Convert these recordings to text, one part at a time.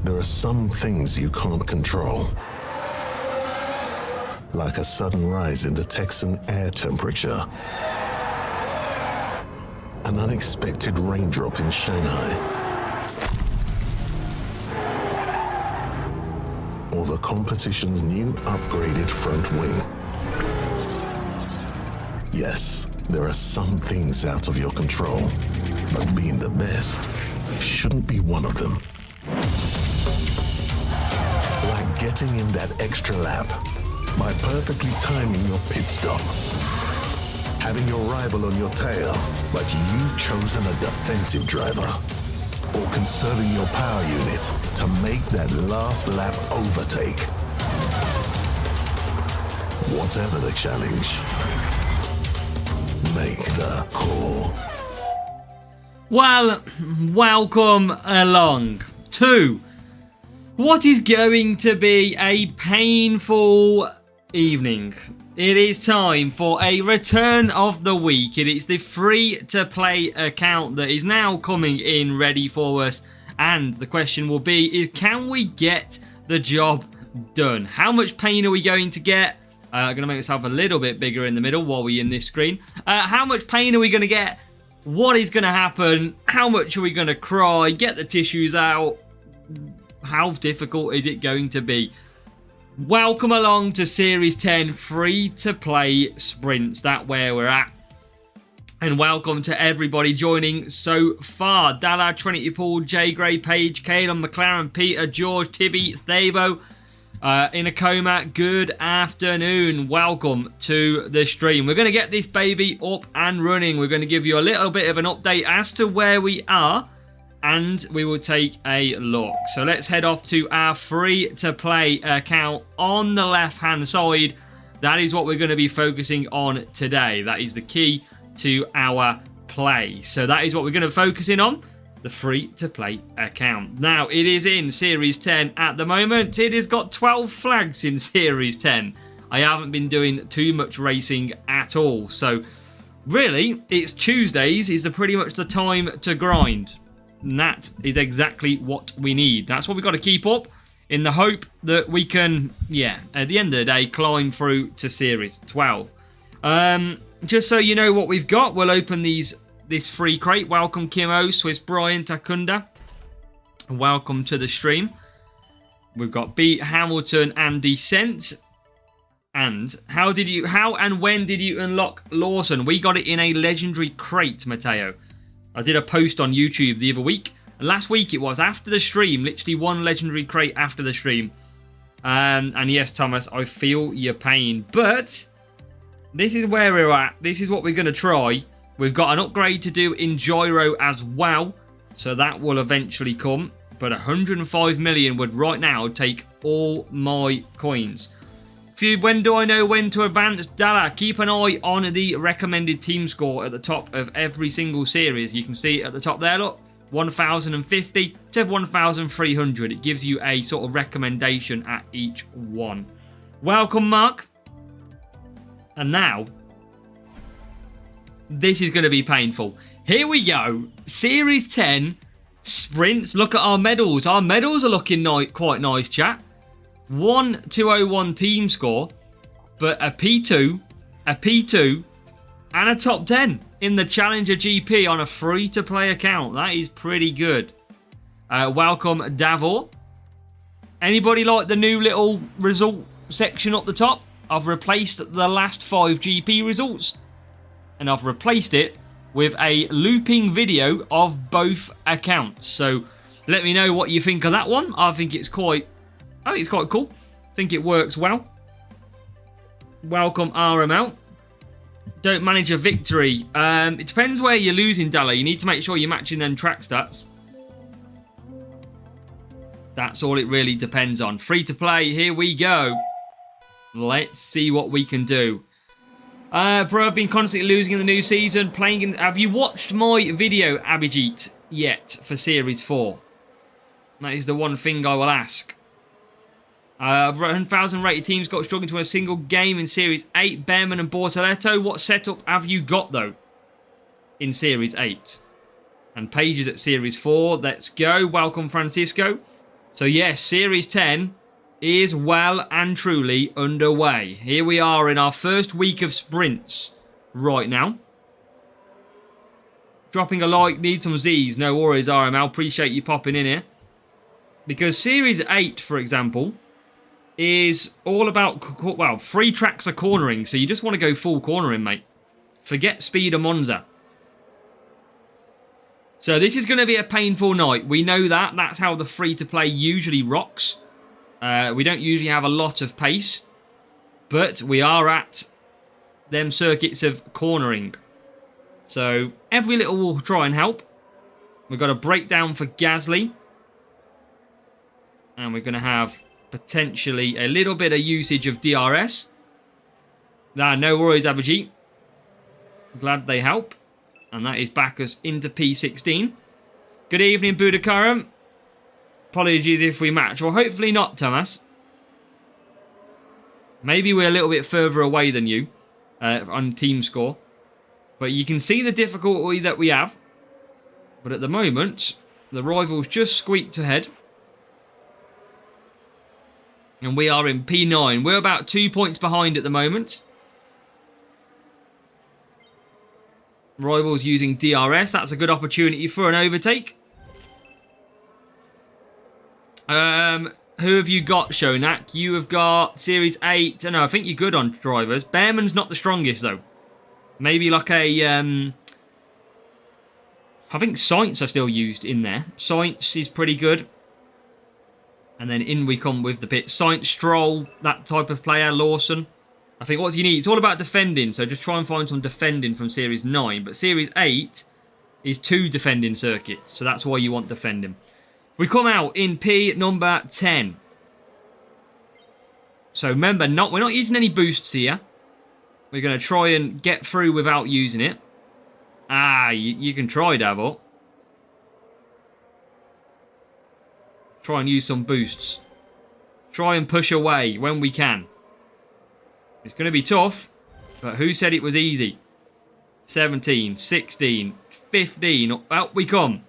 There are some things you can't control. Like a sudden rise in the Texan air temperature. An unexpected raindrop in Shanghai. Or the competition's new upgraded front wing. Yes, there are some things out of your control, but being the best shouldn't be one of them. Like getting in that extra lap by perfectly timing your pit stop. Having your rival on your tail, but you've chosen a defensive driver. Or conserving your power unit to make that last lap overtake. Whatever the challenge, make the call. Well, welcome along to what is going to be a painful evening. It is time for a return of the week. It is the free-to-play account that is now coming in ready for us. And the question will be, can we get the job done? How much pain are we going to get? I'm going to make myself a little bit bigger in the middle while we're in this screen. How much pain are we going to get? What is going to happen? How much are we going to cry? Get the tissues out. How difficult is it going to be? Welcome along to Series 10 free-to-play sprints. That's where we're at. And welcome to everybody joining so far. Dalla, Trinity Paul, J. Gray, Page, Caelan, McLaren, Peter, George, Tibby, Thabo, in a coma. Good afternoon. Welcome to the stream. We're going to get this baby up and running. We're going to give you a little bit of an update as to where we are. And we will take a look. So let's head off to our free-to-play account on the left-hand side. That is what we're going to be focusing on today. That is the key to our play. So that is what we're going to focus in on, the free-to-play account. Now, it is in Series 10 at the moment. It has got 12 flags in Series 10. I haven't been doing too much racing at all. So really, it's Tuesdays is pretty much the time to grind. And that is exactly what we need. That's what we've got to keep up in the hope that we can, at the end of the day, climb through to Series 12. Just so you know what we've got, we'll open this free crate. Welcome, Kimo, Swiss Brian, Takunda. Welcome to the stream. We've got Beat, Hamilton, and Descent. And how and when did you unlock Lawson? We got it in a legendary crate, Matteo. I did a post on YouTube the other week. And last week it was after the stream. Literally one legendary crate after the stream. And yes, Thomas, I feel your pain. But this is where we're at. This is what we're going to try. We've got an upgrade to do in Gyro as well. So that will eventually come. But 105 million would right now take all my coins. When do I know when to advance? Dalla, keep an eye on the recommended team score at the top of every single series. You can see it at the top there, look. 1,050 to 1,300. It gives you a sort of recommendation at each one. Welcome, Mark. And now, this is going to be painful. Here we go. Series 10 sprints. Look at our medals. Our medals are looking quite nice, chat. 1,201 team score, but a P2, and a top 10 in the Challenger GP on a free-to-play account. That is pretty good. Welcome, Davor. Anybody like the new little result section up the top? I've replaced the last 5 GP results, and I've replaced it with a looping video of both accounts. So let me know what you think of that one. I think it's quite cool. I think it works well. Welcome, RML. Don't manage a victory. It depends where you're losing, Dalla. You need to make sure you're matching them track stats. That's all it really depends on. Free to play. Here we go. Let's see what we can do. Bro, I've been constantly losing in the new season. Have you watched my video, Abhijit, yet for Series 4? That is the one thing I will ask. 1,000 rated teams got struggling to win a single game in Series 8. Behrman and Bortoletto. What setup have you got, though, in Series 8? And Pages at Series 4. Let's go. Welcome, Francisco. So yes, Series 10 is well and truly underway. Here we are in our first week of sprints right now. Dropping a like, need some Z's. No worries, RML. Appreciate you popping in here. Because Series 8, for example, is all about, well, 3 tracks are cornering. So you just want to go full cornering, mate. Forget speed of Monza. So this is going to be a painful night. We know that. That's how the free-to-play usually rocks. We don't usually have a lot of pace. But we are at them circuits of cornering. So every little will try and help. We've got a breakdown for Gasly. And we're going to have potentially a little bit of usage of DRS. Nah, no worries, Abaji. Glad they help. And that is back us into P16. Good evening, Budakaram. Apologies if we match. Well, hopefully not, Thomas. Maybe we're a little bit further away than you on team score. But you can see the difficulty that we have. But at the moment, the rivals just squeaked ahead. And we are in P9. We're about 2 points behind at the moment. Rivals using DRS. That's a good opportunity for an overtake. Who have you got, Shonak? You have got Series 8. No, I think you're good on drivers. Behrman's not the strongest, though. Maybe like a... I think Sainz are still used in there. Sainz is pretty good. And then in we come with the pit. Sainz, Stroll, that type of player. Lawson. I think what you need, it's all about defending. So just try and find some defending from Series 9. But Series 8 is 2 defending circuits. So that's why you want defending. We come out in P number 10. So remember, we're not using any boosts here. We're going to try and get through without using it. Ah, you can try, Davor. Try and use some boosts. Try and push away when we can. It's going to be tough, but who said it was easy? 17, 16, 15, out we come.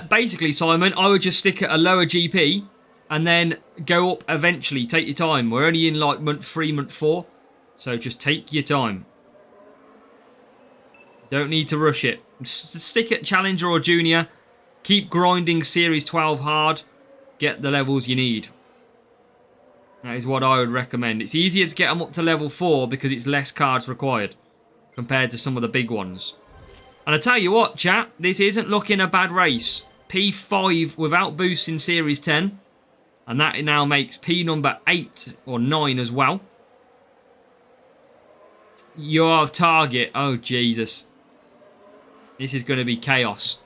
Basically, Simon, I would just stick at a lower GP and then go up eventually. Take your time. We're only in like month 3, month 4. So just take your time. Don't need to rush it. Just stick at Challenger or Junior. Keep grinding Series 12 hard. Get the levels you need. That is what I would recommend. It's easier to get them up to level 4 because it's less cards required compared to some of the big ones. And I tell you what, chat, this isn't looking a bad race. P5 without boosts in Series 10. And that now makes P number 8 or 9 as well. Your target. Oh, Jesus. This is going to be chaos.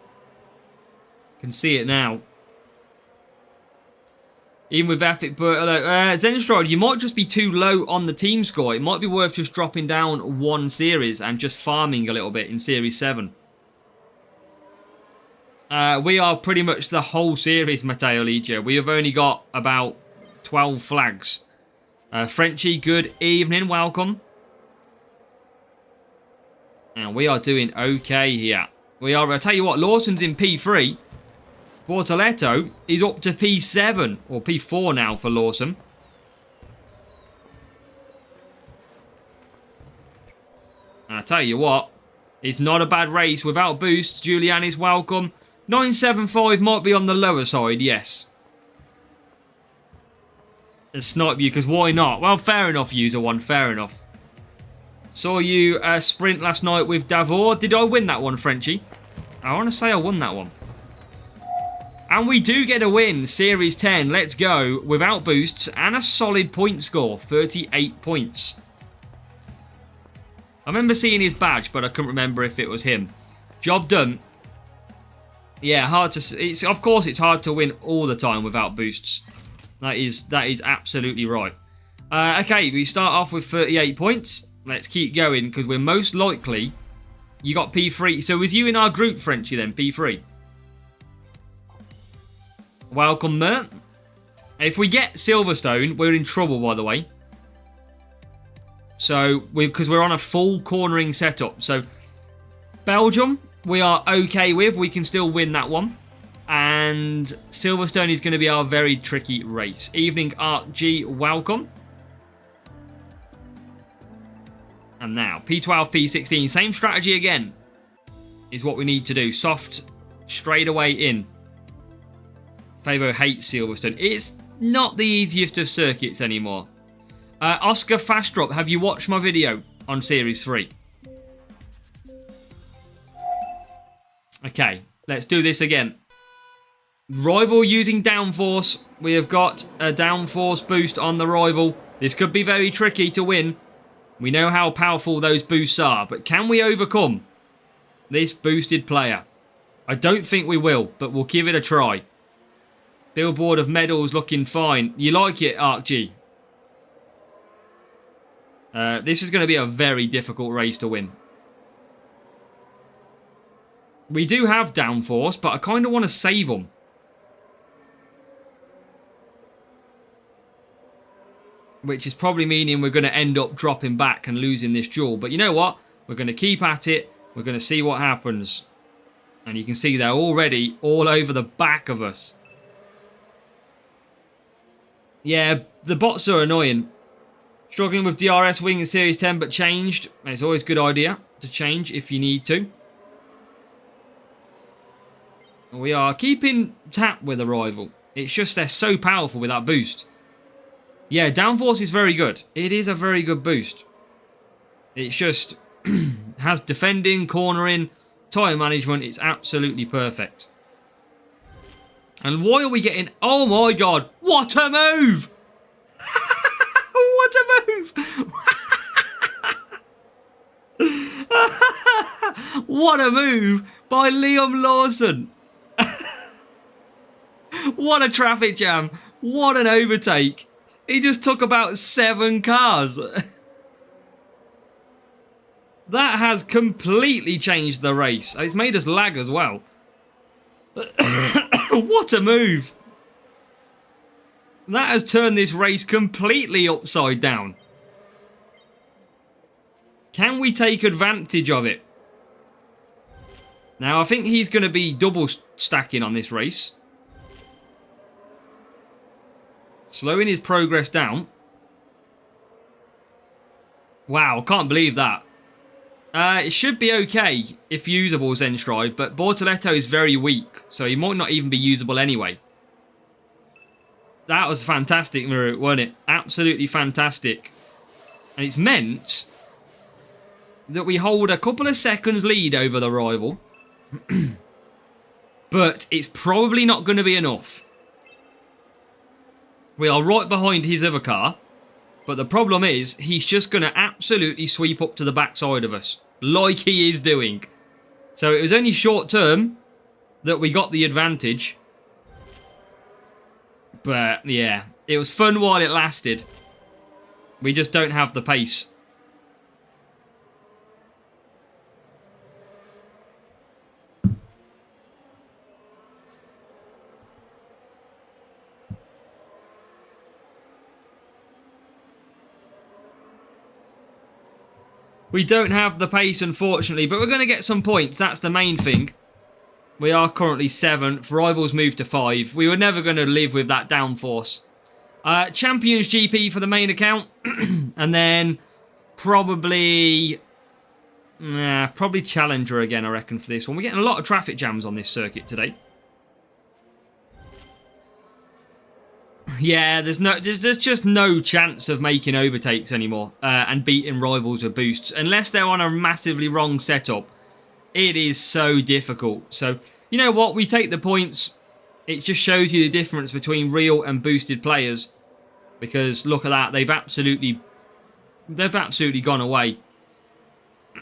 Can see it now. Even with Epic, but Zenstride, you might just be too low on the team score. It might be worth just dropping down 1 series and just farming a little bit in Series 7. We are pretty much the whole series, Matteo Ligia. We have only got about 12 flags. Frenchie, good evening, welcome. And we are doing okay here. We are, I'll tell you what, Lawson's in P3. Bortoletto is up to P7, or P4 now for Lawson. And I tell you what, it's not a bad race without boosts. Julian is welcome. 975 might be on the lower side, yes. Let's snipe you, because why not? Well, fair enough, user one, fair enough. Saw you sprint last night with Davor. Did I win that one, Frenchie? I want to say I won that one. And we do get a win, Series 10, let's go, without boosts and a solid point score, 38 points. I remember seeing his badge, but I couldn't remember if it was him. Job done. Yeah, hard to. Of course, it's hard to win all the time without boosts. That is absolutely right. Okay, we start off with 38 points. Let's keep going because we're most likely. You got P3. So was you in our group, Frenchie? Then P3. Welcome there. If we get Silverstone, we're in trouble, by the way. So because we're on a full cornering setup. So Belgium, we are okay with. We can still win that one. And Silverstone is going to be our very tricky race. Evening Art G, welcome. And now, P12, P16, same strategy again is what we need to do. Soft, straight away in. Favo hates Silverstone. It's not the easiest of circuits anymore. Oscar Fast Drop, have you watched my video on Series 3? Okay, let's do this again. Rival using downforce. We have got a downforce boost on the rival. This could be very tricky to win. We know how powerful those boosts are, but can we overcome this boosted player? I don't think we will, but we'll give it a try. Billboard of medals looking fine. You like it, ArcG? This is going to be a very difficult race to win. We do have downforce, but I kind of want to save them. Which is probably meaning we're going to end up dropping back and losing this duel. But you know what? We're going to keep at it. We're going to see what happens. And you can see they're already all over the back of us. Yeah, the bots are annoying. Struggling with DRS wing in Series 10 but changed. It's always a good idea to change if you need to. We are keeping tap with a rival. It's just they're so powerful with that boost. Yeah, downforce is very good. It is a very good boost. It's just has defending, cornering, tyre management. It's absolutely perfect. And why are we getting... Oh my god, what a move! What a move! What a move by Liam Lawson. What a traffic jam. What an overtake. He just took about 7 cars. That has completely changed the race. It's made us lag as well. What a move. That has turned this race completely upside down. Can we take advantage of it? Now, I think he's going to be double stacking on this race. Slowing his progress down. Wow, I can't believe that. It should be okay if usable Zenstride, but Bortoletto is very weak, so he might not even be usable anyway. That was fantastic, Marut, wasn't it? Absolutely fantastic. And it's meant that we hold a couple of seconds lead over the rival. But it's probably not going to be enough. We are right behind his other car. But the problem is, he's just going to absolutely sweep up to the backside of us. Like he is doing. So it was only short term that we got the advantage. But yeah, it was fun while it lasted. We just don't have the pace. We don't have the pace, unfortunately, but we're going to get some points. That's the main thing. We are currently 7th. Rivals moved to 5. We were never going to live with that downforce. Champions GP for the main account. And then probably Challenger again, I reckon, for this one. We're getting a lot of traffic jams on this circuit today. Yeah, there's just no chance of making overtakes anymore and beating rivals with boosts. Unless they're on a massively wrong setup. It is so difficult. So, you know what? We take the points. It just shows you the difference between real and boosted players. Because look at that. They've absolutely gone away.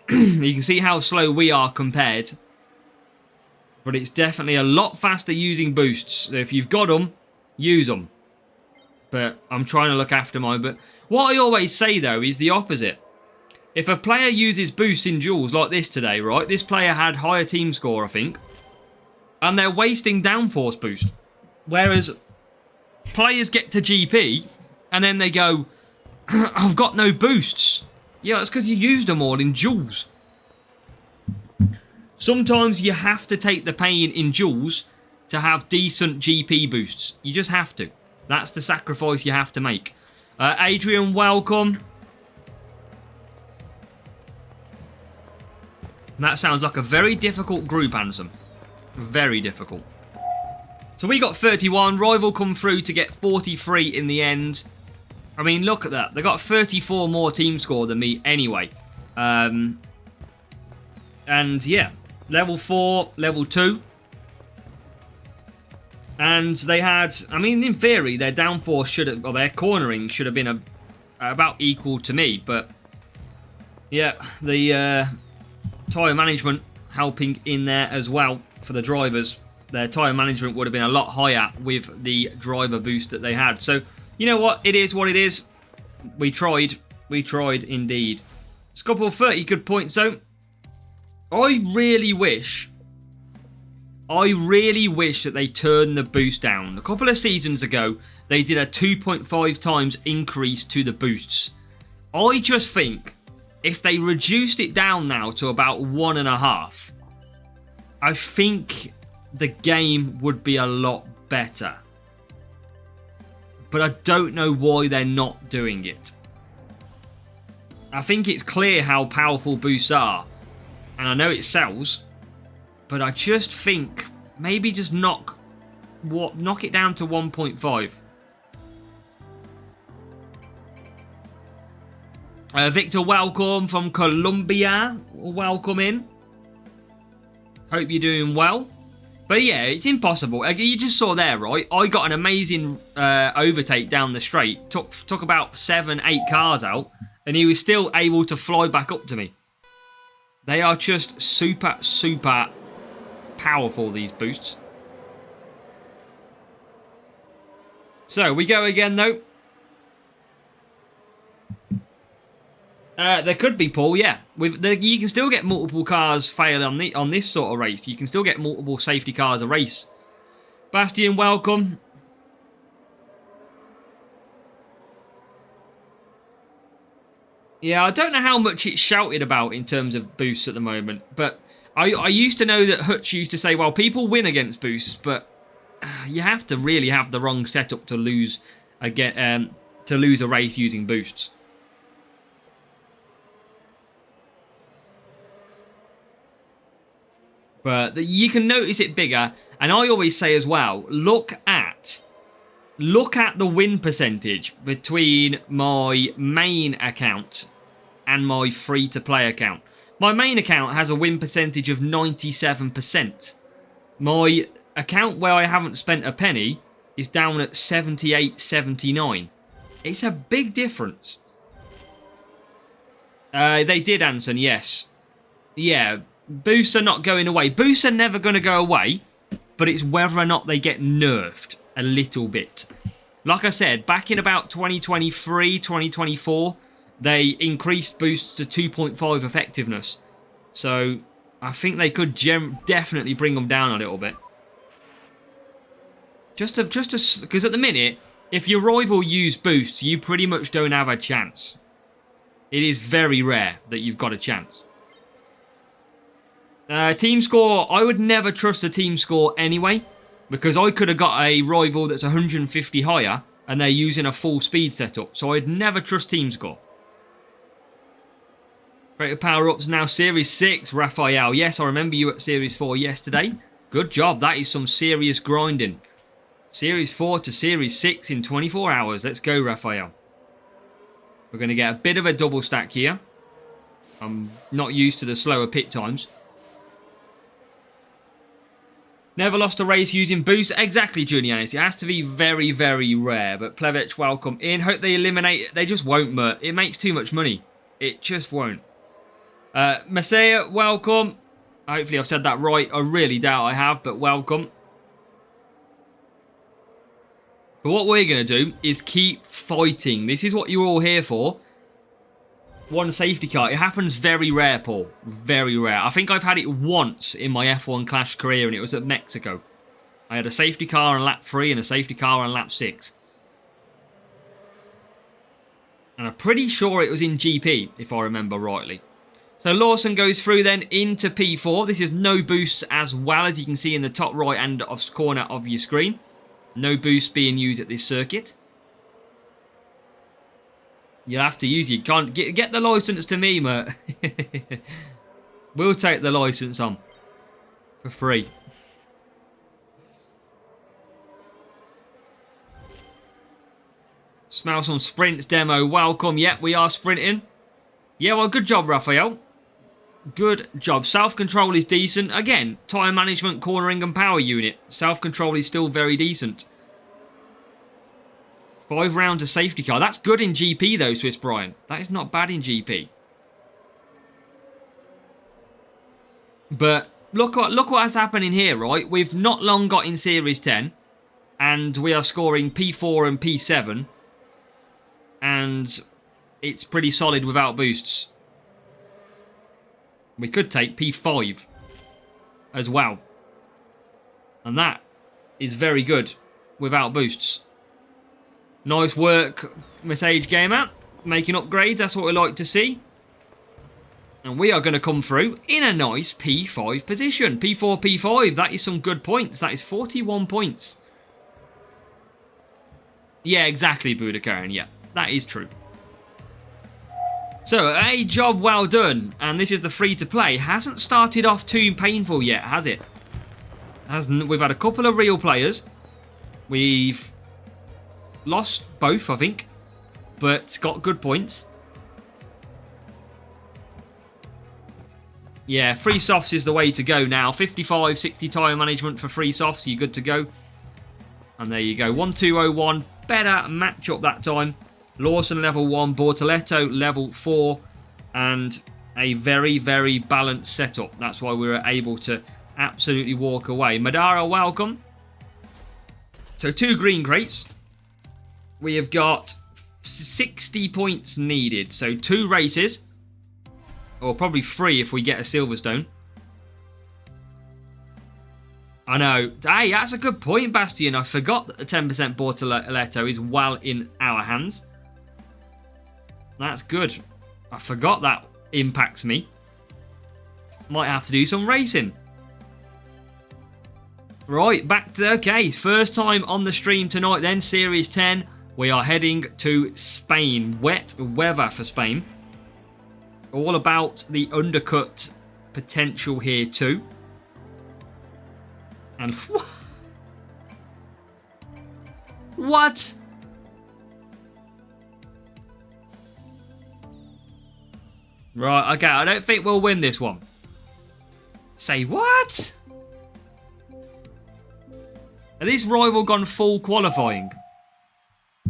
You can see how slow we are compared. But it's definitely a lot faster using boosts. So if you've got them, use them. But I'm trying to look after mine. But what I always say, though, is the opposite. If a player uses boosts in duels like this today, right? This player had higher team score, I think. And they're wasting downforce boost. Whereas players get to GP and then they go, I've got no boosts. Yeah, that's because you used them all in duels. Sometimes you have to take the pain in duels to have decent GP boosts. You just have to. That's the sacrifice you have to make. Adrian, welcome. That sounds like a very difficult group, Ansem. Very difficult. So we got 31. Rival come through to get 43 in the end. I mean, look at that. They got 34 more team score than me anyway. And yeah, level 4, level 2. And they had, I mean, in theory, their downforce should have, or their cornering should have been about equal to me. But yeah, the tyre management helping in there as well for the drivers. Their tyre management would have been a lot higher with the driver boost that they had. So, you know what? It is what it is. We tried. We tried indeed. Scopel, 30 good points though. I really wish that they turned the boost down. A couple of seasons ago, they did a 2.5 times increase to the boosts. I just think if they reduced it down now to about 1.5, I think the game would be a lot better. But I don't know why they're not doing it. I think it's clear how powerful boosts are. And I know it sells. But I just think maybe just knock it down to 1.5. Victor, welcome from Colombia. Welcome in. Hope you're doing well. But yeah, it's impossible. You just saw there, right? I got an amazing overtake down the straight. Took about 7, 8 cars out. And he was still able to fly back up to me. They are just super, super powerful, these boosts. So, we go again, though. There could be, Paul, yeah. You can still get multiple cars fail on this sort of race. You can still get multiple safety cars a race. Bastian, welcome. Yeah, I don't know how much it's shouted about in terms of boosts at the moment, but I used to know that Hutch used to say, well, people win against boosts, but you have to really have the wrong setup to lose a race using boosts. But you can notice it bigger, and I always say as well, look at the win percentage between my main account and my free-to-play account. My main account has a win percentage of 97%. My account where I haven't spent a penny is down at 78, 79. It's a big difference. They did, Anson, yes. Yeah, boosts are not going away. Boosts are never going to go away, but it's whether or not they get nerfed a little bit. Like I said, back in about 2023, 2024, they increased boosts to 2.5 effectiveness. So I think they could definitely bring them down a little bit. Just because at the minute, if your rival use boosts, you pretty much don't have a chance. It is very rare that you've got a chance. Team score, I would never trust a team score anyway. Because I could have got a rival that's 150 higher and they're using a full speed setup. So I'd never trust team score. Greater power-ups now. Series 6, Raphael. Yes, I remember you at Series 4 yesterday. Good job. That is some serious grinding. Series 4 to Series 6 in 24 hours. Let's go, Raphael. We're going to get a bit of a double stack here. I'm not used to the slower pit times. Never lost a race using boost. Exactly, Julianis. It has to be very, very rare. But Plevich, welcome in. Hope they eliminate it. They just won't, Mert. It makes too much money. It just won't. Messiah, welcome. Hopefully I've said that right. I really doubt I have, but welcome. But what we're going to do is keep fighting. This is what you're all here for. One safety car. It happens very rare, Paul. Very rare. I think I've had it once in my F1 Clash career, and it was at Mexico. I had a safety car on lap 3 and a safety car on lap 6. And I'm pretty sure it was in GP, if I remember rightly. So Lawson goes through then into P4. This is no boosts as well, as you can see in the top right hand of corner of your screen. No boosts being used at this circuit. You'll have to use it. You can't get the license to me, mate. We'll take the license on for free. Smell some sprints demo. Welcome. Yep, we are sprinting. Yeah, well, good job, Raphael. Good job. Self-control is decent. Again, tyre management, cornering and power unit. Self-control is still very decent. 5 rounds of safety car. That's good in GP though, Swiss Brian. That is not bad in GP. But look what's happening here, right? We've not long got in Series 10. And we are scoring P4 and P7. And it's pretty solid without boosts. We could take P5 as well. And that is very good without boosts. Nice work, Mercedes Gamer. Making upgrades, that's what we like to see. And we are going to come through in a nice P5 position. P4, P5, that is some good points. That is 41 points. Yeah, exactly, Budakaran. Yeah, that is true. So, a job well done. And this is the free-to-play. Hasn't started off too painful yet, has it? We've had a couple of real players. We've lost both, I think. But got good points. Yeah, free softs is the way to go now. 55, 60 tyre management for free softs. You're good to go. And there you go. 1-2-0-1. Better matchup that time. Lawson level 1, Bortoletto level 4, and a very, very balanced setup. That's why we were able to absolutely walk away. Madara, welcome. So 2 green crates. We have got 60 points needed. So 2 races, or probably 3 if we get a Silverstone. I know. Hey, that's a good point, Bastian. I forgot that the 10% Bortoletto is well in our hands. That's good. I forgot that impacts me. Might have to do some racing. Right, back to the case. First time on the stream tonight then, Series 10. We are heading to Spain. Wet weather for Spain. All about the undercut potential here too. And what? Right, okay, I don't think we'll win this one. Say what? Are these rival gone full qualifying?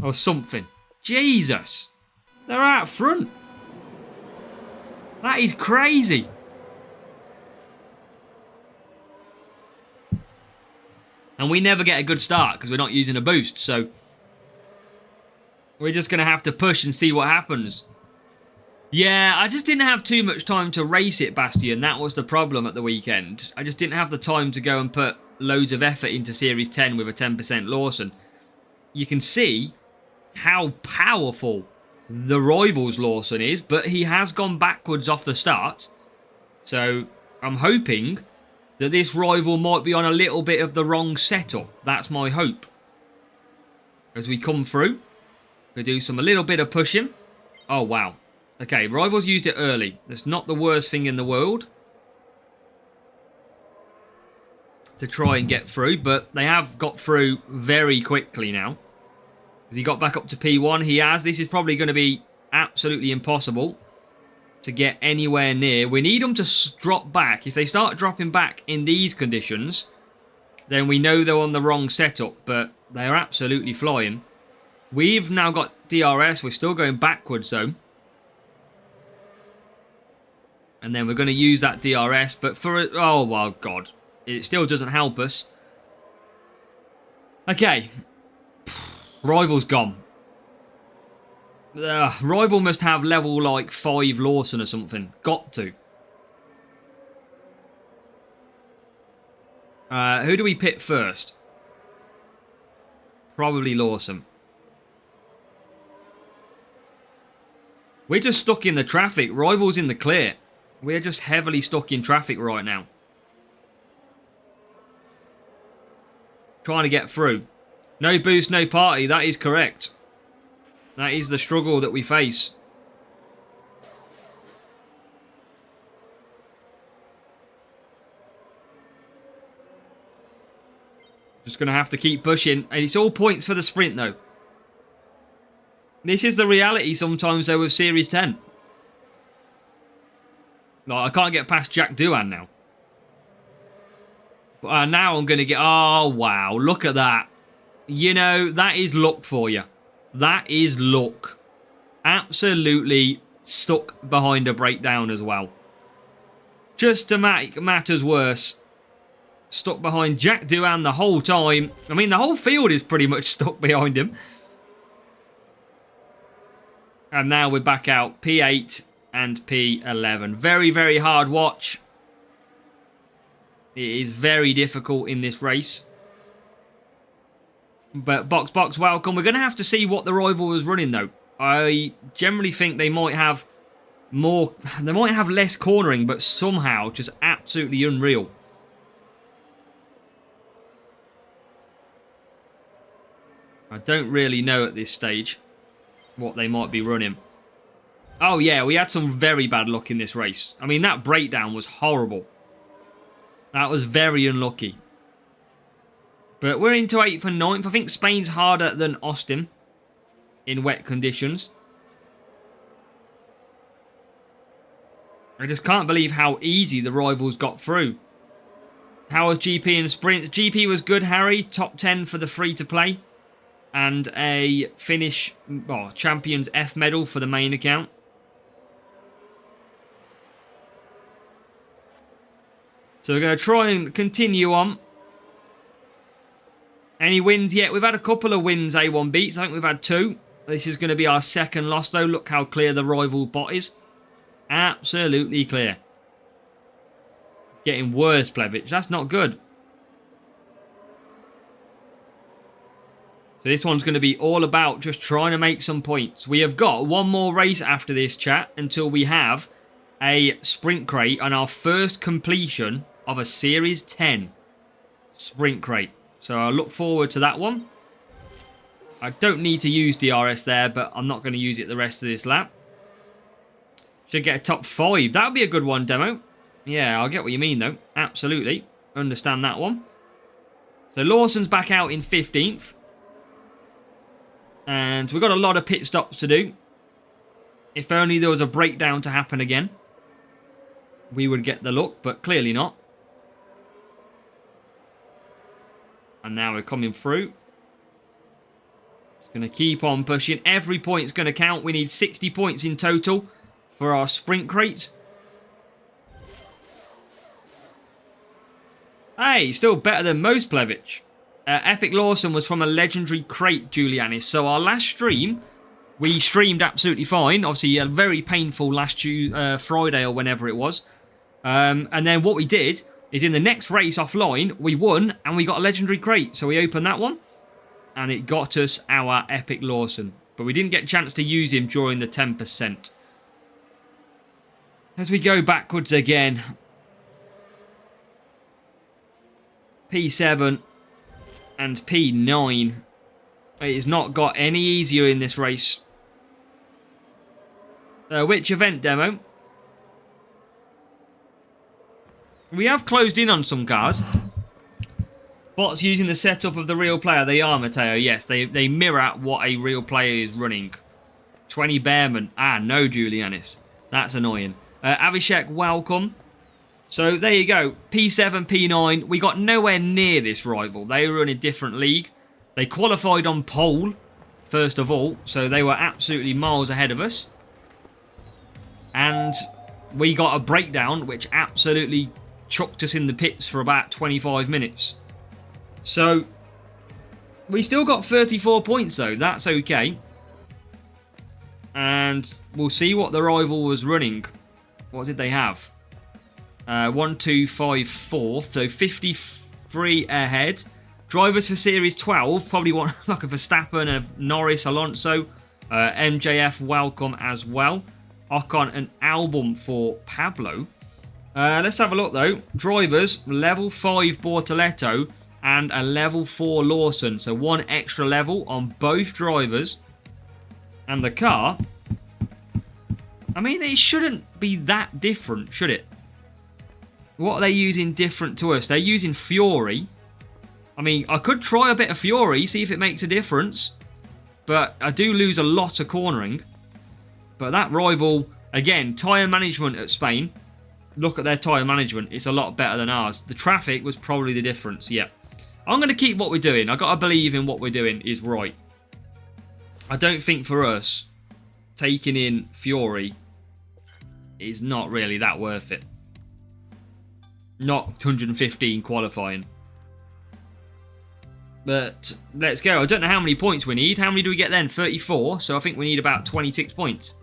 Or something? Jesus. They're out front. That is crazy. And we never get a good start because we're not using a boost, so we're just going to have to push and see what happens. Yeah, I just didn't have too much time to race it, Bastian. That was the problem at the weekend. I just didn't have the time to go and put loads of effort into Series 10 with a 10% Lawson. You can see how powerful the Rivals Lawson is, but he has gone backwards off the start. So I'm hoping that this rival might be on a little bit of the wrong setup. That's my hope. As we come through, we do a little bit of pushing. Oh, wow. Okay, Rivals used it early. That's not the worst thing in the world to try and get through, but they have got through very quickly now. Has he got back up to P1? He has. This is probably going to be absolutely impossible to get anywhere near. We need them to drop back. If they start dropping back in these conditions, then we know they're on the wrong setup, but they're absolutely flying. We've now got DRS. We're still going backwards, though. And then we're going to use that DRS, but for it... Oh, well, God. It still doesn't help us. Okay. Rival's gone. Rival must have level, like, 5 Lawson or something. Got to. Who do we pit first? Probably Lawson. We're just stuck in the traffic. Rival's in the clear. We're just heavily stuck in traffic right now. Trying to get through. No boost, no party. That is correct. That is the struggle that we face. Just going to have to keep pushing. And it's all points for the sprint, though. This is the reality sometimes, though, with Series 10. Like, I can't get past Jack Doohan now. But now I'm going to get... Oh, wow. Look at that. You know, that is luck for you. That is luck. Absolutely stuck behind a breakdown as well. Just to make matters worse, stuck behind Jack Doohan the whole time. I mean, the whole field is pretty much stuck behind him. And now we're back out. P8 and P11. Very, very hard watch. It is very difficult in this race. But Box, welcome. We're going to have to see what the rival was running, though. I generally think they might have more... They might have less cornering, but somehow just absolutely unreal. I don't really know at this stage what they might be running. Oh, yeah, we had some very bad luck in this race. I mean, that breakdown was horrible. That was very unlucky. But we're into 8th and 9th. I think Spain's harder than Austin in wet conditions. I just can't believe how easy the rivals got through. How was GP and sprint? GP was good, Harry. Top 10 for the free-to-play. And a finish, well, Champions F medal for the main account. So we're going to try and continue on. Any wins yet? We've had a couple of wins, A1 beats. I think we've had 2. This is going to be our second loss, though. Look how clear the rival bot is. Absolutely clear. Getting worse, Plevich. That's not good. So this one's going to be all about just trying to make some points. We have got one more race after this, chat, until we have a sprint crate and our first completion of a Series 10 sprint crate. So I look forward to that one. I don't need to use DRS there, but I'm not going to use it the rest of this lap. Should get a top 5. That would be a good one, Demo. Yeah, I'll get what you mean, though. Absolutely. Understand that one. So Lawson's back out in 15th. And we've got a lot of pit stops to do. If only there was a breakdown to happen again, we would get the look, but clearly not. And now we're coming through. Just going to keep on pushing. Every point's going to count. We need 60 points in total for our sprint crate. Hey, still better than most, Plevich. Epic Lawson was from a legendary crate, Julianis. So our last stream, we streamed absolutely fine. Obviously, a very painful last Friday or whenever it was. And then what we did is in the next race offline, we won and we got a legendary crate. So we opened that one and it got us our Epic Lawson. But we didn't get a chance to use him during the 10%. As we go backwards again. P7 and P9. It has not got any easier in this race. Which event, Demo? We have closed in on some cars. Bots using the setup of the real player. They are, Mateo. Yes, they mirror what a real player is running. 20 Bearman. Ah, no, Julianis. That's annoying. Avishek, welcome. So there you go. P7, P9. We got nowhere near this rival. They were in a different league. They qualified on pole, first of all. So they were absolutely miles ahead of us. And we got a breakdown, which absolutely chucked us in the pits for about 25 minutes. So we still got 34 points, though. That's okay. And we'll see what the rival was running. What did they have? 1, 2, 5, 4. So 53 ahead. Drivers for Series 12. Probably want like a Verstappen, a Norris, Alonso. MJF, welcome as well. Ocon and Albon for Pablo. Let's have a look though. Drivers, level 5 Bortoletto and a level 4 Lawson. So 1 extra level on both drivers. And the car, I mean, it shouldn't be that different, should it? What are they using different to us? They're using Fury. I mean, I could try a bit of Fury, see if it makes a difference. But I do lose a lot of cornering. But that rival, again, tyre management at Spain. Look at their tyre management. It's a lot better than ours. The traffic was probably the difference, yeah. I'm going to keep what we're doing. I've got to believe in what we're doing is right. I don't think for us, taking in Fury is not really that worth it. Not 115 qualifying. But let's go. I don't know how many points we need. How many do we get then? 34. So I think we need about 26 points.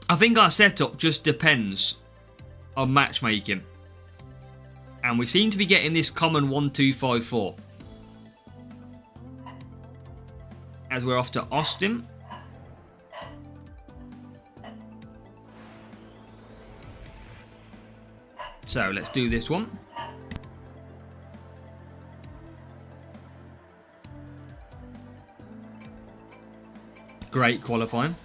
I think our setup just depends on matchmaking. And we seem to be getting this common 1-2-5-4. As we're off to Austin. So let's do this one. Great qualifying.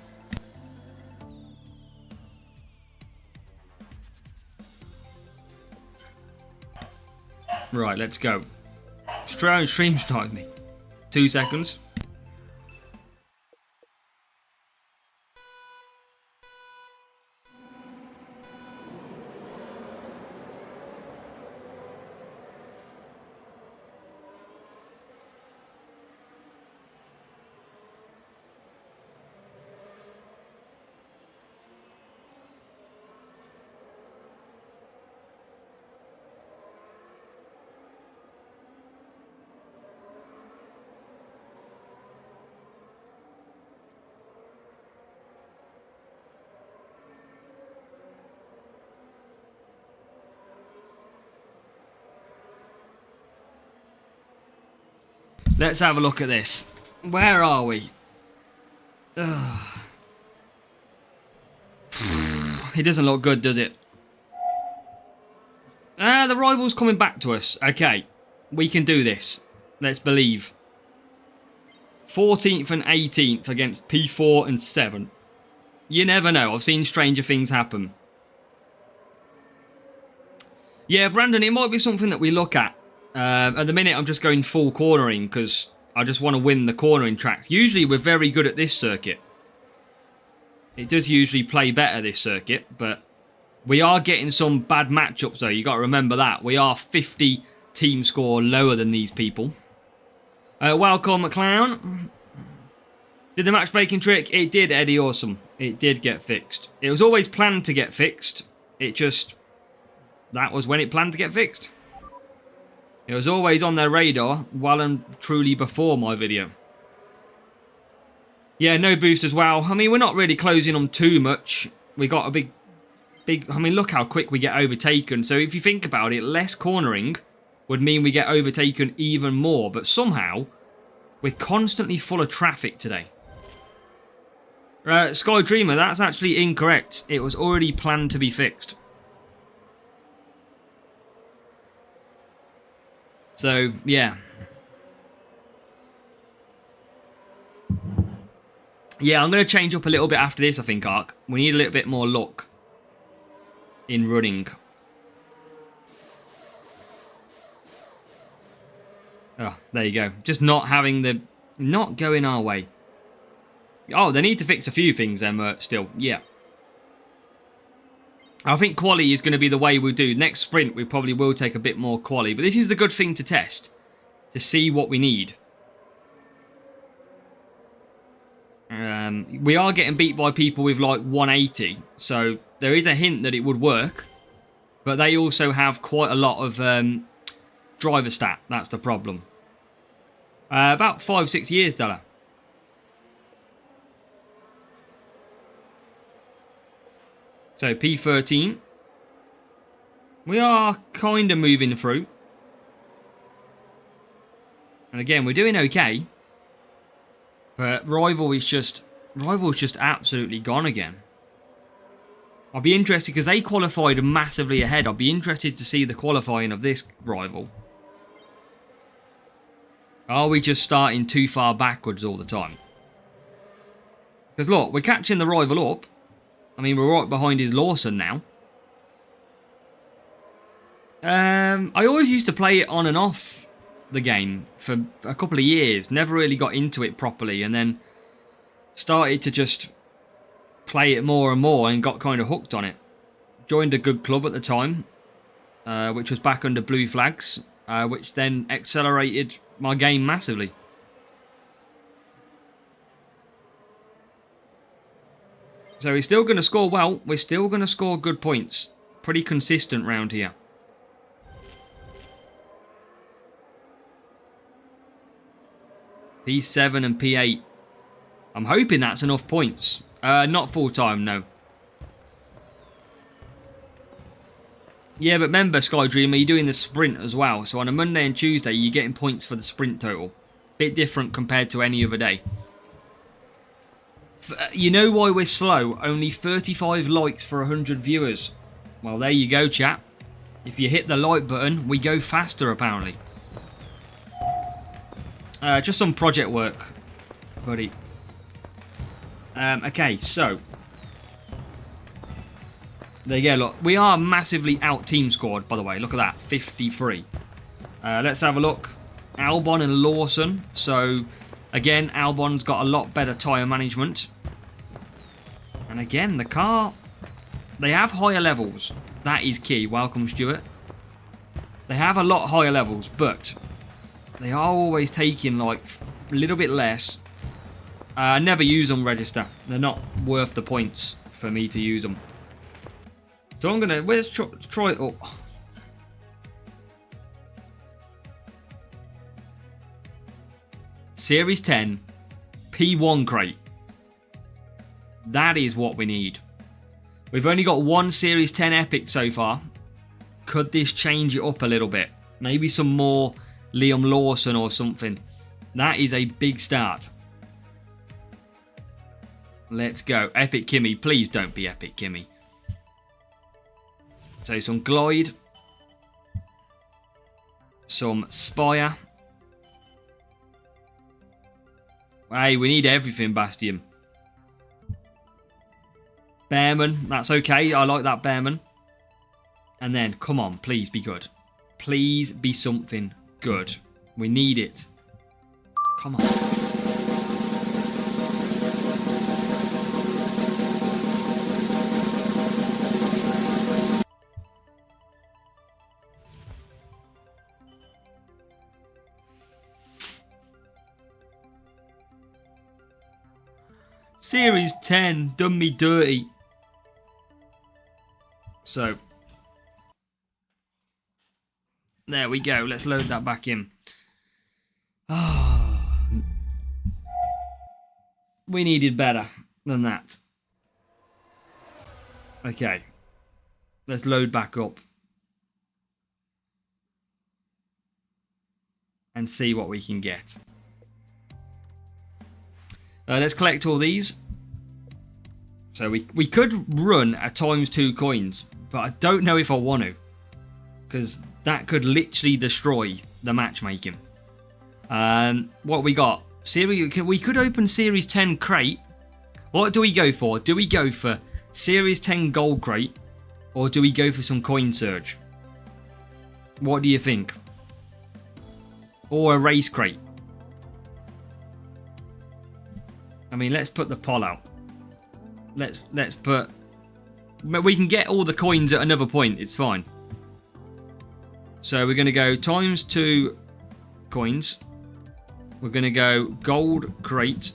Right, let's go. Stream strike me. 2 seconds. Let's have a look at this. Where are we? Ugh. It doesn't look good, does it? The rival's coming back to us. Okay, we can do this. Let's believe. 14th and 18th against P4 and 7. You never know. I've seen stranger things happen. Yeah, Brandon, it might be something that we look at. At the minute, I'm just going full cornering because I just want to win the cornering tracks. Usually, we're very good at this circuit. It does usually play better, this circuit, but we are getting some bad matchups, though. You got to remember that. We are 50 team score lower than these people. Welcome, McClown. Did the matchmaking trick? It did, Eddie Awesome. It did get fixed. It was always planned to get fixed. It just... that was when it planned to get fixed. It was always on their radar, well and truly before my video. Yeah, no boost as well. I mean, we're not really closing them too much. We got a big... I mean, look how quick we get overtaken. So if you think about it, less cornering would mean we get overtaken even more. But somehow, we're constantly full of traffic today. Sky Dreamer, that's actually incorrect. It was already planned to be fixed. So, yeah. Yeah, I'm going to change up a little bit after this, I think, Ark. We need a little bit more luck in running. Oh, there you go. Just not having the... not going our way. Oh, they need to fix a few things then, still. Yeah. I think quali is going to be the way we'll do. Next sprint, we probably will take a bit more quali. But this is the good thing to test. To see what we need. We are getting beat by people with like 180. So there is a hint that it would work. But they also have quite a lot of driver stat. That's the problem. About 5-6 years, Della. So P13. We are kind of moving through. And again, we're doing okay. But Rival is just absolutely gone again. I'll be interested because they qualified massively ahead. I'll be interested to see the qualifying of this rival. Are we just starting too far backwards all the time? Because look, we're catching the rival up. I mean, we're right behind his Lawson now. I always used to play it on and off the game for a couple of years. Never really got into it properly, and then started to just play it more and more and got kind of hooked on it. Joined a good club at the time, which was back under Blue Flags, which then accelerated my game massively. So we're still going to score well. We're still going to score good points. Pretty consistent round here. P7 and P8. I'm hoping that's enough points. Not full time, no. Yeah, but remember, Skydreamer, you're doing the sprint as well. So on a Monday and Tuesday, you're getting points for the sprint total. Bit different compared to any other day. You know why we're slow? Only 35 likes for 100 viewers. Well, there you go, chat. If you hit the like button, we go faster, apparently. Just some project work, buddy. Okay, so. There you go, look. We are massively out-team scored, by the way. Look at that, 53. Let's have a look. Albon and Lawson. So, again, Albon's got a lot better tyre management. And again, the car, they have higher levels. That is key. Welcome, Stuart. They have a lot higher levels, but they are always taking, like, a little bit less. I never use them, Register. They're not worth the points for me to use them. So I'm going to... Where's Troy? Oh. Series 10. P1 crate. That is what we need. We've only got one Series 10 Epic so far. Could this change it up a little bit? Maybe some more Liam Lawson or something. That is a big start. Let's go. Epic Kimmy. Please don't be Epic Kimmy. So some Glide. Some Spire. Hey, we need everything, Bastion. Bearman. That's okay. I like that Bearman. And then, come on. Please be good. Please be something good. We need it. Come on. Series 10 done me dirty. So, there we go. Let's load that back in. Oh, we needed better than that. Okay. Let's load back up. And see what we can get. Let's collect all these. So we could run a ×2 coins, but I don't know if I want to, because that could literally destroy the matchmaking. What we got? We could open Series 10 crate. What do we go for? Do we go for Series 10 gold crate, or do we go for some coin surge? What do you think? Or a race crate? I mean, let's put the poll out. Let's put... We can get all the coins at another point. It's fine. So we're going to go ×2 coins. We're going to go gold crate.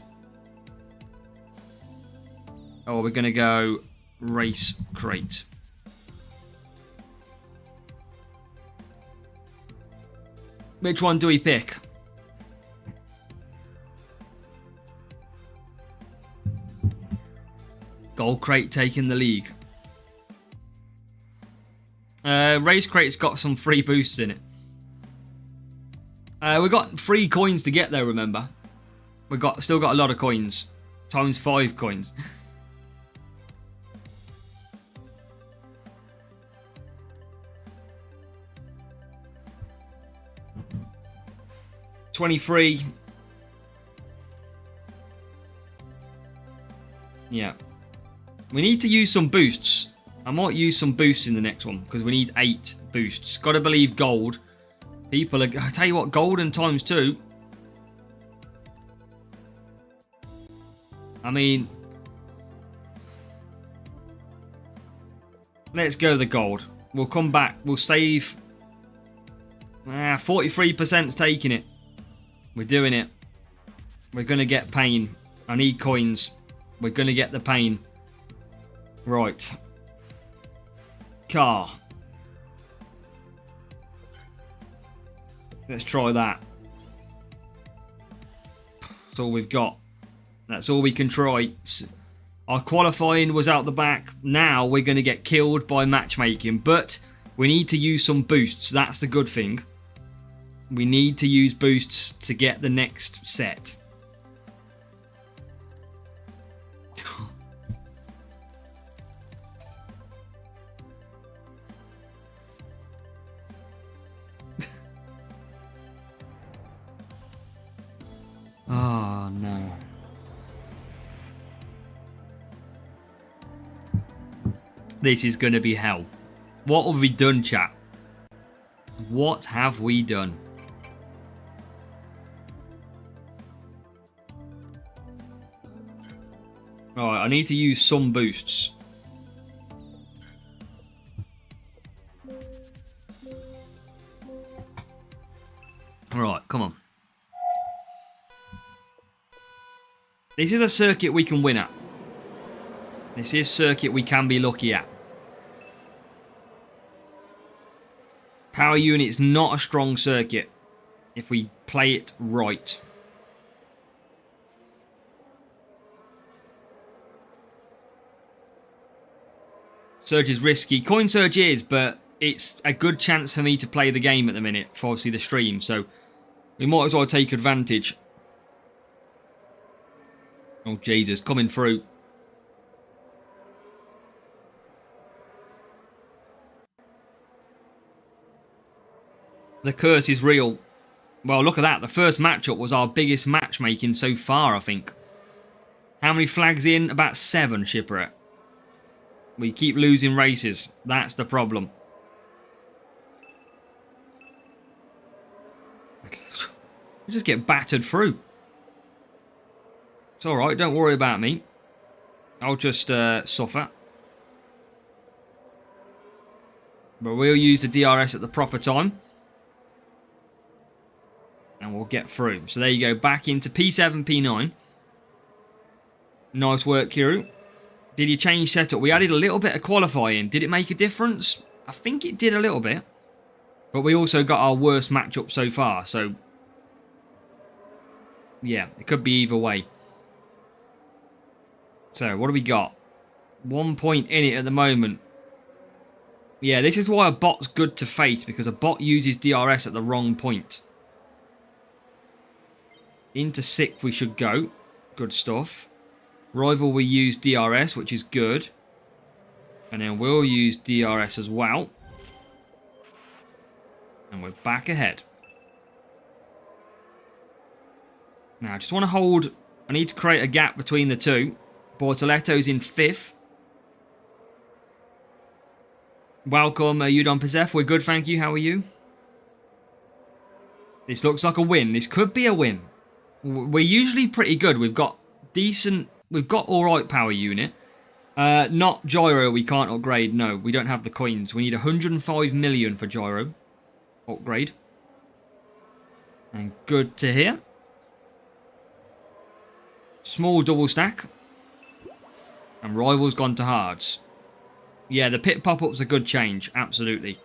Or we're going to go race crate. Which one do we pick? Gold crate taking the league. Race crate's got some free boosts in it. We've got 3 coins to get there, remember. We've still got a lot of coins. ×5 coins. 23. Yeah. We need to use some boosts. I might use some boosts in the next one because we need 8 boosts. Gotta believe gold. People are... I tell you what, golden times 2. I mean... Let's go the gold. We'll come back. We'll save... 43%'s taking it. We're doing it. We're going to get pain. I need coins. We're going to get the pain. Right. Car. Let's try that. That's all we've got. That's all we can try. Our qualifying was out the back. Now we're going to get killed by matchmaking. But we need to use some boosts. That's the good thing. We need to use boosts to get the next set. Oh, no. This is going to be hell. What have we done, chat? What have we done? Alright, I need to use some boosts. Alright, come on. This is a circuit we can win at. This is a circuit we can be lucky at. Power unit's not a strong circuit if we play it right. Surge is risky. Coin Surge is, but it's a good chance for me to play the game at the minute for obviously the stream, so we might as well take advantage. Oh, Jesus, coming through. The curse is real. Well, look at that. The first matchup was our biggest matchmaking so far, I think. How many flags in? About 7, Shipwreck. We keep losing races. That's the problem. We just get battered through. It's alright, don't worry about me. I'll just suffer. But we'll use the DRS at the proper time. And we'll get through. So there you go, back into P7, P9. Nice work, Kiro. Did you change setup? We added a little bit of qualifying. Did it make a difference? I think it did a little bit. But we also got our worst matchup so far, so... yeah, it could be either way. So, what do we got? 1 point in it at the moment. Yeah, this is why a bot's good to face, because a bot uses DRS at the wrong point. Into 6th we should go. Good stuff. Rival we use DRS, which is good. And then we'll use DRS as well. And we're back ahead. Now, I just want to hold... I need to create a gap between the two. Bortoletto's in 5th. Welcome, Udon Pazef. We're good, thank you. How are you? This looks like a win. This could be a win. We're usually pretty good. We've got decent... We've got alright power unit. Not gyro, we can't upgrade. No, we don't have the coins. We need 105 million for gyro. Upgrade. And good to hear. Small double stack. And Rival's gone to hards. Yeah, the pit pop-up's a good change. Absolutely.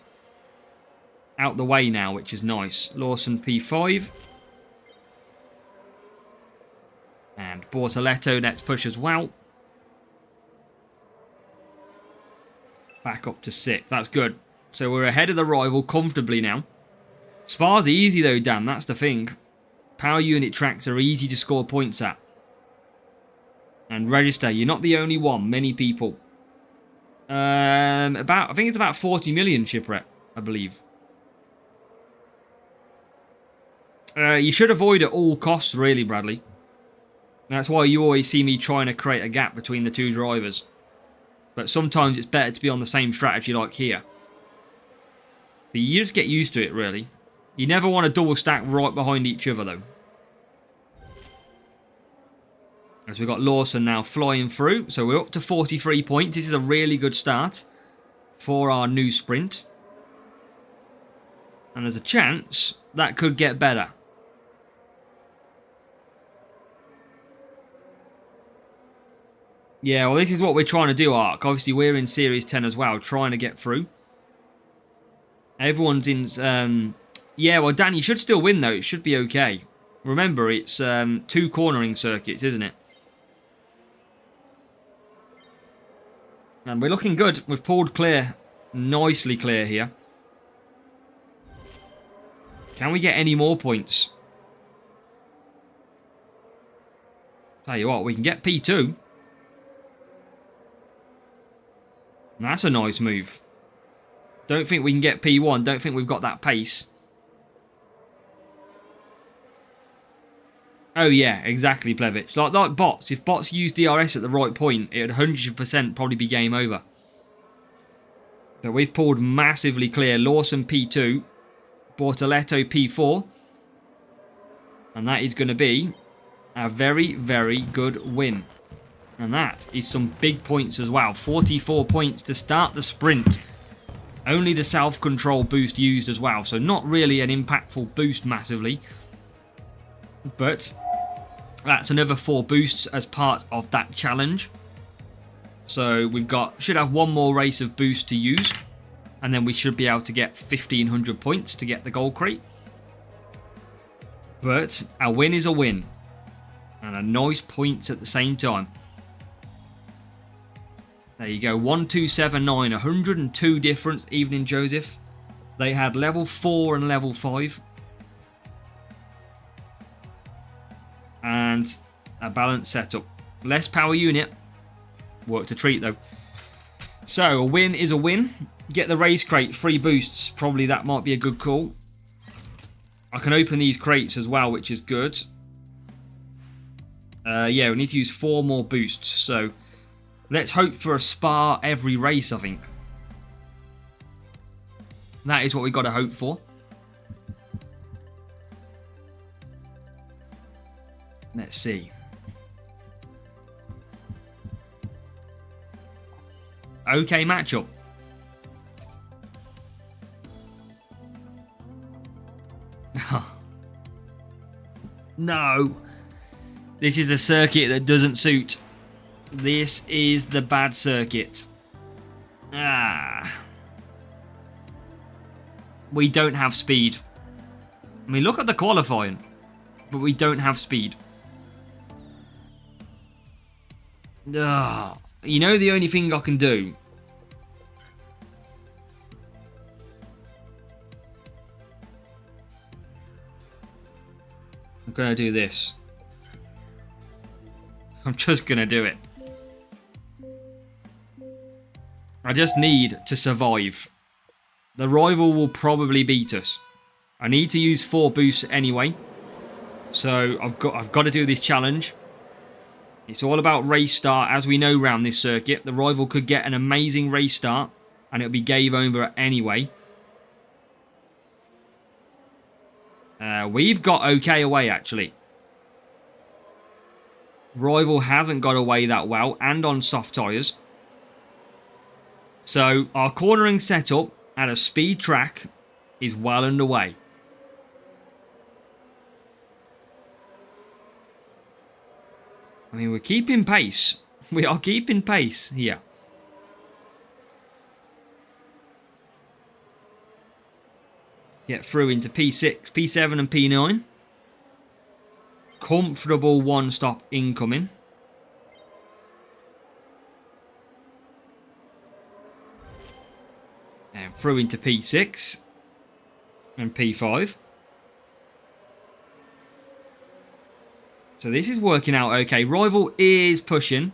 Out the way now, which is nice. Lawson P5. And Bortoletto, let's push as well. Back up to 6th. That's good. So we're ahead of the rival comfortably now. Spa's easy though, Dan. That's the thing. Power unit tracks are easy to score points at. And register. You're not the only one. Many people. I think it's about 40 million Shipwreck, I believe. You should avoid at all costs, really, Bradley. That's why you always see me trying to create a gap between the two drivers. But sometimes it's better to be on the same strategy like here. So you just get used to it, really. You never want to double stack right behind each other, though. As we've got Lawson now flying through. So we're up to 43 points. This is a really good start for our new sprint. And there's a chance that could get better. Yeah, well, this is what we're trying to do, Ark. Obviously, we're in Series 10 as well, trying to get through. Everyone's in... yeah, well, Dan, you should still win, though. It should be okay. Remember, it's 2 cornering circuits, isn't it? And we're looking good. We've pulled clear. Nicely clear here. Can we get any more points? Tell you what, we can get P2. That's a nice move. Don't think we can get P1. Don't think we've got that pace. Oh yeah, exactly, Plevich. Like bots. If bots use DRS at the right point, it would 100% probably be game over. But we've pulled massively clear. Lawson P2. Bortoletto P4. And that is going to be a very, very good win. And that is some big points as well. 44 points to start the sprint. Only the self-control boost used as well. So not really an impactful boost massively. But that's another 4 boosts as part of that challenge. So we've got, should have one more race of boost to use. And then we should be able to get 1,500 points to get the gold crate. But a win is a win. And a nice points at the same time. There you go, 1279, 102 difference, Evening Joseph. They had level 4 and level 5. And a balanced setup. Less power unit. Worked a treat though. So, a win is a win. Get the race crate, 3 boosts. Probably that might be a good call. I can open these crates as well, which is good. Yeah, we need to use 4 more boosts, so... let's hope for a Spa every race, I think. That is what we've got to hope for. Let's see. Okay matchup. No. This is a circuit that doesn't suit. This is the bad circuit. We don't have speed. I mean, look at the qualifying. But we don't have speed. You know the only thing I can do? I'm going to do this. I'm just going to do it. I just need to survive. The rival will probably beat us. I need to use 4 boosts anyway. So I've got to do this challenge. It's all about race start. As we know around this circuit, the rival could get an amazing race start and it'll be game over anyway. We've got okay away actually. Rival hasn't got away that well and on soft tyres. So our cornering setup at a speed track is well underway. I mean, we're keeping pace. We are keeping pace here. Get through into P6, P7 and P9. Comfortable one-stop incoming. And through into P6 and P5. So this is working out okay. Rival is pushing.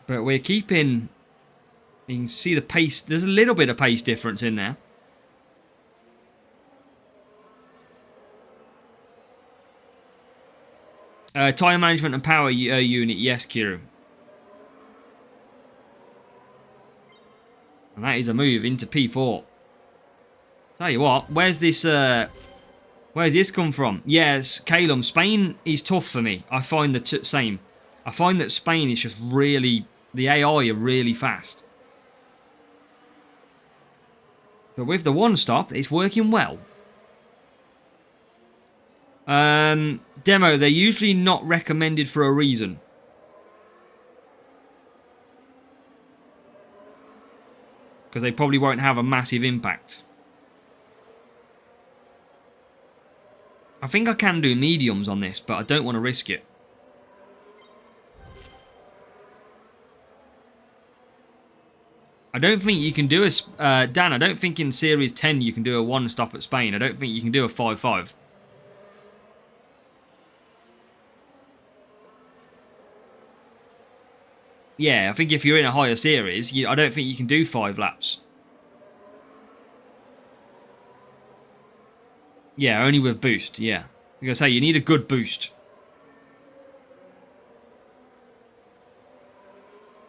But we're keeping You can see the pace. There's a little bit of pace difference in there. Tyre management and power unit. Yes, Kieran. And that is a move into P4. Tell you what, where's this come from? Yes, Calum, Spain is tough for me. I find the same. I find that Spain is just really, the AI are really fast. But with the one stop, it's working well. Demo, they're usually not recommended for a reason. Because they probably won't have a massive impact. I think I can do mediums on this, but I don't want to risk it. I don't think you can do a... Dan, I don't think in Series 10 you can do a one-stop at Spain. I don't think you can do a 5-5. Yeah, I think if you're in a higher series, I don't think you can do 5 laps. Yeah, only with boost, yeah. Like I say, you need a good boost.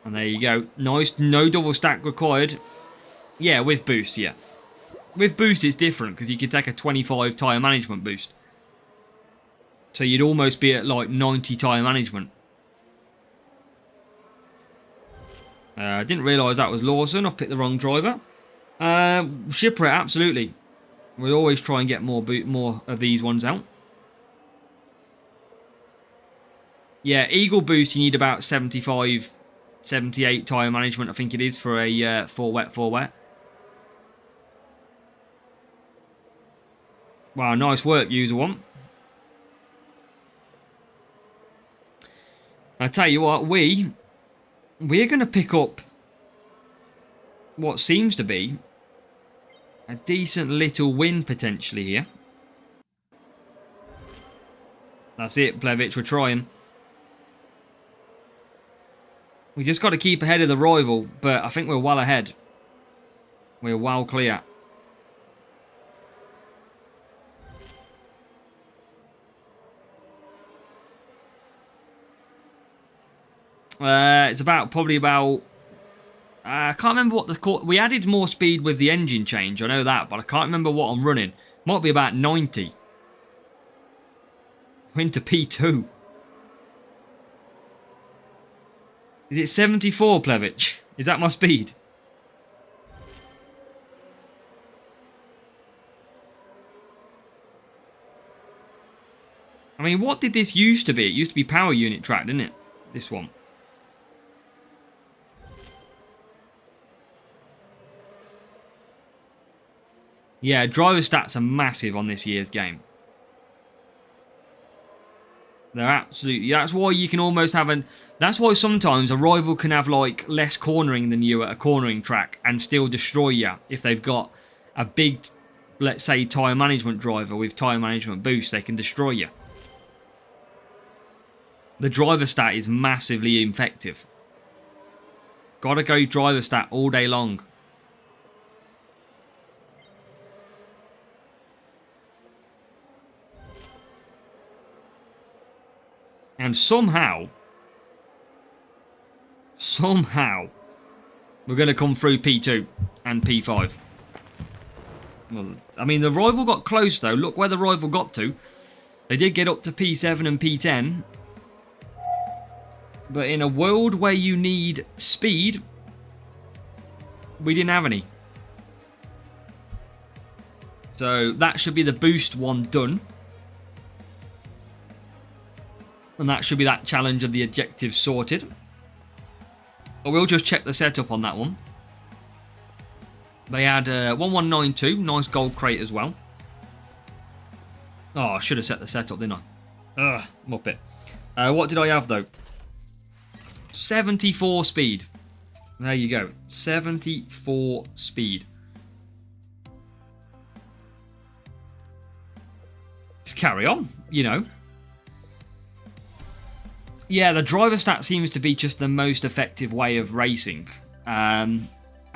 And there you go. Nice, no double stack required. Yeah, with boost, yeah. With boost it's different, because you could take a 25 tyre management boost. So you'd almost be at like 90 tyre management. I didn't realise that was Lawson. I've picked the wrong driver. Shipwreck, absolutely. We'll always try and get more of these ones out. Yeah, Eagle boost, you need about 75, 78 tyre management, I think it is, for a 4 wet. Wow, nice work, user one. I tell you what, we're going to pick up what seems to be a decent little win potentially here. That's it, Plevich, we're trying. We just got to keep ahead of the rival, but I think we're well ahead. We're well clear. It's probably about... I can't remember what the... We added more speed with the engine change, I know that, but I can't remember what I'm running. Might be about 90. We're into P2. Is it 74, Plevich? Is that my speed? I mean, what did this used to be? It used to be power unit track, didn't it? This one. Yeah, driver stats are massive on this year's game. They're absolutely... That's why you can almost have an... That's why sometimes a rival can have, like, less cornering than you at a cornering track and still destroy you if they've got a big, let's say, tyre management driver with tyre management boost. They can destroy you. The driver stat is massively effective. Gotta go driver stat all day long. And somehow, we're going to come through P2 and P5. Well, I mean, the rival got close, though. Look where the rival got to. They did get up to P7 and P10. But in a world where you need speed, we didn't have any. So that should be the boost one done. And that should be that challenge of the objective sorted. But we'll just check the setup on that one. They had 1192, nice gold crate as well. Oh, I should have set the setup, didn't I? Ugh, muppet. What did I have though? 74 speed. There you go. 74 speed. Let's carry on, you know. Yeah, the driver stat seems to be just the most effective way of racing.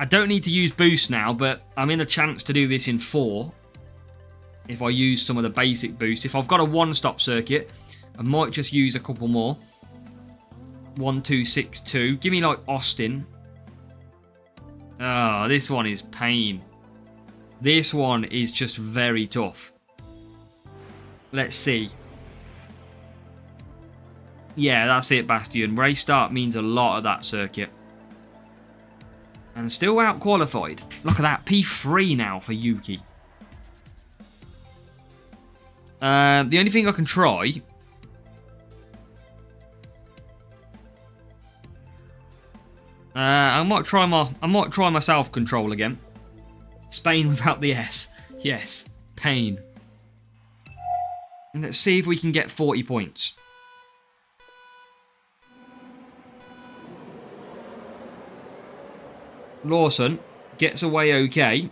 I don't need to use boost now, but I'm in a chance to do this in 4. If I use some of the basic boost. If I've got a one-stop circuit, I might just use a couple more. 1, 2, 6, 2. Give me like Austin. Oh, this one is pain. This one is just very tough. Let's see. Yeah, that's it, Bastion. Race start means a lot of that circuit. And still out-qualified. Look at that. P3 now for Yuki. The only thing I can try... I might try my self-control again. Spain without the S. Yes. Pain. And let's see if we can get 40 points. Lawson gets away okay.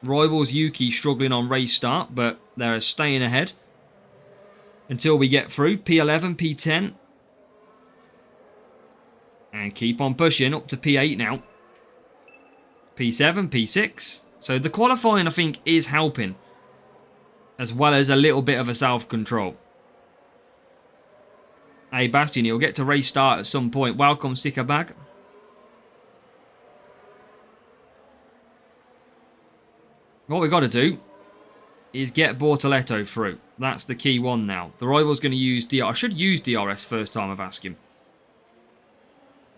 Rivals Yuki struggling on race start, but they're staying ahead. Until we get through. P11, P10. And keep on pushing up to P8 now. P7, P6. So the qualifying, I think, is helping. As well as a little bit of a self-control. Hey, Bastion, you'll get to race start at some point. Welcome, sticker bag. What we've got to do is get Bortoletto through. That's the key one now. The rival's going to use DRS. I should use DRS first time I've asked him.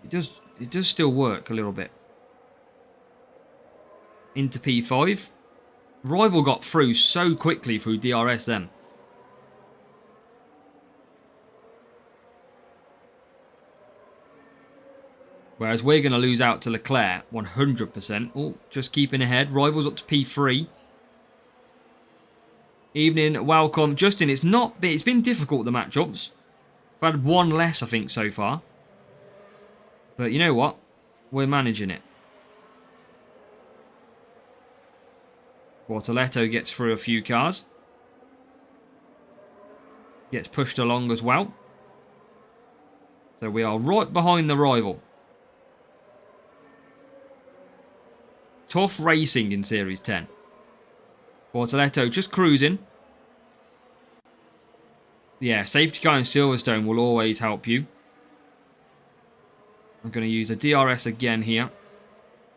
It does still work a little bit. Into P5. Rival got through so quickly through DRS then. Whereas we're going to lose out to Leclerc 100%. Oh, just keeping ahead. Rivals up to P3. Evening, welcome. Justin, it's been difficult, the matchups. I've had one less, I think, so far. But you know what? We're managing it. Bortoletto gets through a few cars. Gets pushed along as well. So we are right behind the rival. Tough racing in Series 10. Bortoletto just cruising. Yeah, safety car in Silverstone will always help you. I'm going to use a DRS again here.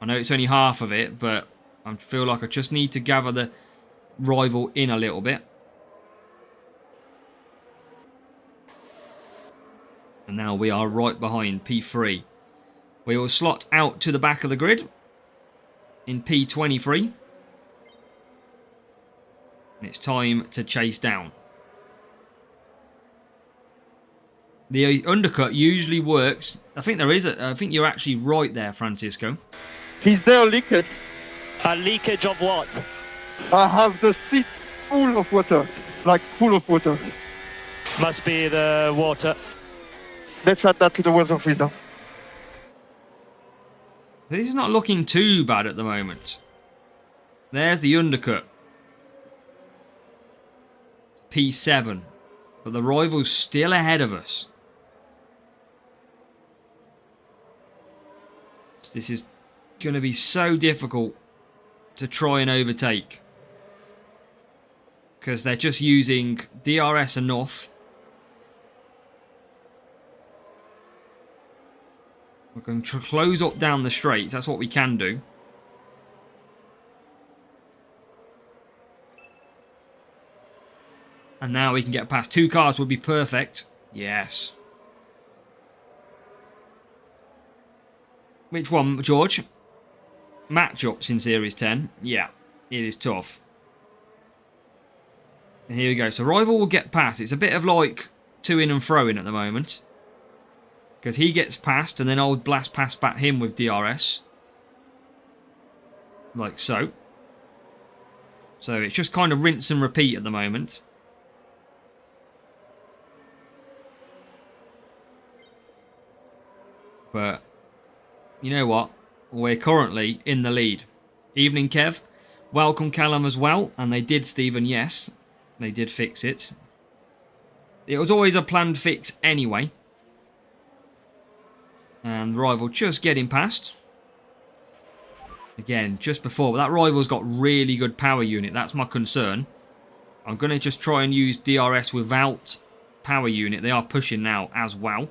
I know it's only half of it, but I feel like I just need to gather the rival in a little bit. And now we are right behind P3. We will slot out to the back of the grid in P23. And it's time to chase down. The undercut usually works. I think there is I think you're actually right there, Francisco. Is there a leakage? A leakage of what? I have the seat full of water. Like full of water. Must be the water. Let's add that to the weather freeze now. This is not looking too bad at the moment. There's the undercut. P7. But the rival's still ahead of us. This is going to be so difficult to try and overtake. Because they're just using DRS enough. We're going to close up down the straights. That's what we can do. And now we can get past. 2 cars would be perfect. Yes. Which one, George? Matchups in Series 10. Yeah, it is tough. And here we go. So rival will get past. It's a bit of like to in and fro in at the moment. Because he gets past and then I'll blast past back him with DRS. Like so. So it's just kind of rinse and repeat at the moment. But you know what? We're currently in the lead. Evening, Kev. Welcome, Callum, as well. And they did, Stephen, yes. They did fix it. It was always a planned fix anyway. And rival just getting past. Again, just before. But that rival's got really good power unit. That's my concern. I'm going to just try and use DRS without power unit. They are pushing now as well.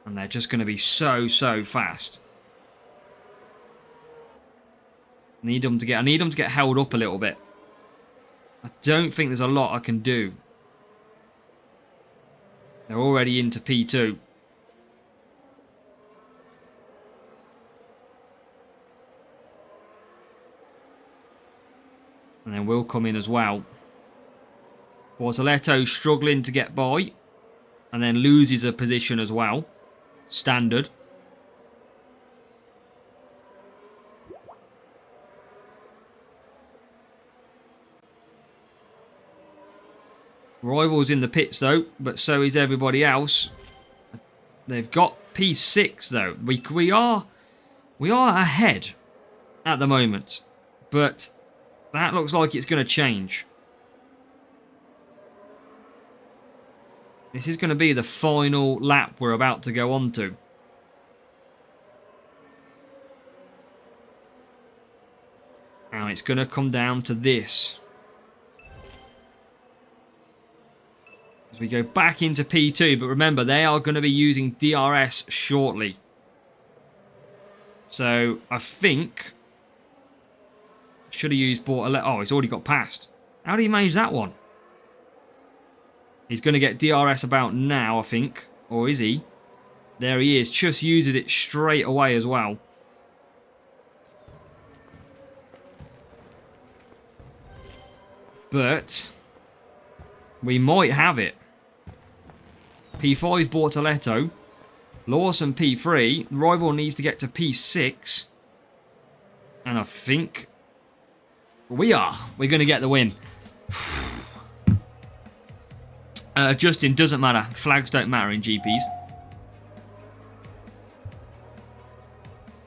And they're just going to be so fast. I need them to get held up a little bit. I don't think there's a lot I can do. They're already into P2. And then we'll come in as well. Bortoletto struggling to get by. And then loses a position as well. Standard. Rivals in the pits though, but so is everybody else. They've got P6 though. We are ahead at the moment, but that looks like it's going to change. This is going to be the final lap we're about to go on to. Now it's going to come down to this. As we go back into P2, but remember, they are going to be using DRS shortly. So, I think... should have used Bortoletto. Oh, he's already got past. How did he manage that one? He's going to get DRS about now, I think. Or is he? There he is. Just uses it straight away as well. But... we might have it. P5 Bortoletto. Lawson P3. The rival needs to get to P6. And I think... we're going to get the win. Justin, doesn't matter. Flags don't matter in GPs.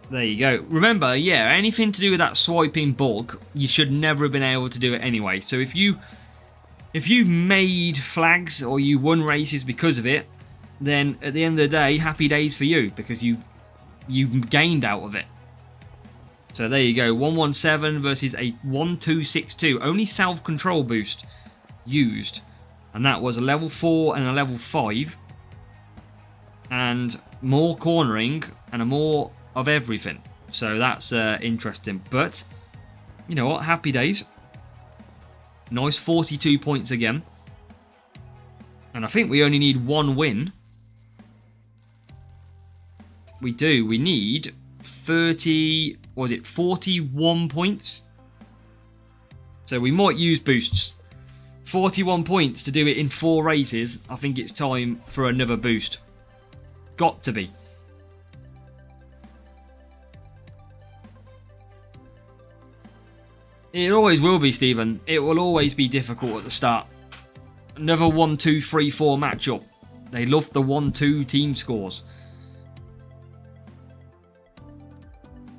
There you go. Remember, yeah, anything to do with that swiping bug, you should never have been able to do it anyway. So if you've made flags or you won races because of it, then at the end of the day, happy days for you because you gained out of it. So there you go, 117 versus a 1262. Only self-control boost used. And that was a level 4 and a level 5. And more cornering and a more of everything. So that's interesting. But, you know what, happy days. Nice 42 points again. And I think we only need one win. We do. We need 30... was it 41 points? So we might use boosts. 41 points to do it in 4 races. I think it's time for another boost. Got to be. It always will be, Stephen. It will always be difficult at the start. Another 1, 2, 3, 4 matchup. They love the 1-2 team scores.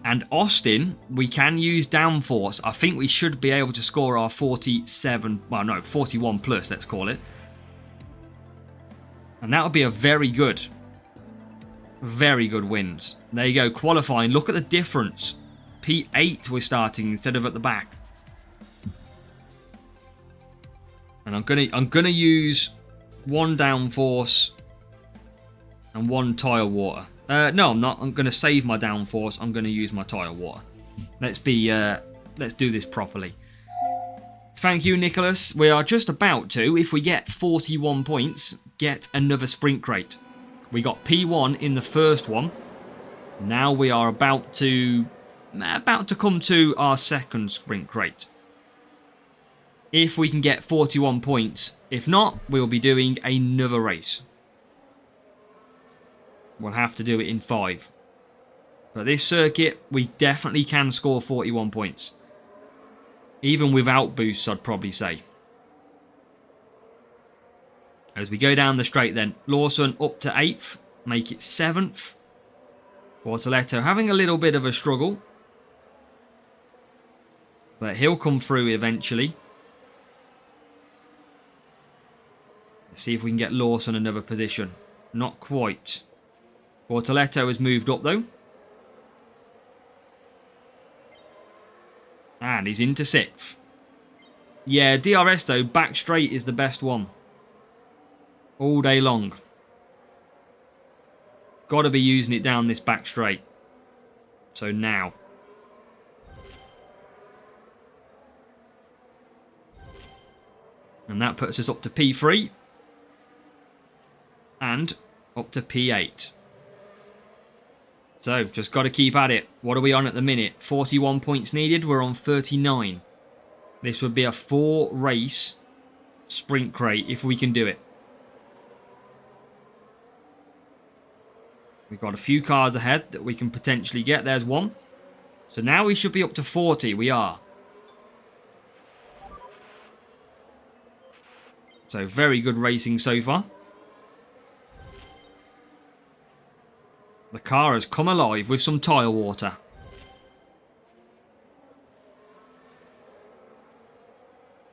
And Austin, we can use downforce. I think we should be able to score our 47, well no, 41 plus, let's call it. And that would be a very good wins. There you go, qualifying. Look at the difference. P8 we're starting instead of at the back. And I'm gonna use 1 downforce and 1 tire water. No, I'm not. I'm going to save my downforce. I'm going to use my tire water. Let's do this properly. Thank you, Nicholas. We are just about to, if we get 41 points, get another sprint crate. We got P1 in the first one. Now we are about to come to our second sprint crate. If we can get 41 points. If not, we'll be doing another race. We'll have to do it in 5. But this circuit, we definitely can score 41 points. Even without boosts, I'd probably say. As we go down the straight then, Lawson up to 8th, make it 7th. Bortoletto having a little bit of a struggle. But he'll come through eventually. Let's see if we can get Lawson another position. Not quite. Bortoletto has moved up though. And he's into 6th. Yeah, DRS though, back straight is the best one. All day long. Got to be using it down this back straight. So now. And that puts us up to P3. And up to P8. So, just got to keep at it. What are we on at the minute? 41 points needed. We're on 39. This would be a 4-race sprint crate if we can do it. We've got a few cars ahead that we can potentially get. There's one. So now we should be up to 40. We are. So very good racing so far. The car has come alive with some tyre water.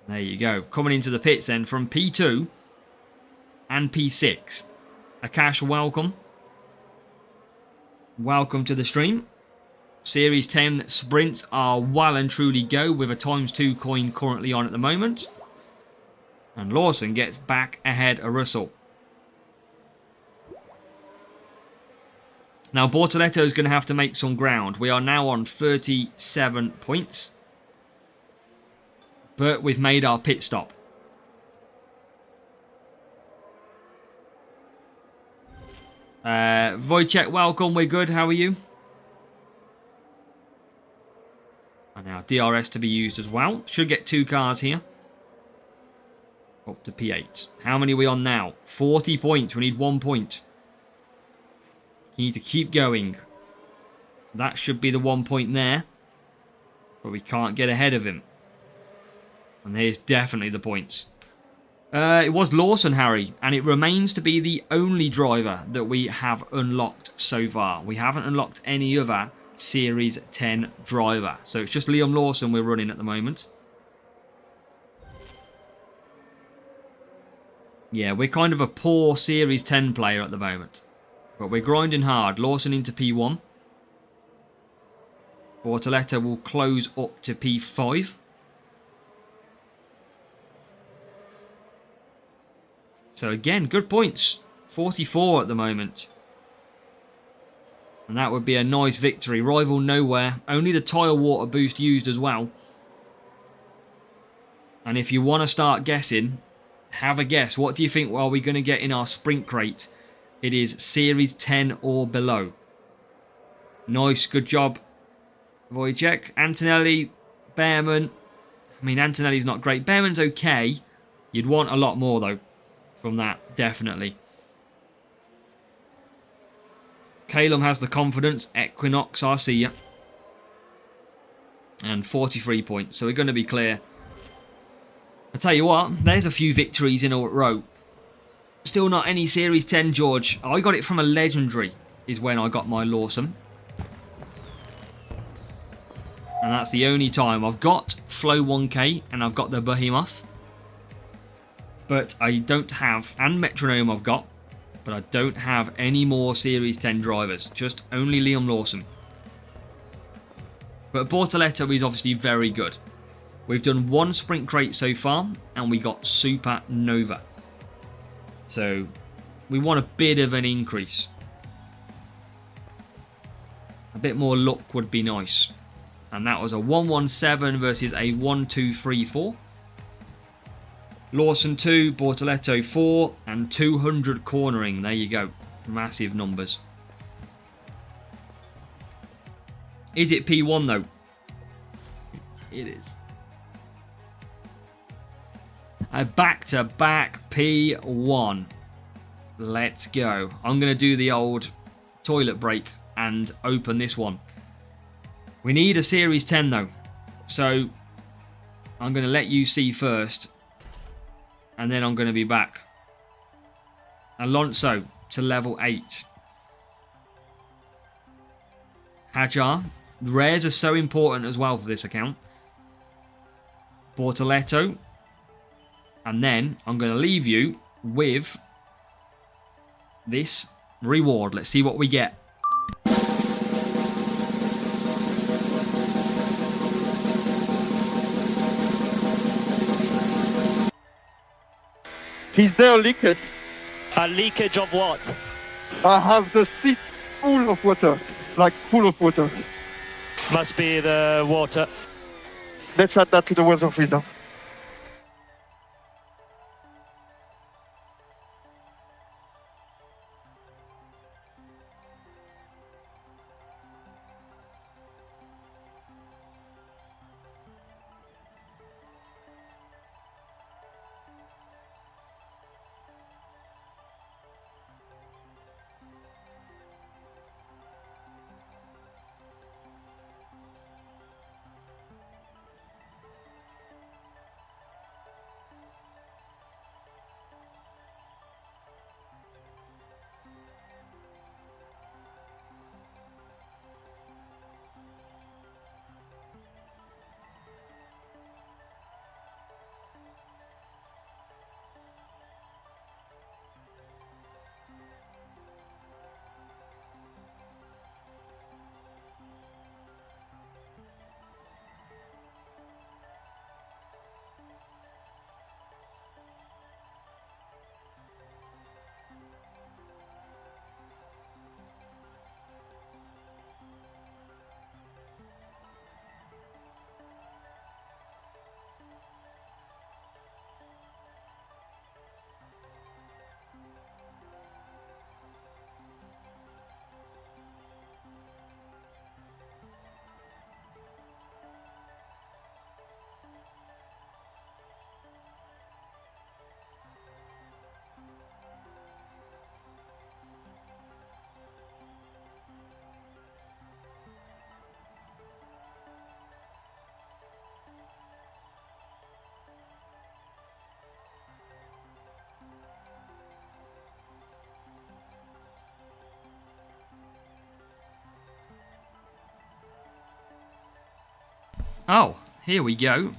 There you go. Coming into the pits then from P2 and P6. Akash, welcome. Welcome to the stream. Series 10 sprints are well and truly go with a ×2 coin currently on at the moment. And Lawson gets back ahead of Russell. Now Bortoletto is going to have to make some ground. We are now on 37 points. But we've made our pit stop. Wojciech, welcome. We're good. How are you? And now DRS to be used as well. Should get 2 cars here. Up to P8. How many are we on now? 40 points. We need 1 point. You need to keep going. That should be the 1 point there. But we can't get ahead of him. And there's definitely the points. It was Lawson, Harry. And it remains to be the only driver that we have unlocked so far. We haven't unlocked any other Series 10 driver. So it's just Liam Lawson we're running at the moment. Yeah, we're kind of a poor Series 10 player at the moment. But we're grinding hard. Lawson into P1. Bortoletto will close up to P5. So again, good points. 44 at the moment. And that would be a nice victory. Rival nowhere. Only the tyre water boost used as well. And if you want to start guessing, have a guess. What do you think are we going to get in our sprint crate? It is Series 10 or below. Nice, good job, Wojciech. Antonelli, Behrman. I mean, Antonelli's not great. Behrman's okay. You'd want a lot more, though, from that, definitely. Calum has the confidence. Equinox, I see ya. And 43 points, so we're going to be clear. I tell you what, there's a few victories in a row. Still not any Series 10, George. I got it from a legendary, is when I got my Lawson. And that's the only time. I've got Flow 1K and I've got the Behemoth. But I don't have, and Metronome I've got, but I don't have any more Series 10 drivers. Just only Liam Lawson. But Bortoletto is obviously very good. We've done 1 sprint crate so far, and we got Super Nova. So, we want a bit of an increase. A bit more luck would be nice. And that was a 117 versus a 1234. Lawson 2, Bortoletto 4, and 200 cornering. There you go. Massive numbers. Is it P1 though? It is. A back-to-back P1. Let's go. I'm going to do the old toilet break and open this one. We need a Series 10 though. So I'm going to let you see first. And then I'm going to be back. Alonso to level 8. Hajar. Rares are so important as well for this account. Bortoletto. And then I'm going to leave you with this reward. Let's see what we get. 1, Is there leakage? A leakage of what? I have the seat full of water, like full of water. Must be the water. Let's add that to the words of wisdom. Oh, here we go.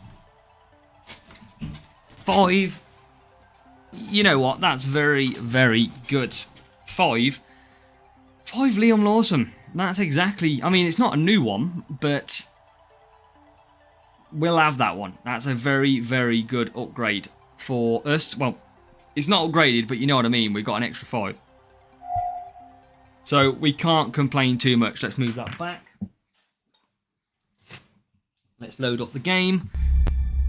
5. You know what? That's very, very good. 5. 5 Liam Lawson. That's exactly... I mean, it's not a new one, but we'll have that one. That's a very, very good upgrade for us. Well, it's not upgraded, but you know what I mean. We've got an extra 5. So we can't complain too much. Let's move that back. Let's load up the game.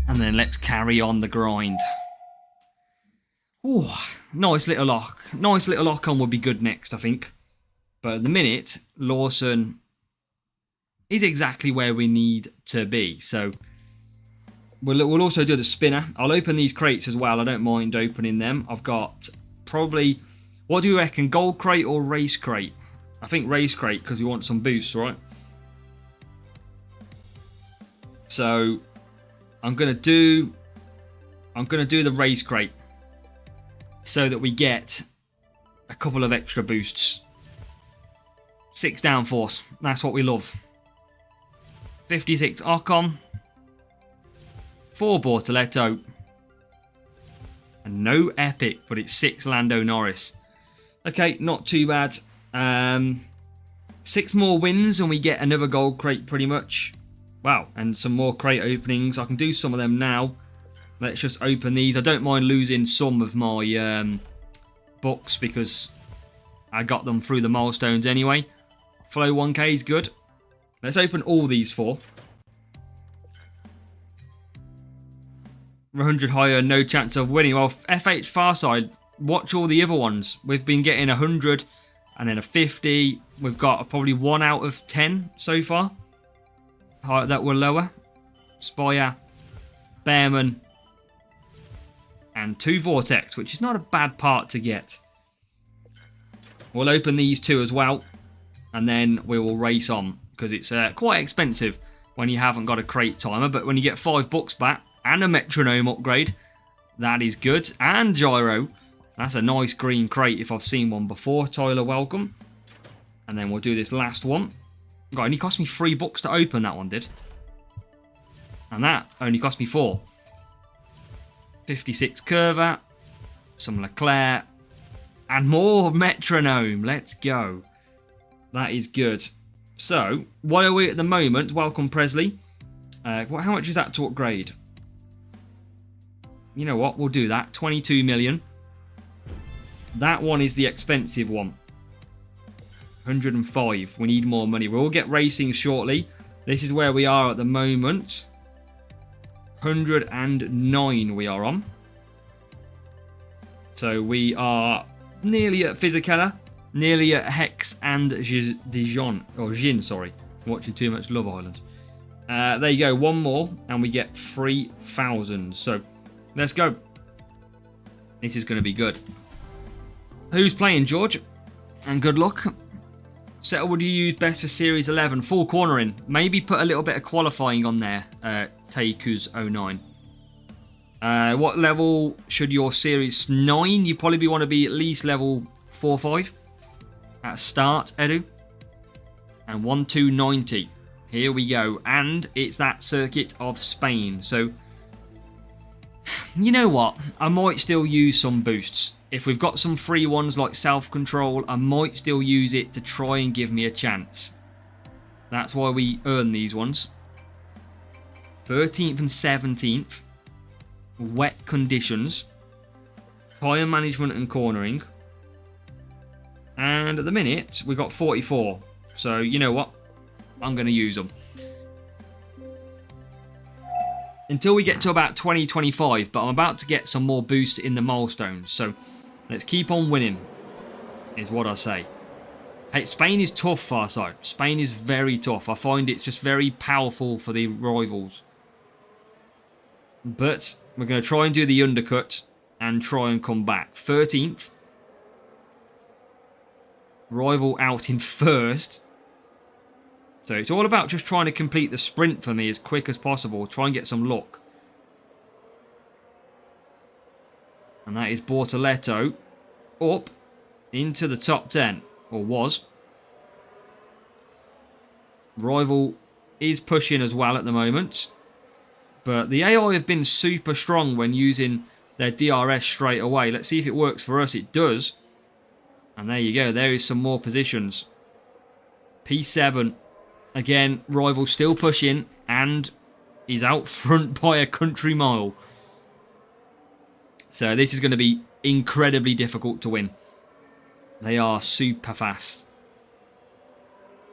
And then let's carry on the grind. Ooh, nice little lock. Nice little lock on would be good next, I think. But at the minute, Lawson is exactly where we need to be. So we'll also do the spinner. I'll open these crates as well. I don't mind opening them. I've got probably, what do you reckon, gold crate or race crate? I think race crate because we want some boosts, right? So I'm gonna do the race crate so that we get a couple of extra boosts. 6 downforce, that's what we love. 56 Ocon, 4 Bortoletto, and no epic, but it's 6 Lando Norris. Okay, not too bad. 6 more wins and we get another gold crate pretty much. Wow, and some more crate openings. I can do some of them now. Let's just open these. I don't mind losing some of my books because I got them through the milestones anyway. Flow 1k is good. Let's open all these 4. 100 higher, no chance of winning. Well, FH Farside, watch all the other ones. We've been getting 100 and then a 50. We've got probably 1 out of 10 so far that were lower. Spire, Bearman, and 2 Vortex, which is not a bad part to get. We'll open these 2 as well, and then we will race on, because it's quite expensive when you haven't got a crate timer, but when you get 5 books back, and a metronome upgrade, that is good, and gyro. That's a nice green crate if I've seen one before. Tyler, welcome. And then we'll do this last one. God, it only cost me 3 books to open, that one did. And that only cost me 4. 56 Curva, some Leclerc, and more metronome. Let's go. That is good. So, what are we at the moment? Welcome, Presley. How much is that to upgrade? You know what? We'll do that. 22 million. That one is the expensive one. 105. We need more money. We'll get racing shortly. This is where we are at the moment. 109 we are on. So we are nearly at Fisichella, nearly at Hex and Dijon, or Gin, sorry. I'm watching too much Love Island. There you go, one more, and we get 3,000. So let's go. This is going to be good. Who's playing, George? And good luck. Setup would you use best for Series 11? Full cornering. Maybe put a little bit of qualifying on there, Taikuz09. What level should your Series 9? You probably want to be at least level 4 or 5 at start, Edu. And 1290. Here we go. And it's that Circuit of Spain. So, you know what? I might still use some boosts. If we've got some free ones like self-control, I might still use it to try and give me a chance. That's why we earn these ones. 13th and 17th. Wet conditions, tyre management and cornering, and at the minute we've got 44, so you know what, I'm going to use them until we get to about 2025, but I'm about to get some more boost in the milestones, so let's keep on winning is what I say. Hey, Spain is tough, Farsight. Spain is very tough. I find it's just very powerful for the rivals, but we're going to try and do the undercut and try and come back. 13th. Rival out in first. So it's all about just trying to complete the sprint for me as quick as possible. Try and get some luck. And that is Bortoleto up into the top 10. Or was. Rival is pushing as well at the moment. But the AI have been super strong when using their DRS straight away. Let's see if it works for us. It does. And there you go. There is some more positions. P7. Again, Rival still pushing. And he's out front by a country mile. So this is going to be incredibly difficult to win. They are super fast.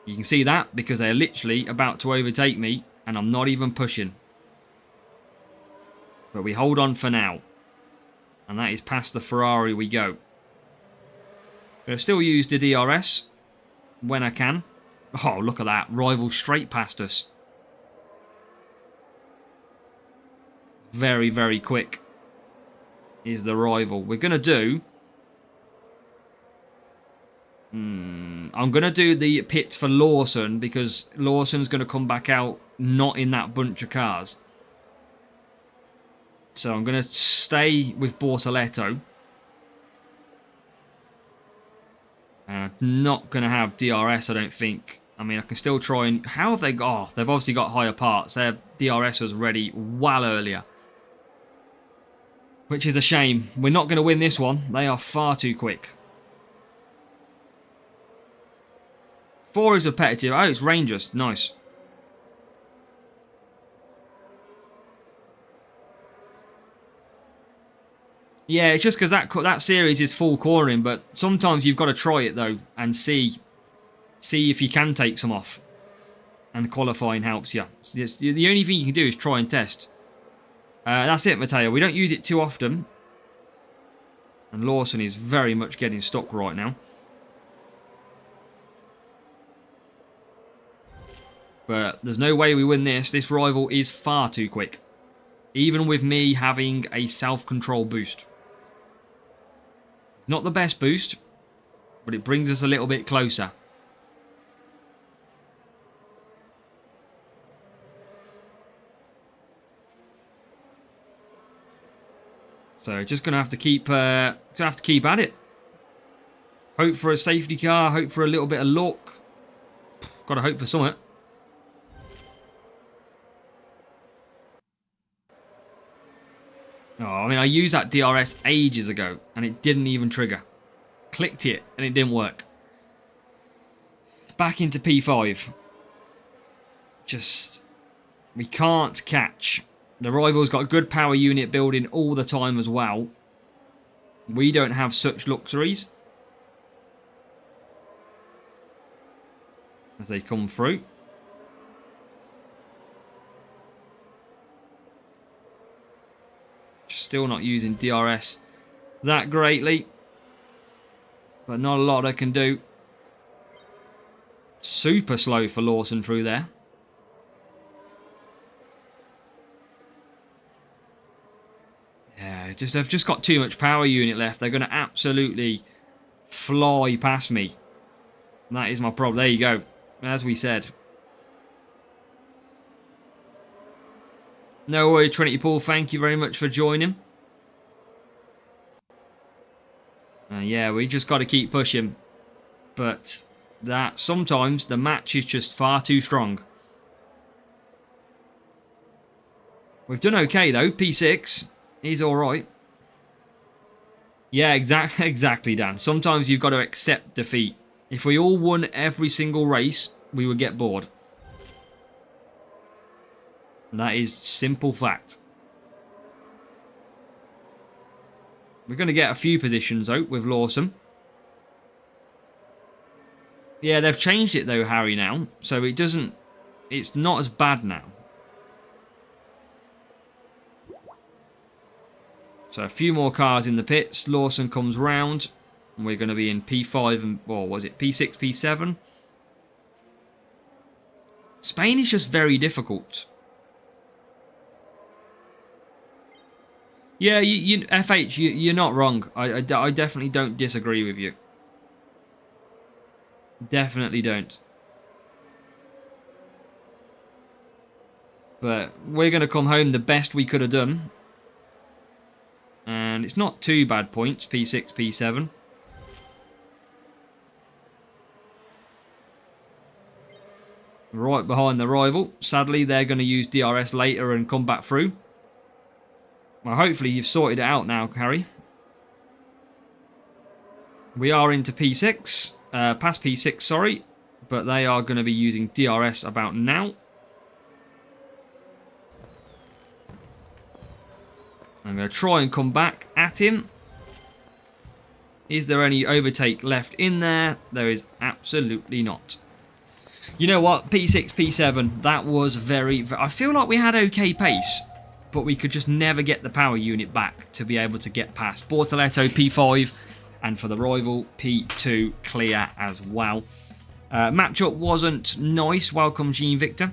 You can see that because they're literally about to overtake me. And I'm not even pushing. But we hold on for now. And that is past the Ferrari we go. Going to still use the DRS when I can. Oh, look at that. Rival straight past us. Very, very quick is the Rival. We're going to do... I'm going to do the pits for Lawson because Lawson's going to come back out not in that bunch of cars. So I'm going to stay with Bortoleto. And I'm not going to have DRS, I don't think. I mean, I can still try and... How have they got... Oh, they've obviously got higher parts. Their DRS was ready well earlier. Which is a shame. We're not going to win this one. They are far too quick. 4 is repetitive. Oh, it's Rangers. Nice. Yeah, it's just because that series is full cornering, but sometimes you've got to try it though and see if you can take some off. And qualifying helps you. So the only thing you can do is try and test. That's it, Matteo. We don't use it too often. And Lawson is very much getting stuck right now. But there's no way we win this. This Rival is far too quick. Even with me having a self-control boost. Not the best boost, but it brings us a little bit closer. So just gonna have to keep at it. Hope for a safety car. Hope for a little bit of luck. Got to hope for something. Oh, I mean, I used that DRS ages ago, and it didn't even trigger. Clicked it, and it didn't work. Back into P5. Just... we can't catch. The Rival's got a good power unit building all the time as well. We don't have such luxuries as they come through. Still not using DRS that greatly, but not a lot I can do. Super slow for Lawson through there. Yeah, they've just got too much power unit left. They're going to absolutely fly past me. And that is my problem. There you go. As we said. No worries, Trinity Paul. Thank you very much for joining. Yeah, we just got to keep pushing. But that sometimes the match is just far too strong. We've done okay though. P6 is alright. Yeah, exactly, Dan. Sometimes you've got to accept defeat. If we all won every single race, we would get bored. And that is simple fact. We're going to get a few positions out with Lawson. Yeah, they've changed it though, Harry, now. So it doesn't... It's not as bad now. So a few more cars in the pits. Lawson comes round. And we're going to be in P5 and... Or was it P6, P7? Spain is just very difficult. Yeah, FH, you're not wrong. I definitely don't disagree with you. Definitely don't. But we're going to come home the best we could have done. And it's not too bad points, P6, P7. Right behind the rival. Sadly, they're going to use DRS later and come back through. Well, hopefully you've sorted it out now, Harry. We are into P6. Past P6, sorry. But they are going to be using DRS about now. I'm going to try and come back at him. Is there any overtake left in there? There is absolutely not. You know what? P6, P7. That was very... I feel like we had okay pace. But we could just never get the power unit back to be able to get past. Bortoleto P5, and for the rival, P2 clear as well. Matchup wasn't nice. Welcome, Gene Victor.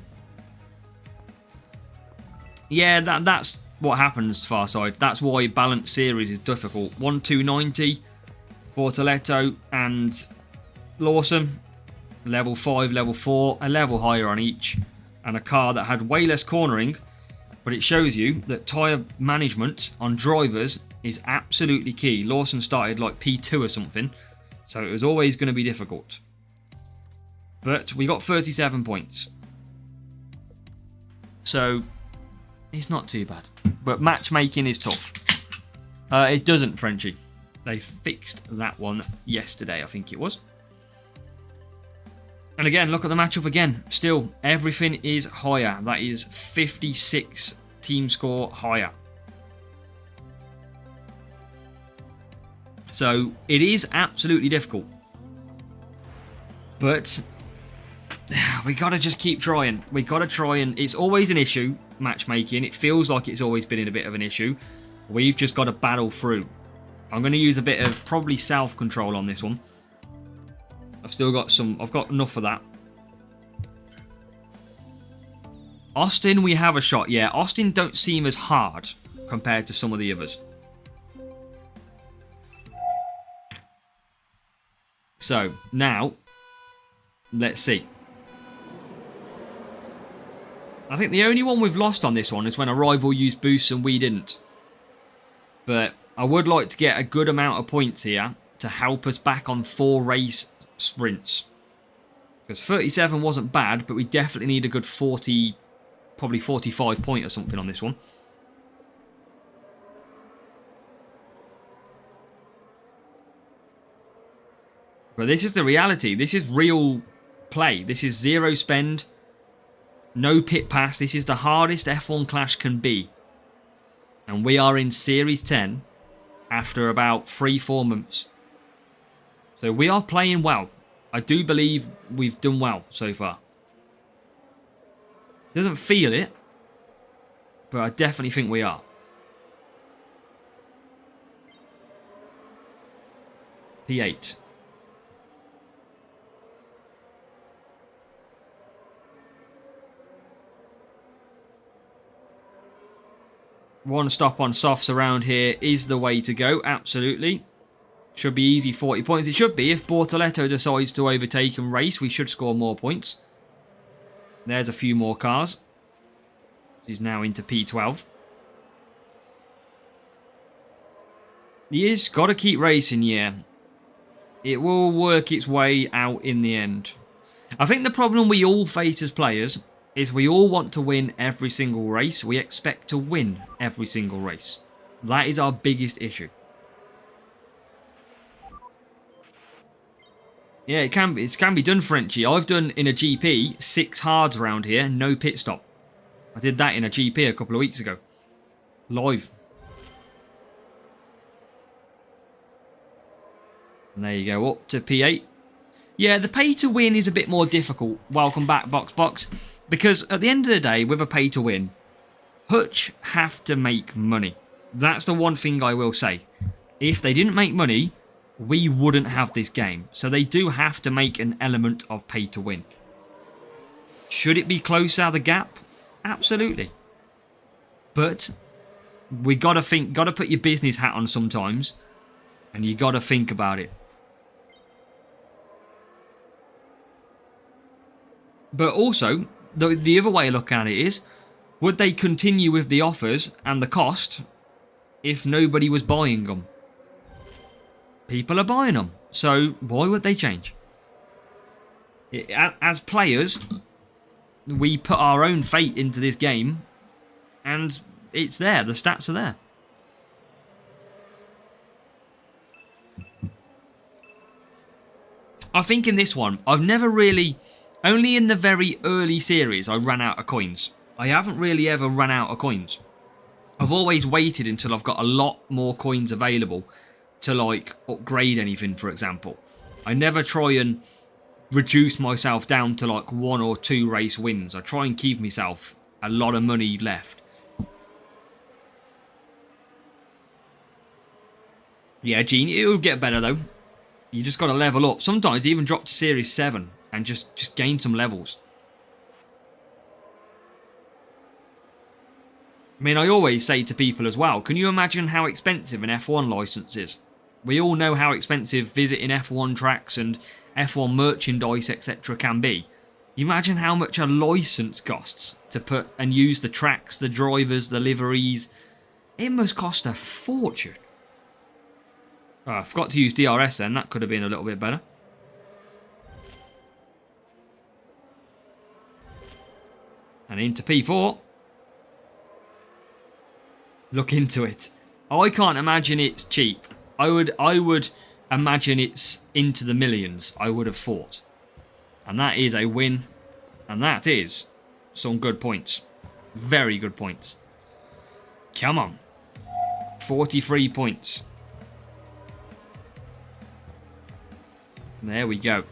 Yeah, that's what happens, Farside. That's why balanced series is difficult. 1-2-90, Bortoleto and Lawson. Level 5, level 4, a level higher on each. And a car that had way less cornering. But it shows you that tyre management on drivers is absolutely key. Lawson started like P2 or something, so it was always going to be difficult. But we got 37 points. So, it's not too bad. But matchmaking is tough. It doesn't, Frenchie. They fixed that one yesterday, I think it was. And again, look at the matchup again. Still, everything is higher. That is 56 team score higher. So, it is absolutely difficult. But we got to just keep trying. We got to try, and it's always an issue, matchmaking. It feels like it's always been a bit of an issue. We've just got to battle through. I'm going to use a bit of probably self-control on this one. I've still got some... I've got enough for that. Austin, we have a shot. Yeah, Austin don't seem as hard compared to some of the others. So, now, let's see. I think the only one we've lost on this one is when a rival used boosts and we didn't. But I would like to get a good amount of points here to help us back on 4 race sprints. Because 37 wasn't bad, but we definitely need a good 40, probably 45 point or something on this one. But this is the reality. This is real play. This is zero spend, no pit pass. This is the hardest F1 clash can be. And we are in Series 10. after about 3-4 months. So we are playing well. I do believe we've done well so far. Doesn't feel it, but I definitely think we are. P8. One stop on softs around here is the way to go, absolutely. Should be easy 40 points. It should be. If Bortoletto decides to overtake and race, we should score more points. There's a few more cars. He's now into P12. He has got to keep racing, yeah. It will work its way out in the end. I think the problem we all face as players is we all want to win every single race. We expect to win every single race. That is our biggest issue. Yeah, it can be done, Frenchie. I've done in a GP 6 hards around here, no pit stop. I did that in a GP a couple of weeks ago. Live. And there you go, up to P8. Yeah, the pay to win is a bit more difficult. Welcome back, Box. Because at the end of the day, with a pay to win, Hutch have to make money. That's the one thing I will say. If they didn't make money, we wouldn't have this game. So they do have to make an element of pay to win. Should it be closer the gap? Absolutely. But we gotta put your business hat on sometimes, and you gotta think about it. But also, the other way to look at it is, would they continue with the offers and the cost if nobody was buying them? People are buying them, so why would they change? As players, we put our own fate into this game, and it's there. The stats are there. I think in this one, I've never really... Only in the very early series I ran out of coins. I haven't really ever run out of coins. I've always waited until I've got a lot more coins available to like upgrade anything, for example. I never try and reduce myself down to like 1 or 2 race wins. I try and keep myself a lot of money left. Yeah, Gene, it will get better though. You just got to level up. Sometimes even drop to Series 7 and just gain some levels. I mean, I always say to people as well, can you imagine how expensive an F1 licence is? We all know how expensive visiting F1 tracks and F1 merchandise, etc. can be. Imagine how much a licence costs to put and use the tracks, the drivers, the liveries. It must cost a fortune. Oh, I forgot to use DRS then. That could have been a little bit better. And into P4. Look into it. I can't imagine it's cheap. I would imagine it's into the millions, I would have thought. And that is a win. And that is some good points. Very good points. Come on. 43 points. There we go.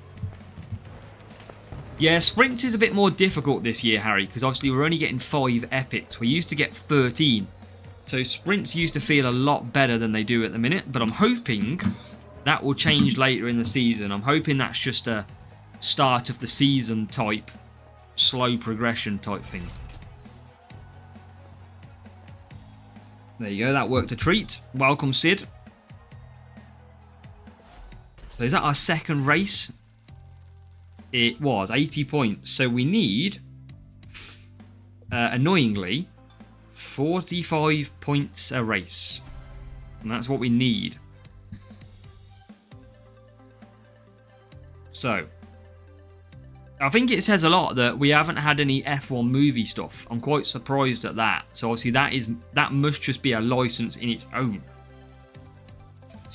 Yeah, sprints is a bit more difficult this year, Harry, because obviously we're only getting 5 epics. We used to get 13. So sprints used to feel a lot better than they do at the minute, but I'm hoping that will change later in the season. I'm hoping that's just a start of the season type, slow progression type thing. There you go, that worked a treat. Welcome, Sid. So is that our second race? It was 80 points. So we need, annoyingly, 45 points a race. And that's what we need. So, I think it says a lot that we haven't had any F1 movie stuff. I'm quite surprised at that. So obviously that must just be a license in its own.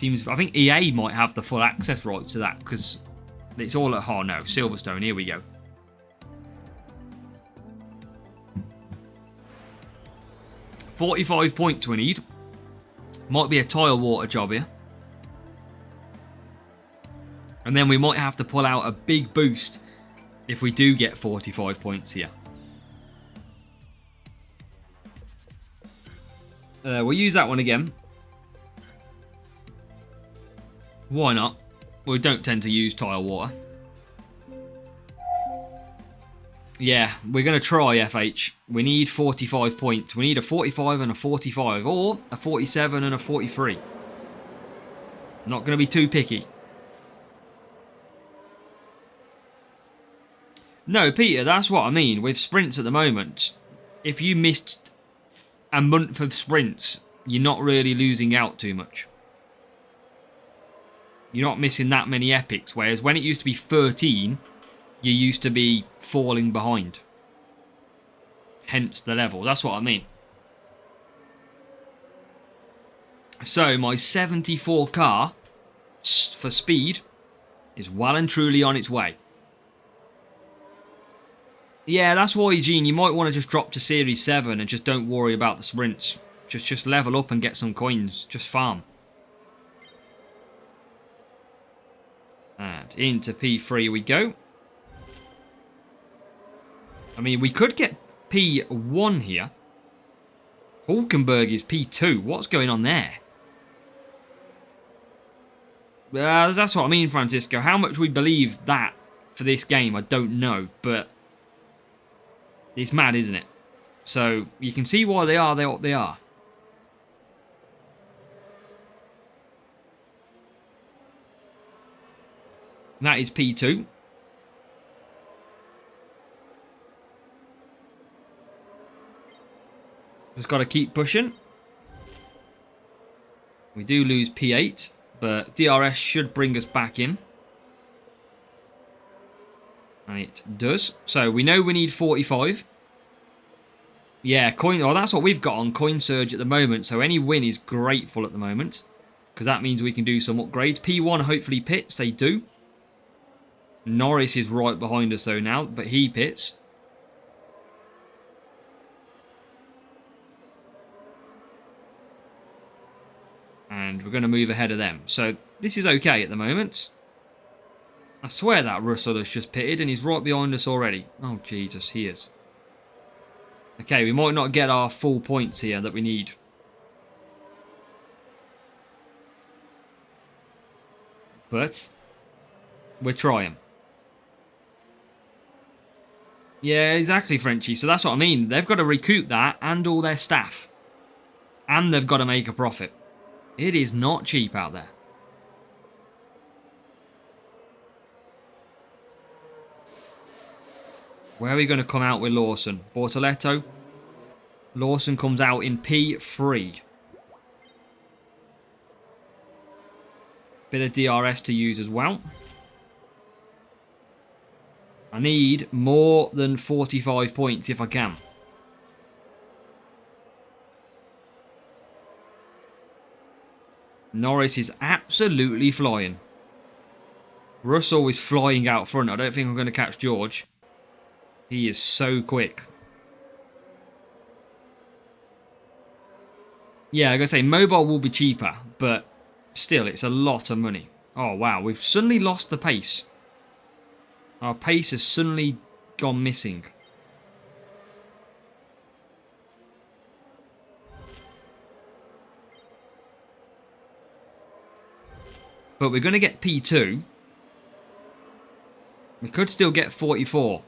I think EA might have the full access right to that because it's all at no, Silverstone, here we go. £45 points we need. Might be a tyre water job here. And then we might have to pull out a big boost if we do get 45 points here. We'll use that one again. Why not? We don't tend to use tyre water. Yeah, we're going to try FH. We need 45 points. We need a 45 and a 45. Or a 47 and a 43. Not going to be too picky. No, Peter, that's what I mean. With sprints at the moment, if you missed a month of sprints, you're not really losing out too much. You're not missing that many epics. Whereas when it used to be 13, you used to be falling behind. Hence the level. That's what I mean. So my 74 car for speed is well and truly on its way. Yeah, that's why, Gene, you might want to just drop to Series 7 and just don't worry about the sprints. Just level up and get some coins. Just farm. And into P3 we go. I mean, we could get P1 here. Hulkenberg is P2. What's going on there? That's what I mean, Francisco. How much we believe that for this game, I don't know. But it's mad, isn't it? So you can see why they are what they are. That is P2. Just got to keep pushing. We do lose P8, but DRS should bring us back in. And it does. So we know we need 45. Yeah, coin. Oh, that's what we've got on Coin Surge at the moment. So any win is grateful at the moment. Because that means we can do some upgrades. P1 hopefully pits. They do. Norris is right behind us though now. But he pits. And we're going to move ahead of them. So this is okay at the moment. I swear that Russell has just pitted and he's right behind us already. Oh, Jesus, he is. Okay, we might not get our full points here that we need. But we're trying. Yeah, exactly, Frenchie. So that's what I mean. They've got to recoup that and all their staff. And they've got to make a profit. It is not cheap out there. Where are we going to come out with Lawson? Bortoletto. Lawson comes out in P3. Bit of DRS to use as well. I need more than 45 points if I can. Norris is absolutely flying. Russell is flying out front. I don't think I'm going to catch George. He is so quick. Yeah, I'm going to say mobile will be cheaper, but still, it's a lot of money. Oh, wow. We've suddenly lost the pace. Our pace has suddenly gone missing. But we're going to get P2. We could still get 44.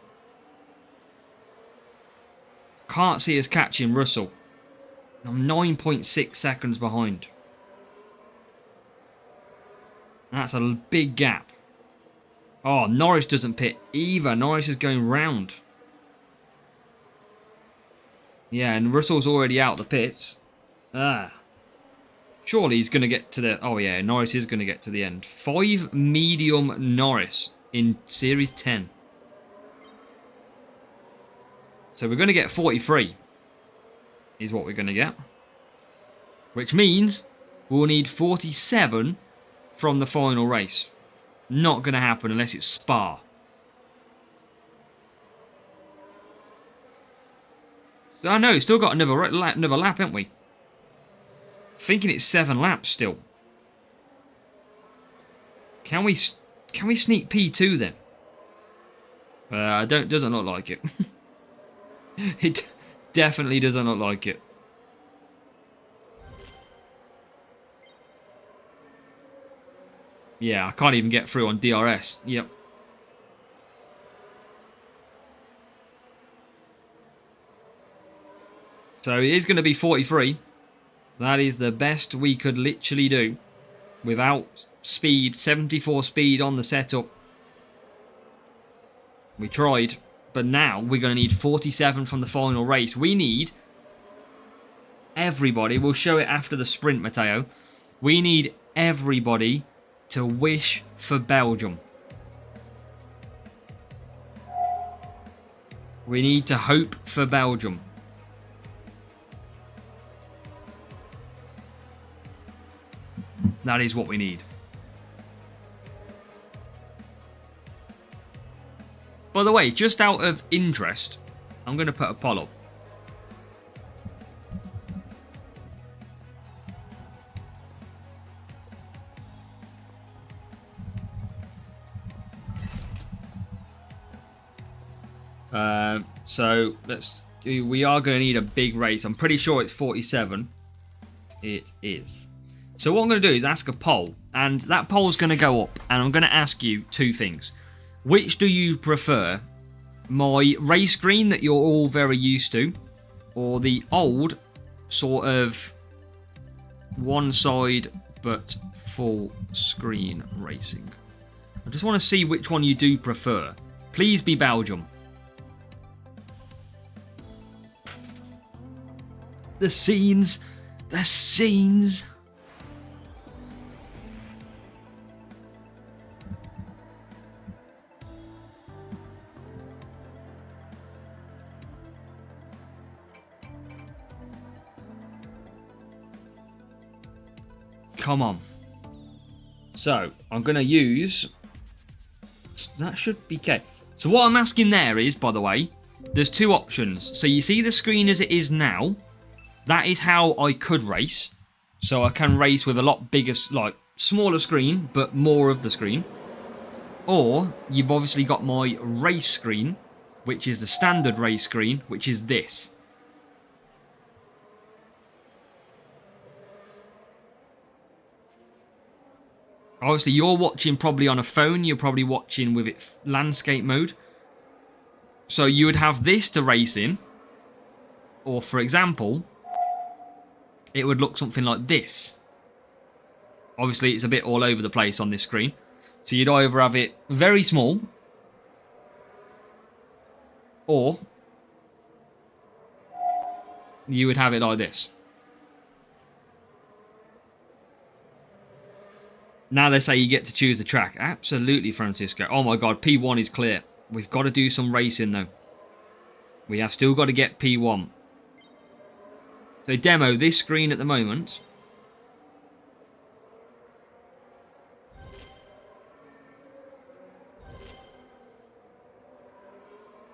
Can't see us catching Russell. I'm 9.6 seconds behind. That's a big gap. Oh, Norris doesn't pit either. Norris is going round. Yeah, and Russell's already out the pits. Surely he's going to get to the... Oh, yeah, Norris is going to get to the end. 5 medium Norris in Series 10. So we're going to get 43. Is what we're going to get. Which means we'll need 47 from the final race. Not going to happen unless it's Spa. I know, still got another lap, haven't we? Thinking it's 7 laps still. Can we sneak P2 then? Doesn't look like it. It definitely doesn't look like it. Yeah, I can't even get through on DRS. Yep. So it is going to be 43. That is the best we could literally do without speed, 74 speed on the setup. We tried, but now we're going to need 47 from the final race. We need everybody. We'll show it after the sprint, Matteo. We need everybody to wish for Belgium. We need to hope for Belgium. That is what we need. By the way, just out of interest, I'm going to put a poll up. So we are going to need a big race. I'm pretty sure it's 47. It is. So what I'm going to do is ask a poll, and that poll is going to go up, and I'm going to ask you two things. Which do you prefer? My race green that you're all very used to, or the old sort of one side but full screen racing? I just want to see which one you do prefer. Please be Belgium. The scenes. The scenes. Come on. So, I'm going to use... That should be okay. So what I'm asking there is, by the way, there's two options. So you see the screen as it is now. That is how I could race. So I can race with a lot bigger, like, smaller screen, but more of the screen. Or, you've obviously got my race screen, which is the standard race screen, which is this. Obviously, you're watching probably on a phone. You're probably watching with it landscape mode. So you would have this to race in. Or, for example, it would look something like this. Obviously, it's a bit all over the place on this screen. So you'd either have it very small. Or you would have it like this. Now they say you get to choose the track. Absolutely, Francisco. Oh my god, P1 is clear. We've got to do some racing though. We have still got to get P1. So demo this screen at the moment.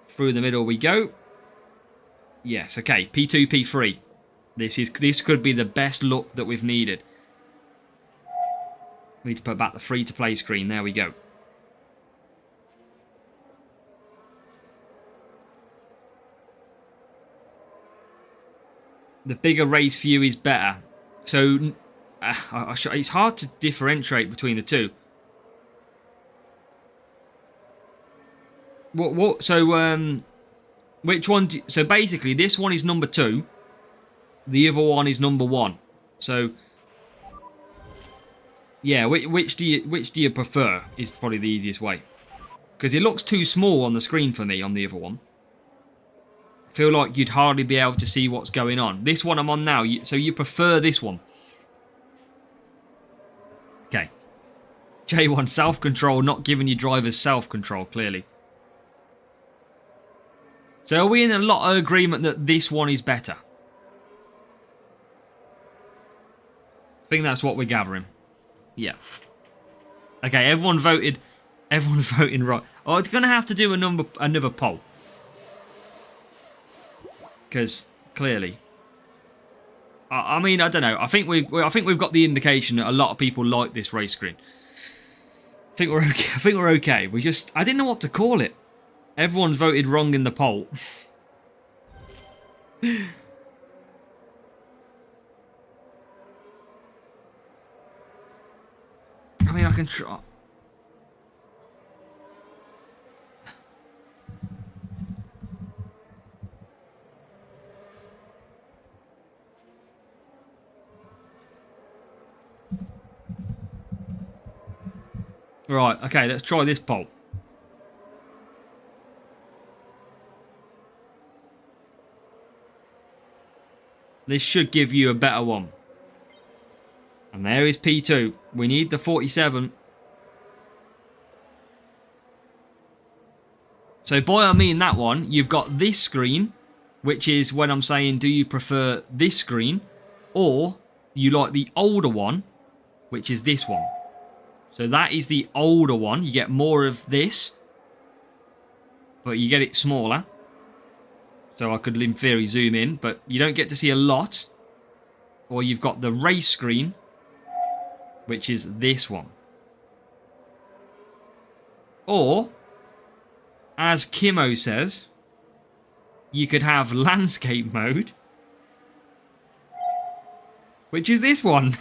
Through the middle we go. Yes, okay. P2, P3. This could be the best look that we've needed. We need to put back the free-to-play screen. There we go. The bigger race view is better. So, it's hard to differentiate between the two. So, which one? So basically, this one is number 2. The other one is number 1. So, yeah, which do you prefer? Is probably the easiest way, because it looks too small on the screen for me on the other one. I feel like you'd hardly be able to see what's going on. This one I'm on now, so you prefer this one. Okay. J1 self-control, not giving you drivers self-control, clearly. So are we in a lot of agreement that this one is better? I think that's what we're gathering. Yeah. Okay, everyone voted. Everyone's voting right. Oh, it's going to have to do another poll. Because, clearly. I mean, I don't know. I think we've got the indication that a lot of people like this race screen. I think we're okay. I think we're okay. I didn't know what to call it. Everyone's voted wrong in the poll. I mean, I can try. Right, okay, let's try this poll. This should give you a better one. And there is P2. We need the 47. So by I mean that one, you've got this screen, which is when I'm saying, do you prefer this screen? Or you like the older one, which is this one. So that is the older one. You get more of this, but you get it smaller. So I could, in theory, zoom in, but you don't get to see a lot. Or you've got the race screen, which is this one. Or, as Kimo says, you could have landscape mode, which is this one.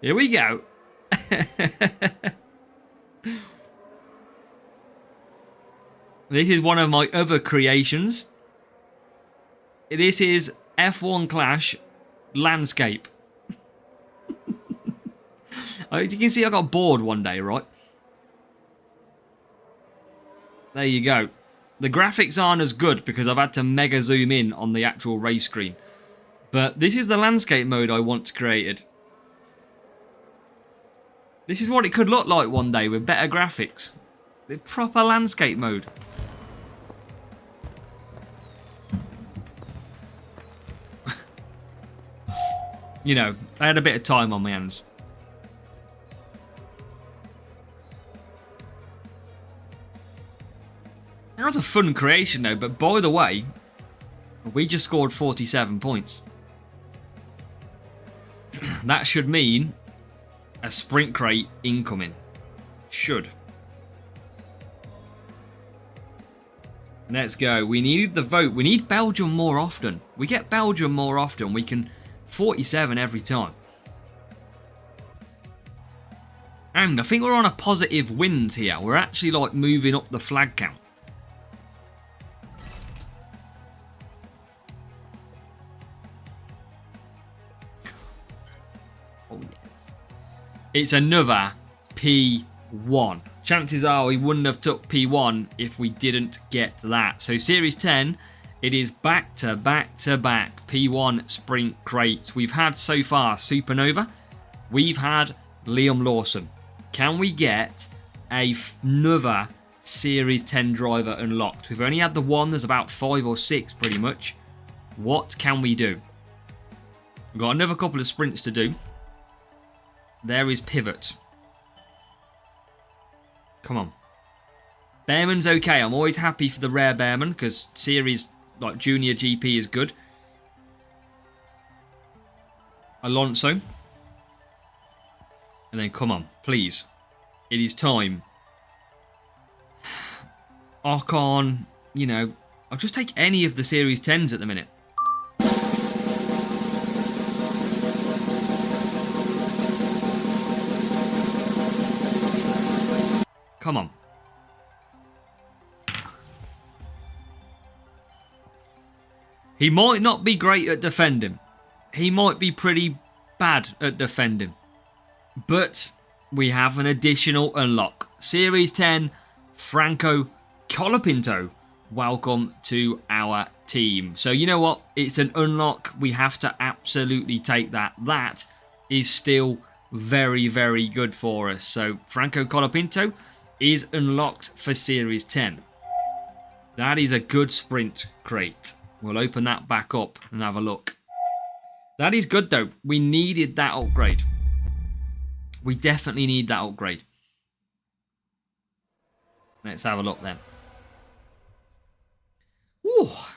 Here we go. This is one of my other creations. This is F1 Clash Landscape. You can see I got bored one day, right? There you go. The graphics aren't as good because I've had to mega zoom in on the actual race screen. But this is the landscape mode I want created. This is what it could look like one day with better graphics. The proper landscape mode. You know, I had a bit of time on my hands. That was a fun creation though, but by the way, we just scored 47 points. That should mean a sprint crate incoming. Should. Let's go. We need the vote. We need Belgium more often. We get Belgium more often. We can 47 every time. And I think we're on a positive wins here. We're actually like moving up the flag count. Oh, yes. It's another P1. Chances are we wouldn't have took P1 if we didn't get that. So Series 10, it is back to back to back P1 sprint crates. We've had so far Supernova. We've had Liam Lawson. Can we get another Series 10 driver unlocked? We've only had the one. There's about 5 or 6 pretty much. What can we do? We've got another couple of sprints to do. There is Pivot. Come on. Bearman's okay. I'm always happy for the rare Bearman because series like Junior GP is good. Alonso. And then come on, please. It is time. Ocon, you know, I'll just take any of the Series 10s at the minute. Come on. He might not be great at defending. He might be pretty bad at defending. But we have an additional unlock. Series 10, Franco Colapinto. Welcome to our team. So you know what? It's an unlock. We have to absolutely take that. That is still very, very good for us. So Franco Colapinto is unlocked for Series 10. That is a good sprint crate. We'll open that back up and have a look. That is good though. We needed that upgrade. We definitely need that upgrade. Let's have a look then. Oh.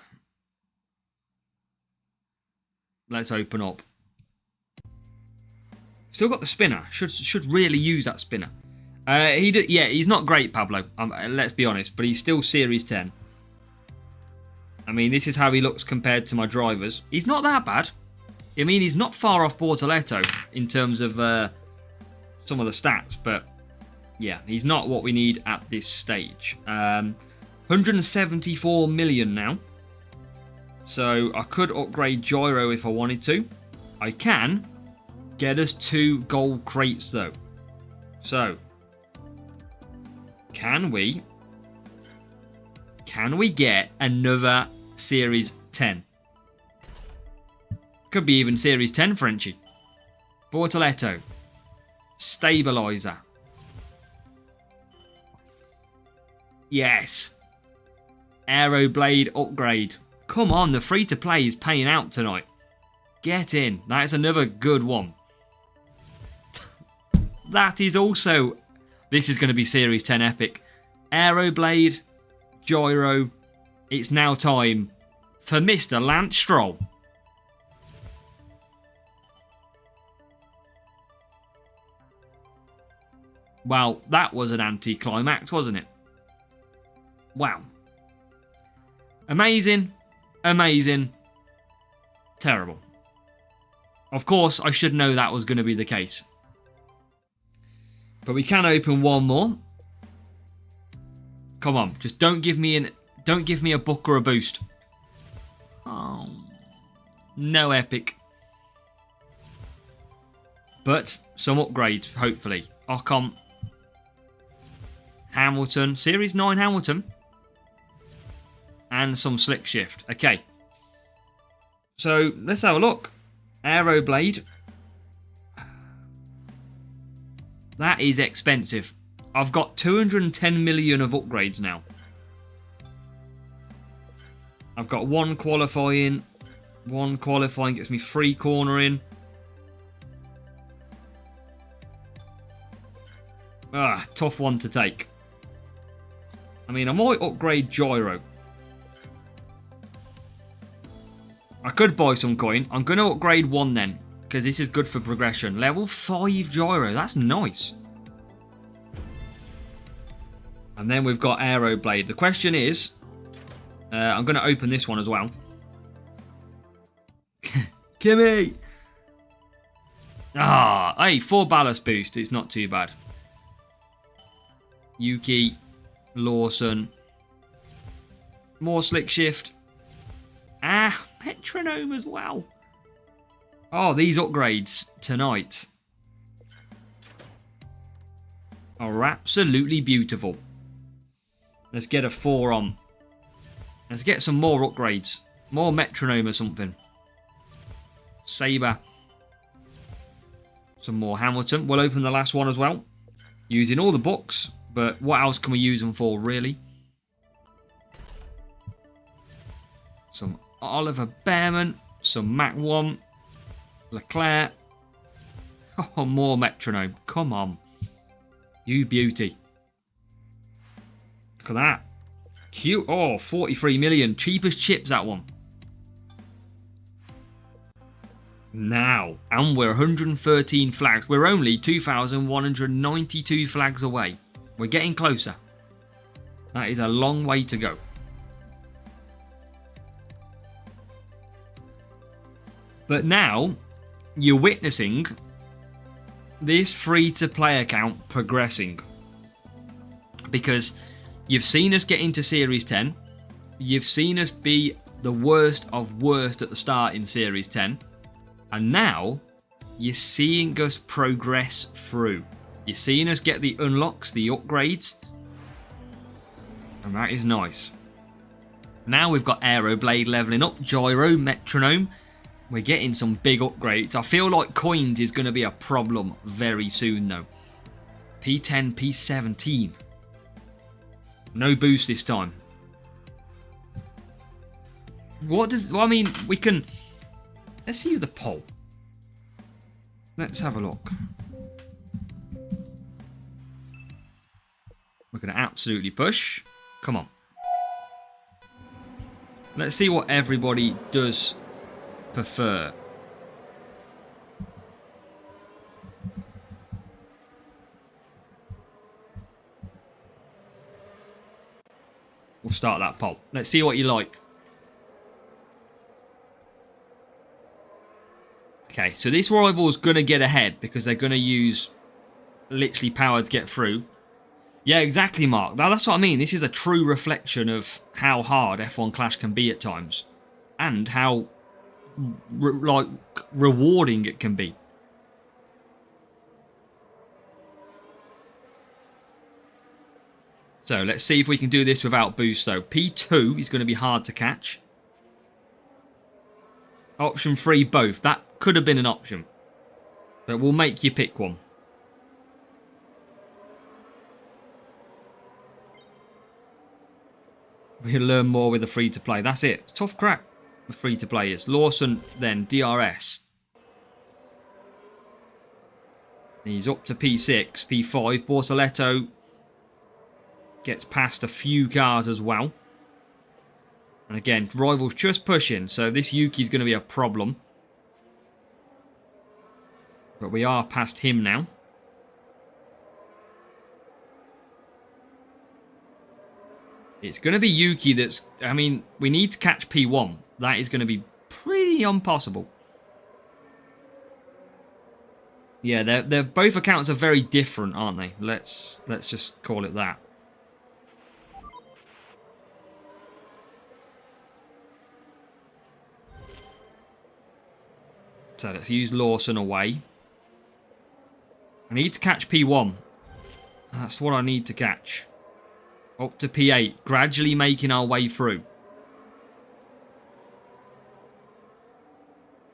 Let's open up. Still got the spinner. Should really use that spinner. He's not great, Pablo. Let's be honest, but he's still Series 10. I mean, this is how he looks compared to my drivers. He's not that bad. I mean, he's not far off Bortoletto in terms of some of the stats, but yeah, he's not what we need at this stage. 174 million now. So I could upgrade Gyro if I wanted to. I can get us 2 gold crates though. So can we get another Series 10? Could be even Series 10 Frenchie. Bortoletto. Stabilizer. Yes. Aeroblade upgrade. Come on, the free-to-play is paying out tonight. Get in. That is another good one. That is also... This is going to be Series 10 epic. Aeroblade. Gyro. It's now time for Mr. Lance Stroll. Well, that was an anticlimax, wasn't it? Wow. Amazing. Amazing. Terrible. Of course, I should know that was going to be the case. But we can open one more. Come on, just don't give me a book or a boost. Oh. No epic. But some upgrades, hopefully. Ocon. Hamilton. Series 9 Hamilton. And some slick shift. Okay. So, let's have a look. Aeroblade. That is expensive. I've got 210 million of upgrades now. I've got 1 qualifying. 1 qualifying gets me 3 cornering. Tough one to take. I mean, I might upgrade Gyro. I could buy some coin. I'm going to upgrade 1 then, because this is good for progression. Level 5 Gyro. That's nice. And then we've got Aeroblade. The question is... I'm going to open this one as well. Kimmy! Hey, 4 ballast boost. It's not too bad. Yuki. Lawson. More slick shift. Metronome as well. Oh, these upgrades tonight are absolutely beautiful. Let's get a 4 on. Let's get some more upgrades. More metronome or something. Sabre. Some more Hamilton. We'll open the last one as well. Using all the books. But what else can we use them for, really? Some Oliver Behrman. Some Mac 1. Leclerc. Oh, more metronome. Come on. You beauty. Look at that. Cute. Oh, 43 million. Cheapest chips, that one. Now. And we're 113 flags. We're only 2,192 flags away. We're getting closer. That is a long way to go. But now, you're witnessing this free-to-play account progressing. Because you've seen us get into Series 10. You've seen us be the worst of worst at the start in Series 10. And now, you're seeing us progress through. You're seeing us get the unlocks, the upgrades. And that is nice. Now we've got Aeroblade leveling up, Gyro, Metronome. We're getting some big upgrades. I feel like coins is going to be a problem very soon though. P10, P17. No boost this time. What does... Well, I mean, we can... Let's see the poll. Let's have a look. We're going to absolutely push. Come on. Let's see what everybody does prefer. We'll start that poll. Let's see what you like. Okay, so this rival's going to get ahead because they're going to use literally power to get through. Yeah, exactly, Mark. That's what I mean. This is a true reflection of how hard F1 Clash can be at times. And how, rewarding it can be. So, let's see if we can do this without boost, though. P2 is going to be hard to catch. Option 3, both. That could have been an option. But we'll make you pick one. We'll learn more with the free-to-play. That's it. It's tough crack, the free-to-play is. Lawson, then DRS. He's up to P6, P5. Bortoletto gets past a few cars as well. And again, rivals just pushing. So this Yuki's going to be a problem. But we are past him now. It's going to be Yuki that's... I mean, we need to catch P1. That is going to be pretty impossible. Yeah, they're both accounts are very different, aren't they? Let's just call it that. So let's use Lawson away. I need to catch P1. That's what I need to catch. Up to P8, gradually making our way through.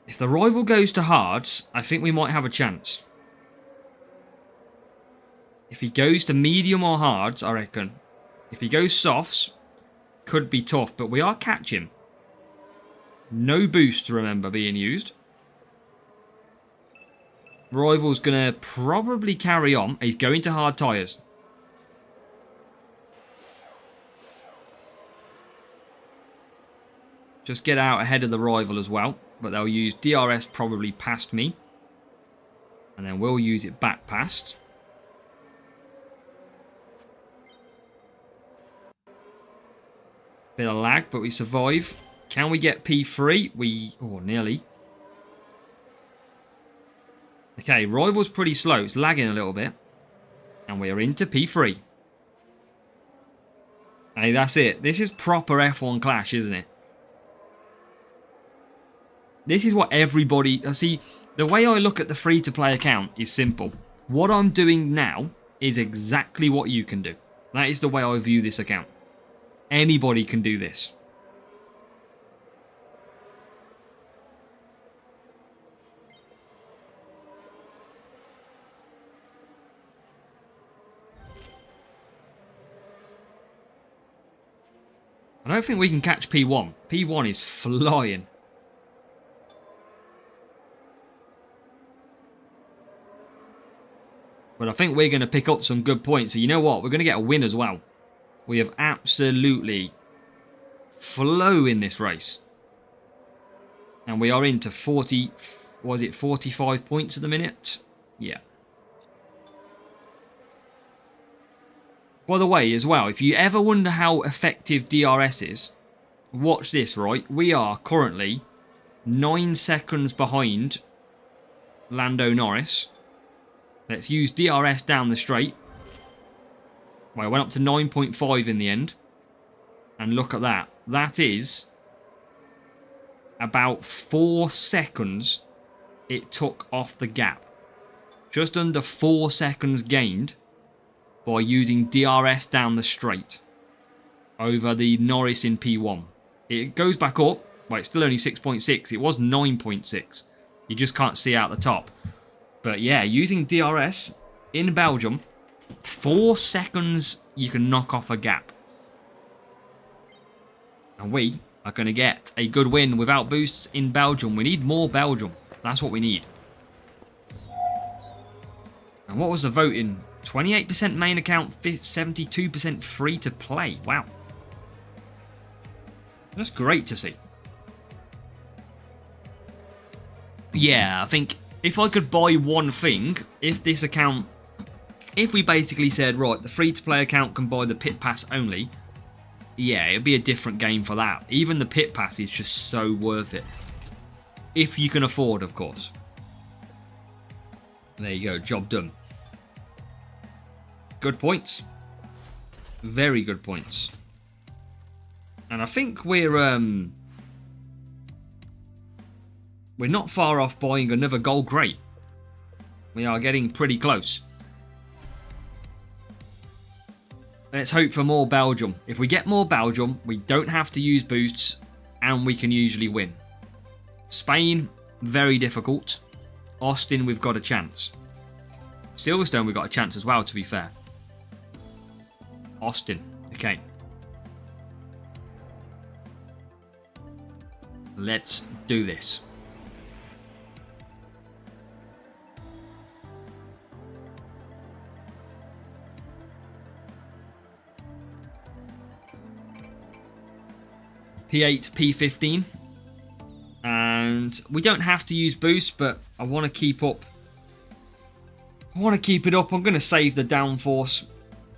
If the rival goes to hards, I think we might have a chance. If he goes to medium or hards, I reckon. If he goes softs, could be tough, but we are catching. No boost, remember, being used. Rival's going to probably carry on. He's going to hard tyres. Just get out ahead of the rival as well. But they'll use DRS probably past me. And then we'll use it back past. Bit of lag, but we survive. Can we get P3? Oh, nearly. Okay, rival's pretty slow. It's lagging a little bit. And we're into P3. Hey, that's it. This is proper F1 Clash, isn't it? This is what everybody... See, the way I look at the free-to-play account is simple. What I'm doing now is exactly what you can do. That is the way I view this account. Anybody can do this. I don't think we can catch P1. P1 is flying. But I think we're going to pick up some good points. So you know what? We're going to get a win as well. We have absolutely flow in this race. And we are into 40... Was it 45 points at the minute? Yeah. By the way, as well, if you ever wonder how effective DRS is, watch this, right? We are currently 9 seconds behind Lando Norris. Let's use DRS down the straight. Well, I went up to 9.5 in the end. And look at that. That is about 4 seconds it took off the gap. Just under 4 seconds gained by using DRS down the straight over the Norris in P1. It goes back up. Well, it's still only 6.6. It was 9.6. You just can't see out the top. But yeah, using DRS in Belgium, 4 seconds you can knock off a gap. And we are going to get a good win without boosts in Belgium. We need more Belgium. That's what we need. And what was the voting? 28% main account, 72% free to play. Wow. That's great to see. Yeah, I think if I could buy one thing, if this account... If we basically said, right, the free-to-play account can buy the pit pass only, yeah, it'd be a different game for that. Even the pit pass is just so worth it. If you can afford, of course. There you go, job done. Good points. Very good points. And I think we're not far off buying another gold crate. We are getting pretty close. Let's hope for more Belgium. If we get more Belgium, we don't have to use boosts, and we can usually win. Spain, very difficult. Austin, we've got a chance. Silverstone, we've got a chance as well, to be fair. Austin, okay. Let's do this. P8, P15. And we don't have to use boost, but I want to keep up. I want to keep it up. I'm going to save the downforce.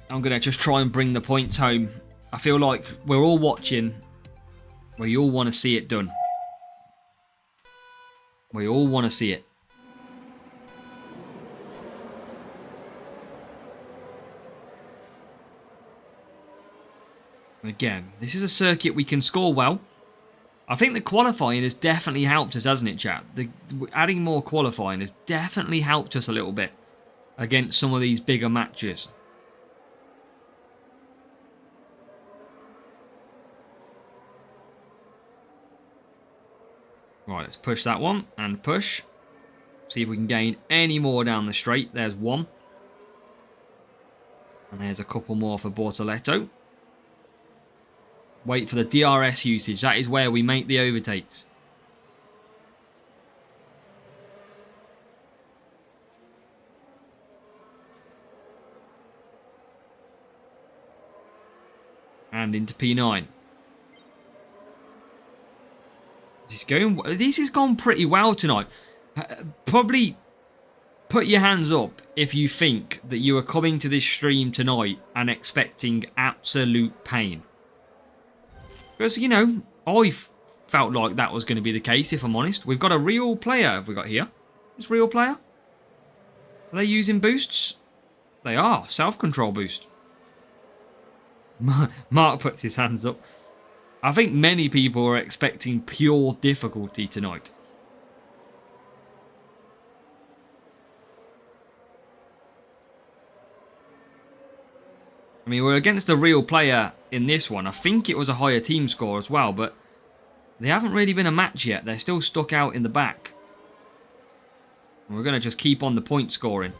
I'm going to just try and bring the points home. I feel like we're all watching. We all want to see it done. We all want to see it. Again, this is a circuit we can score well. I think the qualifying has definitely helped us, hasn't it, chat? Adding more qualifying has definitely helped us a little bit against some of these bigger matches. Right, let's push that one and push. See if we can gain any more down the straight. There's one. And there's a couple more for Bortoleto. Wait for the DRS usage. That is where we make the overtakes. And into P9. This has gone pretty well tonight. Probably put your hands up if you think that you are coming to this stream tonight and expecting absolute pain. Because, you know, I felt like that was going to be the case, if I'm honest. We've got a real player, have we got here? This real player? Are they using boosts? They are. Self-control boost. Mark puts his hands up. I think many people are expecting pure difficulty tonight. I mean, we're against a real player in this one. I think it was a higher team score as well, but they haven't really been a match yet. They're still stuck out in the back. And we're going to just keep on the point scoring.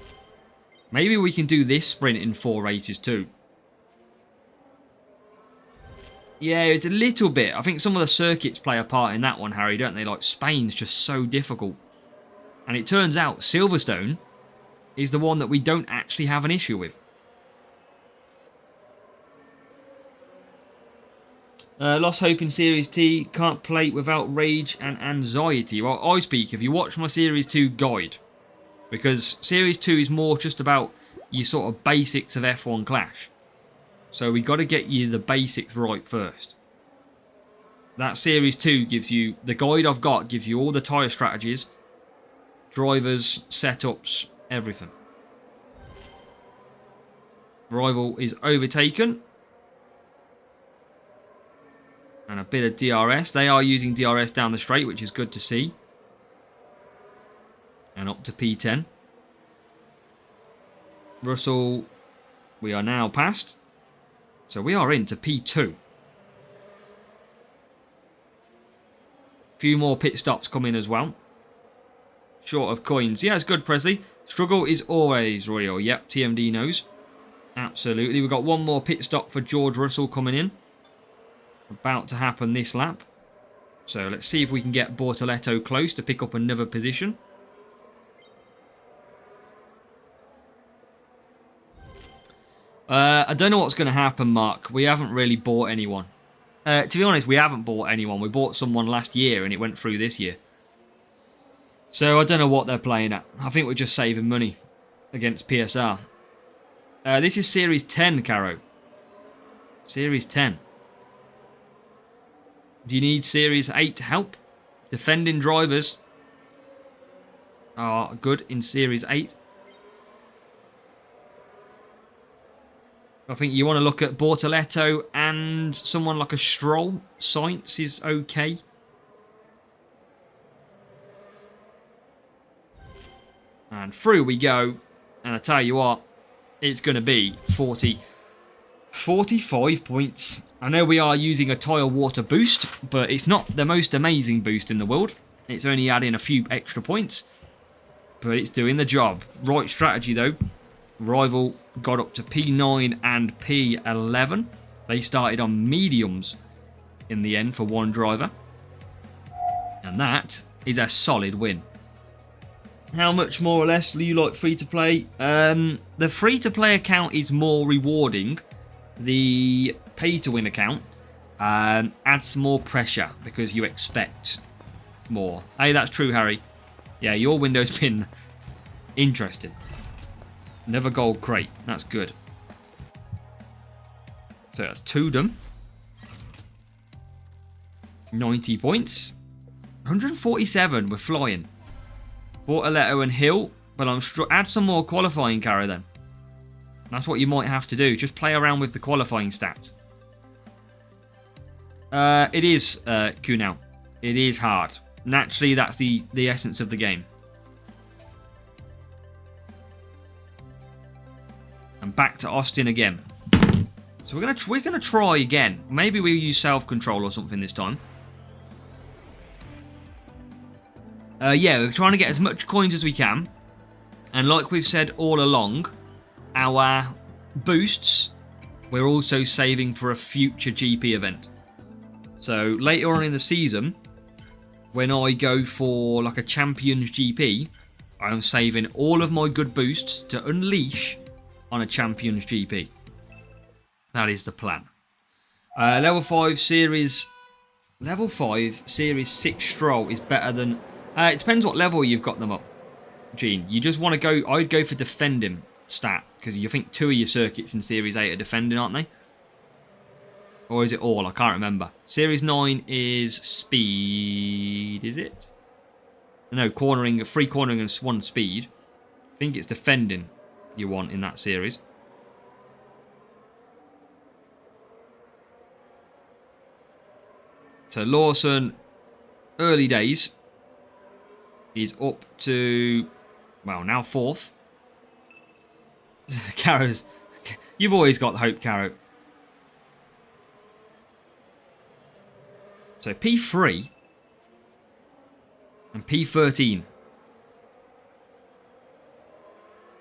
Maybe we can do this sprint in 4 races too. Yeah, it's a little bit. I think some of the circuits play a part in that one, Harry, don't they? Like, Spain's just so difficult. And it turns out Silverstone is the one that we don't actually have an issue with. Lost hope in Series T. Can't play without rage and anxiety. Well, I speak if you watch my Series 2 guide. Because Series 2 is more just about your sort of basics of F1 Clash. So we got to get you the basics right first. That Series 2 gives you... The guide I've got gives you all the tyre strategies, drivers, setups, everything. Rival is overtaken. And a bit of DRS. They are using DRS down the straight, which is good to see. And up to P10. Russell, we are now past. So we are into P2. Few more pit stops come in as well. Short of coins. Yeah, it's good, Presley. Struggle is always real. Yep, TMD knows. Absolutely. We've got one more pit stop for George Russell coming in. About to happen this lap. So let's see if we can get Bortoleto close to pick up another position. I don't know what's going to happen, Mark. We haven't really bought anyone. To be honest, we haven't bought anyone. We bought someone last year and it went through this year. So I don't know what they're playing at. I think we're just saving money against PSR. This is Series 10, Caro. Series 10. Do you need Series 8 to help? Defending drivers are good in Series 8. I think you want to look at Bortoletto and someone like a Stroll. Sainz is okay. And through we go. And I tell you what, it's going to be 45 points. I know we are using a tyre water boost, but it's not the most amazing boost in the world. It's only adding a few extra points, but it's doing the job. Right strategy though. Rival got up to P9 and P11. They started on mediums in the end for one driver. And that is a solid win. How much more or less do you like free-to-play? The free-to-play account is more rewarding. The pay-to-win account adds more pressure because you expect more. Hey, that's true, Harry. Yeah, your window's been interesting. Another gold crate. That's good. So that's 2 done. 90 points. 147 we're flying. Bortoletto and Hill. But I'm add some more qualifying, Cara, then. That's what you might have to do. Just play around with the qualifying stats. It is, Kunal. It is hard. Naturally, that's the essence of the game. And back to Austin again. So we're gonna try again. Maybe we'll use self-control or something this time. Yeah, we're trying to get as much coins as we can. And like we've said all along, our boosts, we're also saving for a future GP event. So later on in the season, when I go for like a Champions GP, I'm saving all of my good boosts to unleash on a Champions GP. That is the plan. Level 5 Series 6 Stroll is better than... it depends what level you've got them up, Gene. You just want to go... I'd go for defending stat, because you think 2 of your circuits in Series 8 are defending, aren't they? Or is it all? I can't remember. Series 9 is speed, is it? No, cornering, free cornering and 1 speed. I think it's defending you want in that series. So Lawson, early days, is up to, well, now 4th. Caro's, you've always got hope, Caro. So P3 and P13.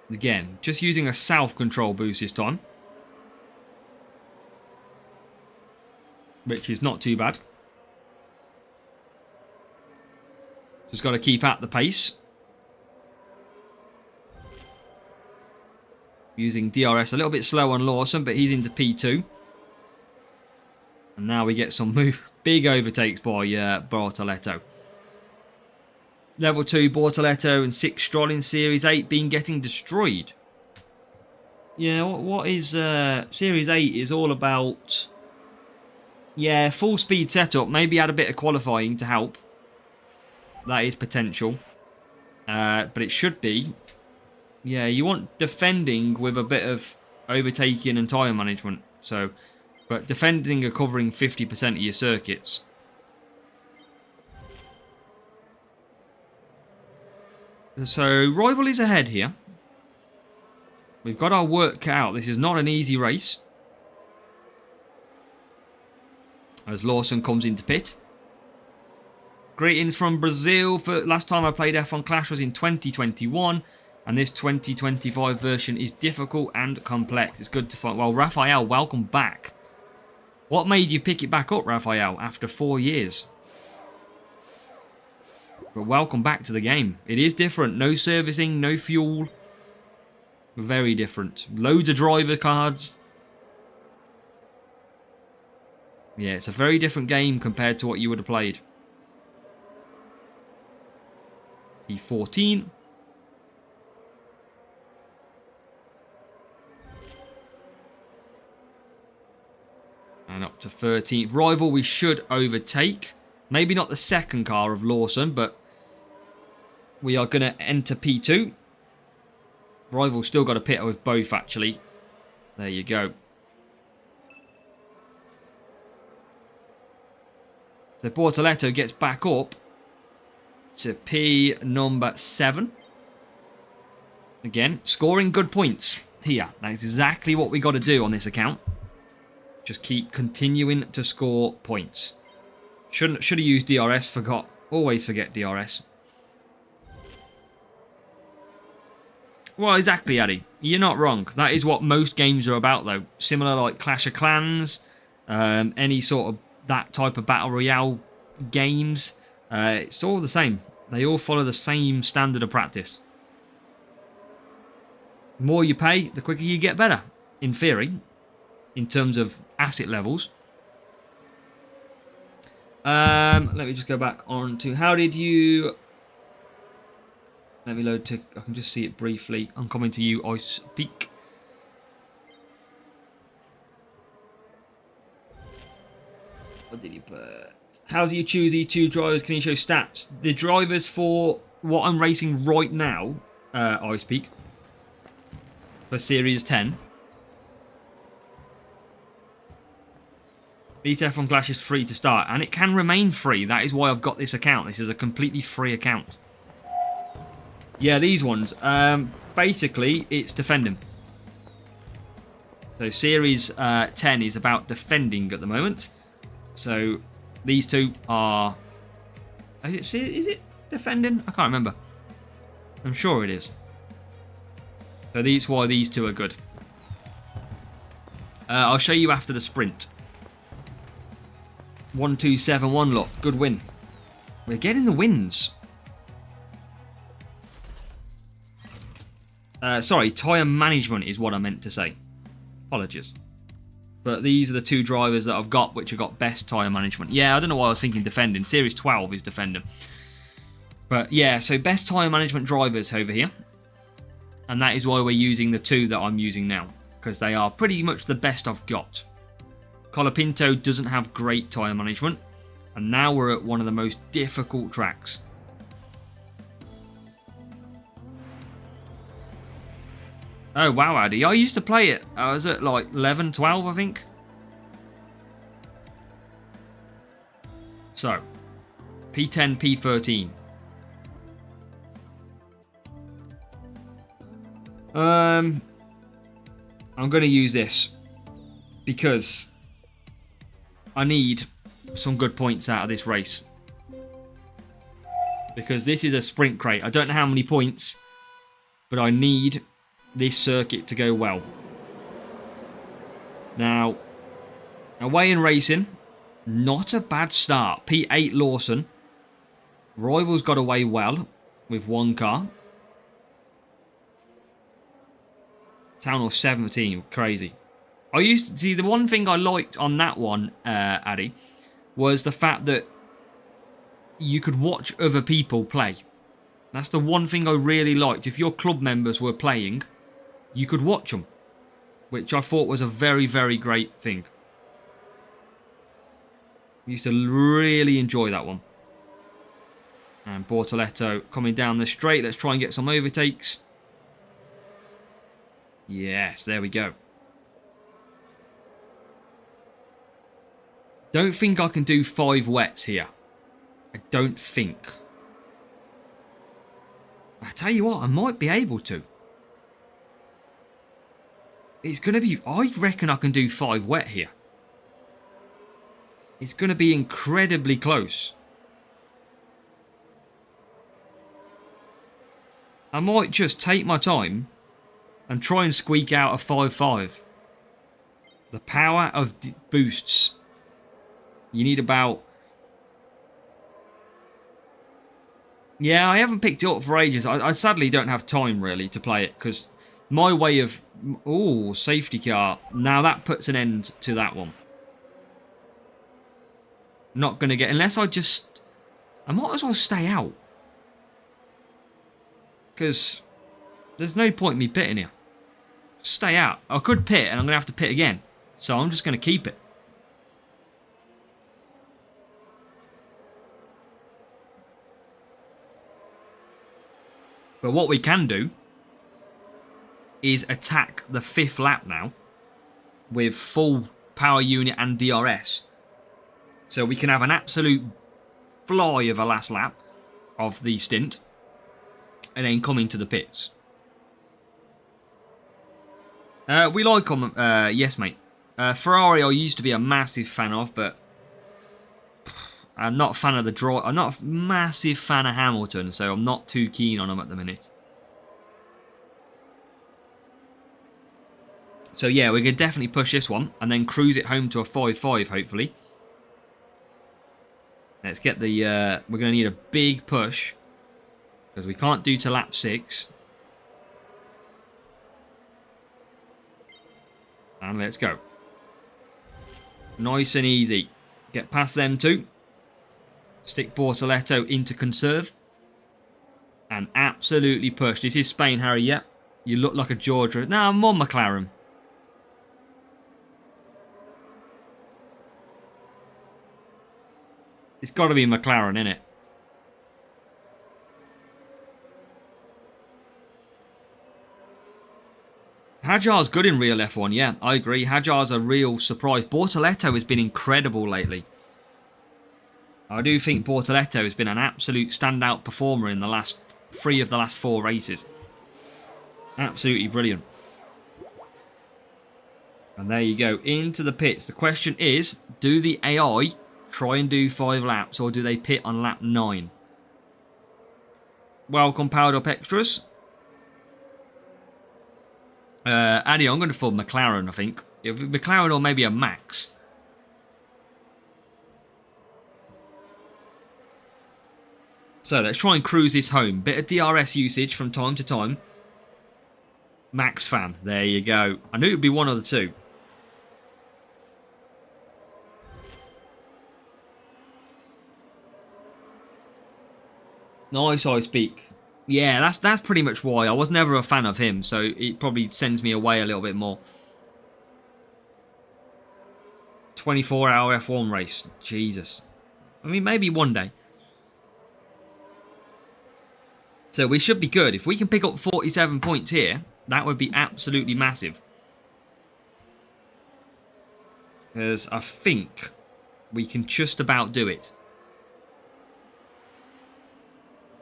Again, just using a self-control boost this time. Which is not too bad. Just got to keep at the pace. Using DRS a little bit slow on Lawson, but he's into P2. And now we get some big overtakes by Bortoletto. Level 2 Bortoletto and 6 Stroll in Series 8 been getting destroyed. Yeah, what is... Series 8 is all about... Yeah, full speed setup. Maybe add a bit of qualifying to help. That is potential. But it should be... Yeah, you want defending with a bit of overtaking and tyre management. So, but defending are covering 50% of your circuits. So, Rival is ahead here. We've got our work cut out. This is not an easy race. As Lawson comes into pit. Greetings from Brazil. For last time I played F1 Clash was in 2021. And this 2025 version is difficult and complex. It's good to find. Well, Raphael, welcome back. What made you pick it back up, Raphael, after 4 years? But welcome back to the game. It is different. No servicing, no fuel. Very different. Loads of driver cards. Yeah, it's a very different game compared to what you would have played. P14. And up to 13th. Rival we should overtake. Maybe not the second car of Lawson, but we are going to enter P2. Rival still got a pit with both, actually. There you go. So Bortoleto gets back up to P number 7. Again, scoring good points here. That's exactly what we got to do on this account. Just keep continuing to score points. Should have used DRS, forgot. Always forget DRS. Well, exactly, Addy. You're not wrong. That is what most games are about, though. Similar like Clash of Clans, any sort of that type of Battle Royale games. It's all the same. They all follow the same standard of practice. The more you pay, the quicker you get better, in theory, in terms of asset levels. Let me just go back on to how did you... Let me load to... I can just see it briefly. I'm coming to you, Ice Peak. What did you put? How do you choose E2 drivers? Can you show stats? The drivers for what I'm racing right now, Ice Peak, for Series 10. Elite F1 Clash is free to start, and it can remain free. That is why I've got this account. This is a completely free account. Yeah, these ones. Basically, it's defending. So Series 10 is about defending at the moment. So these two are... Is it defending? I can't remember. I'm sure it is. So that's why these two are good. I'll show you after the sprint. 1-2-7-1 lot. Good win. We're getting the wins. Sorry, tyre management is what I meant to say. Apologies. But these are the two drivers that I've got which have got best tyre management. Yeah, I don't know why I was thinking defending. Series 12 is defending. But yeah, so best tyre management drivers over here. And that is why we're using the two that I'm using now. Because they are pretty much the best I've got. Colapinto doesn't have great tyre management. And now we're at one of the most difficult tracks. Oh, wow, Addy. I used to play it. I was at like 11, 12, I think. So, P10, P13. I'm going to use this because I need some good points out of this race. Because this is a sprint crate. I don't know how many points, but I need this circuit to go well. Now, away in racing, not a bad start. P8 Lawson. Rivals got away well with one car. Town of 17, crazy. I used to see the one thing I liked on that one, Addy, was the fact that you could watch other people play. That's the one thing I really liked. If your club members were playing, you could watch them, which I thought was a very, very great thing. I used to really enjoy that one. And Bortoleto coming down the straight. Let's try and get some overtakes. Yes, there we go. Don't think I can do 5 wets here. I don't think. I tell you what, I might be able to. It's going to be... I reckon I can do 5 wet here. It's going to be incredibly close. I might just take my time and try and squeak out a 5-5. The power of boosts. You need about... Yeah, I haven't picked it up for ages. I sadly don't have time, really, to play it. Because my way of... Oh, safety car. Now that puts an end to that one. not going to get... Unless I just... I might as well stay out. Because there's no point in me pitting here. Stay out. I could pit and I'm going to have to pit again. So I'm just going to keep it. But what we can do is attack the 5th lap now with full power unit and DRS. So we can have an absolute fly of a last lap of the stint and then come into the pits. We like them, yes mate. Ferrari I used to be a massive fan of, but I'm not a fan of the draw. I'm not a massive fan of Hamilton, so I'm not too keen on him at the minute. So yeah, we could definitely push this one and then cruise it home to a 5-5, hopefully. Let's get the... we're going to need a big push because we can't do to lap 6. And let's go. Nice and easy. Get past them two. Stick Bortoletto into conserve. And absolutely push. This is Spain, Harry. Yep. You look like a Georgia. No, I'm on McLaren. It's got to be McLaren, innit? Hadjar's good in real F1, yeah, I agree. Hadjar's a real surprise. Bortoletto has been incredible lately. I do think Bortoletto has been an absolute standout performer in the last 3 of the last 4 races. Absolutely brilliant. And there you go, into the pits. The question is, do the AI try and do 5 laps, or do they pit on lap 9? Welcome, Powered Up Extras. Addy, I'm going to for McLaren, I think. McLaren or maybe a Max. So let's try and cruise this home. Bit of DRS usage from time to time. Max fan. There you go. I knew it would be one of the two. Nice I speak. Yeah, that's pretty much why. I was never a fan of him, so it probably sends me away a little bit more. 24-hour F1 race. Jesus. I mean, maybe one day. So we should be good. If we can pick up 47 points here, that would be absolutely massive. Because I think we can just about do it.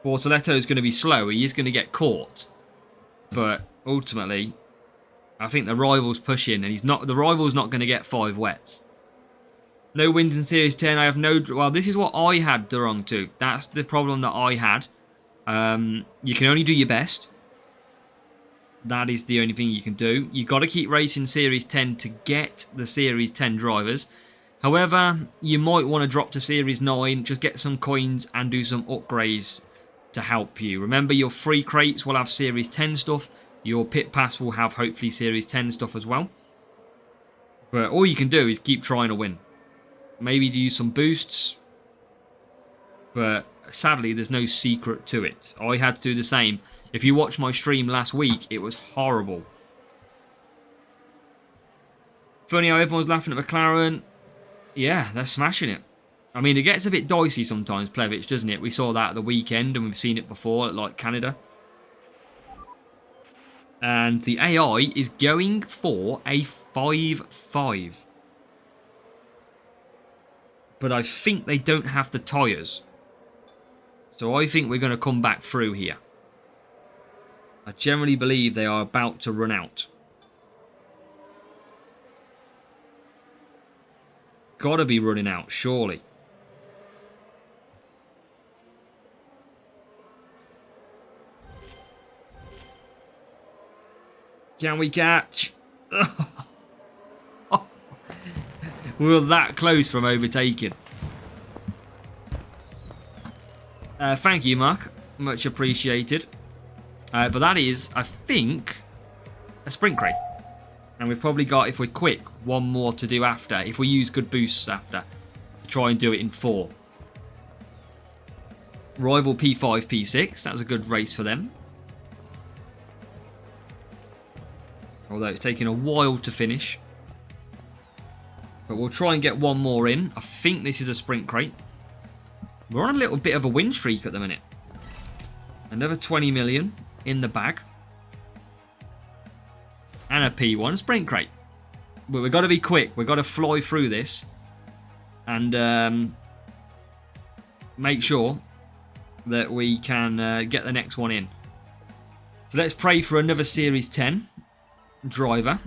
Bortoletto is going to be slow. He is going to get caught. But ultimately, I think the rival's pushing, and the rival's not going to get 5 wets. No wins in Series 10. I have no... Well, this is what I had Durong too. That's the problem that I had. You can only do your best. That is the only thing you can do. You've got to keep racing Series 10 to get the Series 10 drivers. However, you might want to drop to Series 9, just get some coins and do some upgrades to help you. Remember, your free crates will have Series 10 stuff. Your pit pass will have hopefully Series 10 stuff as well. But all you can do is keep trying to win. Maybe use some boosts. But sadly, there's no secret to it. I had to do the same. If you watched my stream last week, it was horrible. Funny how everyone's laughing at McLaren. Yeah, they're smashing it. I mean, it gets a bit dicey sometimes, Plevich, doesn't it? We saw that at the weekend, and we've seen it before, like Canada. And the AI is going for a 5-5. But I think they don't have the tyres. So I think we're going to come back through here. I generally believe they are about to run out. Gotta be running out, surely. Can we catch? We were that close from overtaking. Thank you, Mark. Much appreciated. But that is, I think, a sprint crate. And we've probably got, if we're quick, one more to do after. If we use good boosts after. try and do it in 4. Rival P5, P6. That's a good race for them. Although it's taking a while to finish. But we'll try and get one more in. I think this is a sprint crate. We're on a little bit of a win streak at the minute. Another 20 million in the bag. And a P1 sprint crate. But we've got to be quick. We've got to fly through this. And make sure that we can get the next one in. So let's pray for another Series 10 driver.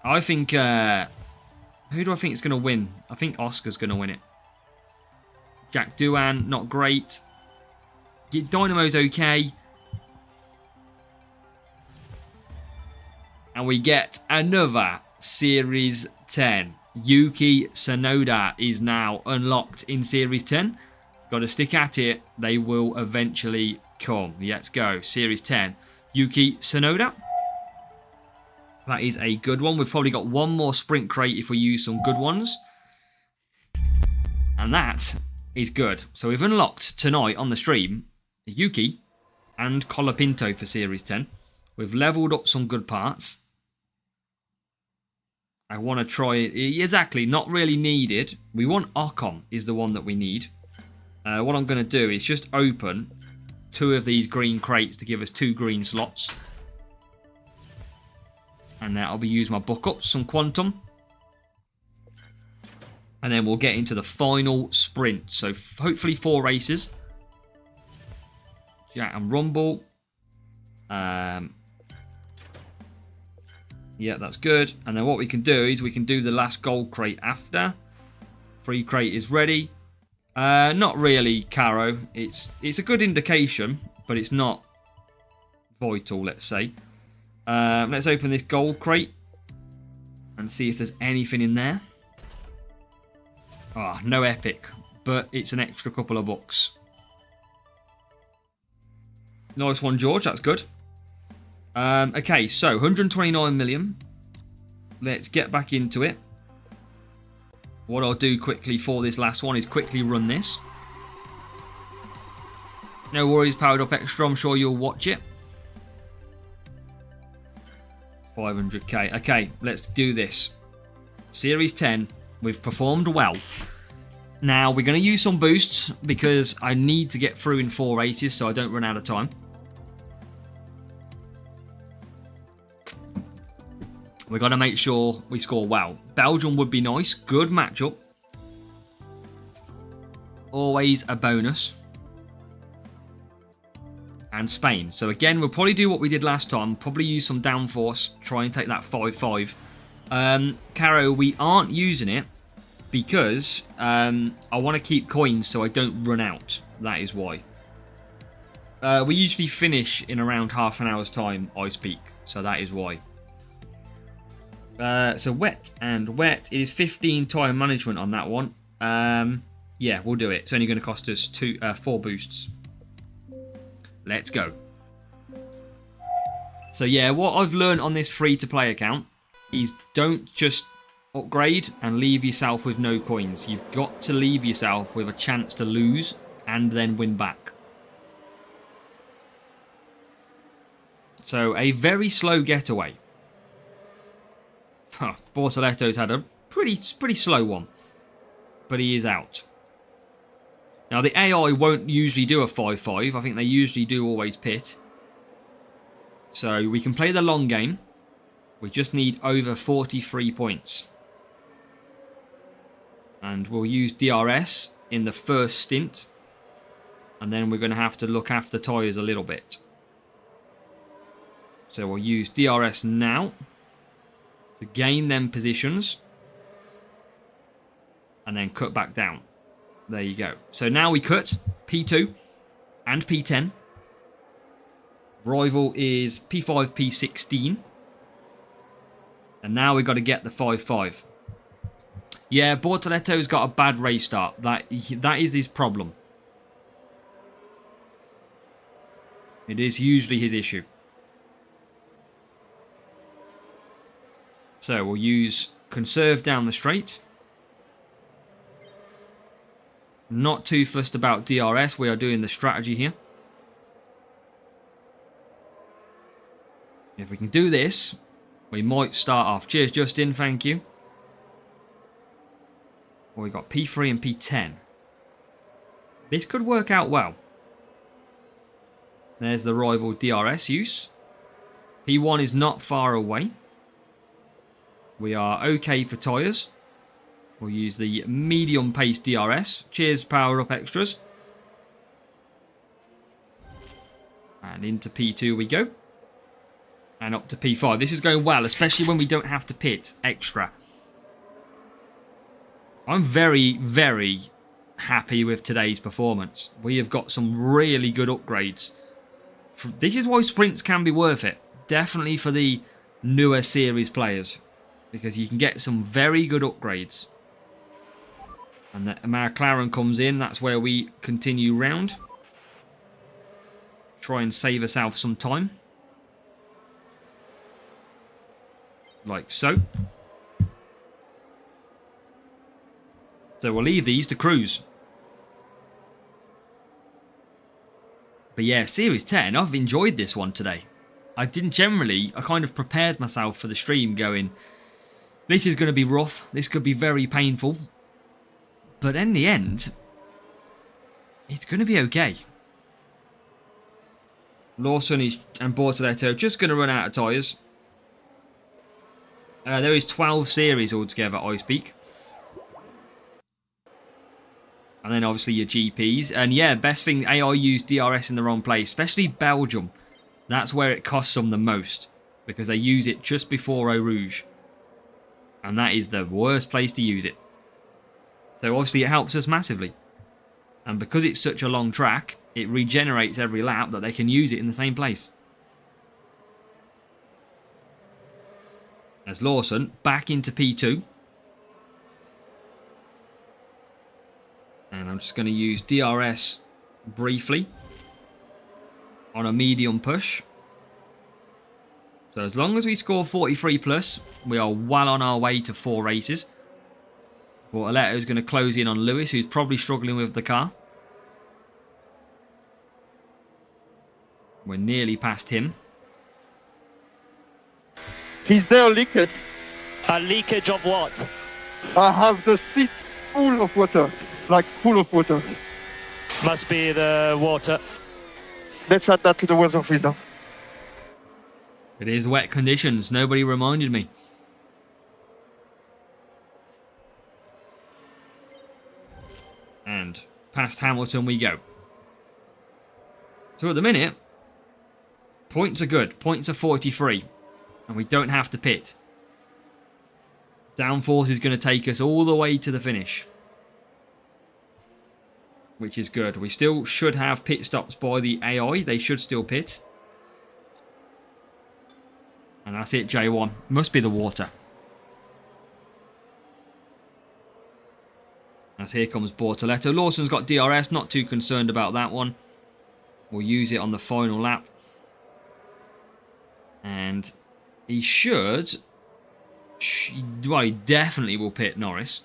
I think... who do I think is going to win? I think Oscar's going to win it. Jack Doohan, not great. Dynamo's okay. And we get another Series 10. Yuki Tsunoda is now unlocked in Series 10. Got to stick at it. They will eventually come. Let's go. Series 10. Yuki Tsunoda. That is a good one. We've probably got one more sprint crate if we use some good ones. And that is good. So we've unlocked tonight on the stream Yuki and Colapinto for Series 10. We've leveled up some good parts. I want to try it. Exactly, not really needed. We want Ocon is the one that we need. What I'm going to do is just open 2 of these green crates to give us 2 green slots. And then I'll be using my book up, some Quantum. And then we'll get into the final sprint. So hopefully 4 races. Jack and Rumble. Yeah, that's good. And then what we can do is we can do the last gold crate after. Free crate is ready. Not really, Caro. It's a good indication, but it's not vital, let's say. Let's open this gold crate and see if there's anything in there. Ah, no epic, but it's an extra couple of bucks. Nice one, George. That's good. Okay, so 129 million. Let's get back into it. What I'll do quickly for this last one is quickly run this. No worries, Powered Up Extra. I'm sure you'll watch it. 500k. Okay, let's do this. Series 10. We've performed well. Now, we're going to use some boosts because I need to get through in 4 races so I don't run out of time. We've got to make sure we score well. Belgium would be nice. Good matchup. Always a bonus. And Spain. So again, we'll probably do what we did last time. Probably use some downforce. Try and take that 5-5. Caro, we aren't using it because I want to keep coins so I don't run out. That is why. We usually finish in around half an hour's time, Ice Peak. So that is why. So wet and wet. It is 15 time management on that one. Yeah, we'll do it. It's only going to cost us 4 boosts. Let's go. So yeah, what I've learned on this free-to-play account is don't just upgrade and leave yourself with no coins. You've got to leave yourself with a chance to lose and then win back. So a very slow getaway. Bortoletto's had a pretty slow one, but he is out. Now, the AI won't usually do a 5-5. I think they usually do always pit. So we can play the long game. We just need over 43 points. And we'll use DRS in the first stint. And then we're going to have to look after tyres a little bit. So we'll use DRS now to gain them positions. And then cut back down. There you go. So now we cut P2 and P10. Rival is P5, P16. And now we've got to get the 5-5. Yeah, Bortoletto's got a bad race start. That is his problem. It is usually his issue. So we'll use Conserve down the straight. Not too fussed about DRS. We are doing the strategy here. If we can do this, we might start off. Cheers, Justin. Thank you. Well, we got P3 and P10. This could work out well. There's the rival DRS use. P1 is not far away. We are okay for tyres. We'll use the medium pace DRS. Cheers, Power Up Extras. And into P2 we go. And up to P5. This is going well, especially when we don't have to pit extra. I'm very, very happy with today's performance. We have got some really good upgrades. This is why sprints can be worth it. Definitely for the newer series players. Because you can get some very good upgrades. And the McLaren comes in. That's where we continue round. Try and save ourselves some time. Like so. So we'll leave these to cruise. But yeah, Series 10, I've enjoyed this one today. I kind of prepared myself for the stream going, this is going to be rough, this could be very painful. But in the end, it's going to be okay. Lawson and Bortoletto just going to run out of tyres. There is 12 series altogether at Ice Peak. And then obviously your GPs. And yeah, best thing, AI used DRS in the wrong place, especially Belgium. That's where it costs them the most. Because they use it just before Eau Rouge. And that is the worst place to use it. So obviously it helps us massively. And because it's such a long track, it regenerates every lap that they can use it in the same place. As Lawson back into P2. And I'm just going to use DRS briefly on a medium push. So as long as we score 43 plus, we are well on our way to 4 races. Bortoletto is going to close in on Lewis, who's probably struggling with the car. We're nearly past him. Is there leakage? A leakage of what? I have the seat full of water, like full of water. Must be the water. Let's add that to the weather filter. It is wet conditions. Nobody reminded me. And past Hamilton we go. So at the minute, points are good. Points are 43. And we don't have to pit. Downforce is going to take us all the way to the finish. Which is good. We still should have pit stops by the AI. They should still pit. And that's it, J1. Must be the water. As here comes Bortoletto. Lawson's got DRS. Not too concerned about that one. We'll use it on the final lap. And he should... Well, he definitely will pit Norris.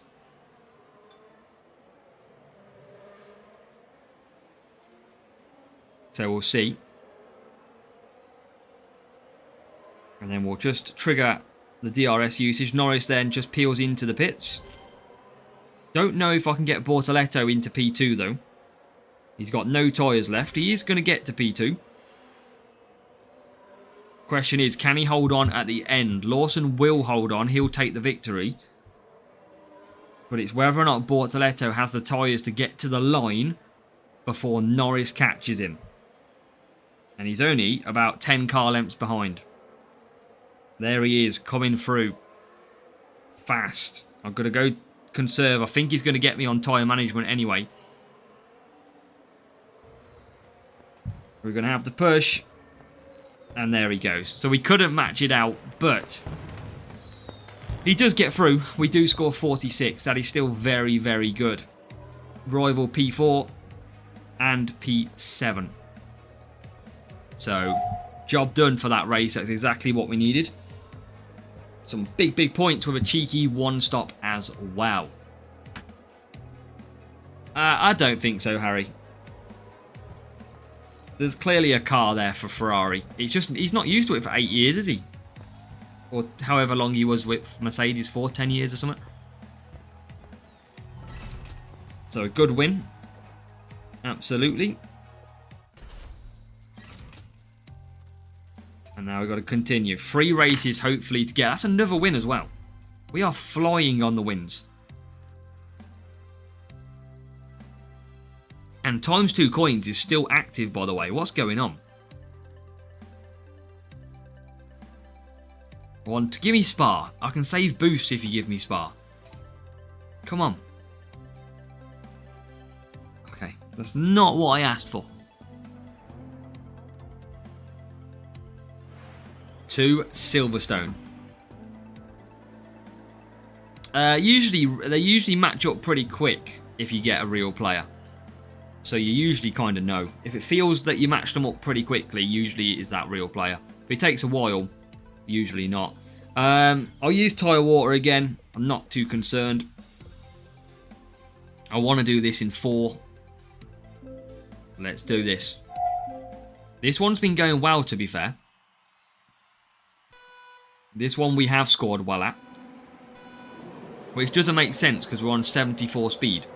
So we'll see. And then we'll just trigger the DRS usage. Norris then just peels into the pits. Don't know if I can get Bortoletto into P2 though. He's got no tyres left. He is going to get to P2. Question is, can he hold on at the end? Lawson will hold on. He'll take the victory. But it's whether or not Bortoletto has the tyres to get to the line before Norris catches him. And he's only about 10 car lengths behind. There he is, coming through. Fast. I'm going to go conserve. I think he's going to get me on tyre management anyway. We're going to have to push. And there he goes. So we couldn't match it out, but he does get through. We do score 46. That is still very, very good. Rival P4 and P7. So, job done for that race. That's exactly what we needed. Some big, big points with a cheeky one stop as well. I don't think so, Harry. There's clearly a car there for Ferrari. He's not used to it for 8 years, is he? Or however long he was with Mercedes for, 10 years or something. So a good win. Absolutely. And now we've got to continue. 3 races, hopefully, to get. That's another win as well. We are flying on the wins. And times 2 coins is still active, by the way. What's going on? Give me Spa. I can save boosts if you give me Spa. Come on. Okay, that's not what I asked for. 2 Silverstone. They usually match up pretty quick if you get a real player. So you usually kind of know. If it feels that you match them up pretty quickly, usually it is that real player. If it takes a while, usually not. I'll use Tyre Water again. I'm not too concerned. I want to do this in 4. Let's do this. This one's been going well, to be fair. This one we have scored well at. Which doesn't make sense because we're on 74 speed.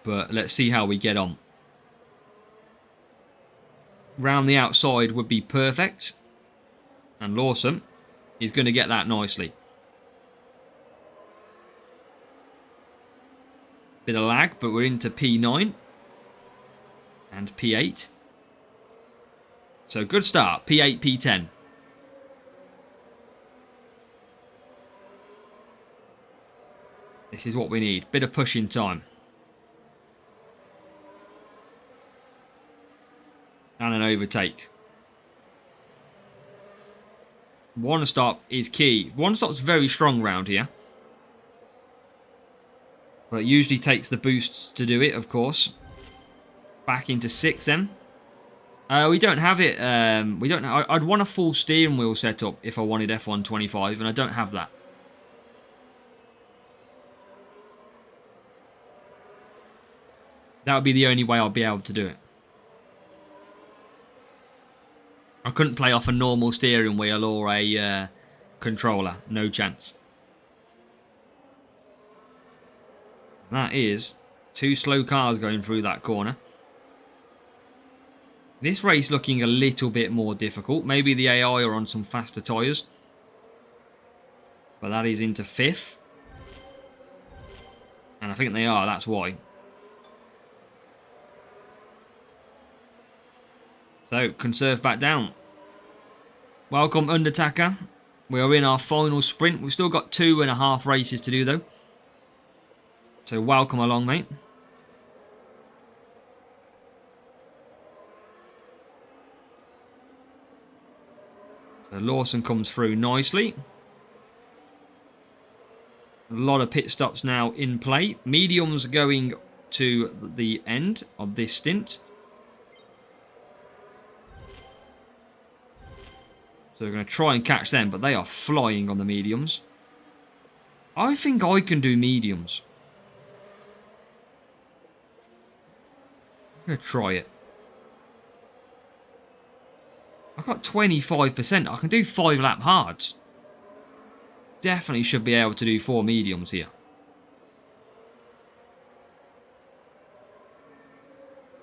But let's see how we get on. Round the outside would be perfect. And Lawson is going to get that nicely. Bit of lag, but we're into P9. And P8. So good start. P8, P10. This is what we need. Bit of pushing time. And an overtake. One stop is key. One stop's very strong round here. But it usually takes the boosts to do it, of course. Back into 6 then. We don't have it. We don't. I'd want a full steering wheel setup if I wanted F1 25, and I don't have that. That would be the only way I'll be able to do it. I couldn't play off a normal steering wheel or a controller. No chance. That is 2 slow cars going through that corner. This race looking a little bit more difficult. Maybe the AI are on some faster tyres. But that is into 5th. And I think they are, that's why. So, conserve back down. Welcome, Undertaker. We are in our final sprint. We've still got 2.5 races to do, though. So, welcome along, mate. So, Lawson comes through nicely. A lot of pit stops now in play. Mediums going to the end of this stint. So we're going to try and catch them, but they are flying on the mediums. I think I can do mediums. I'm going to try it. I've got 25%. I can do 5 lap hards. Definitely should be able to do 4 mediums here.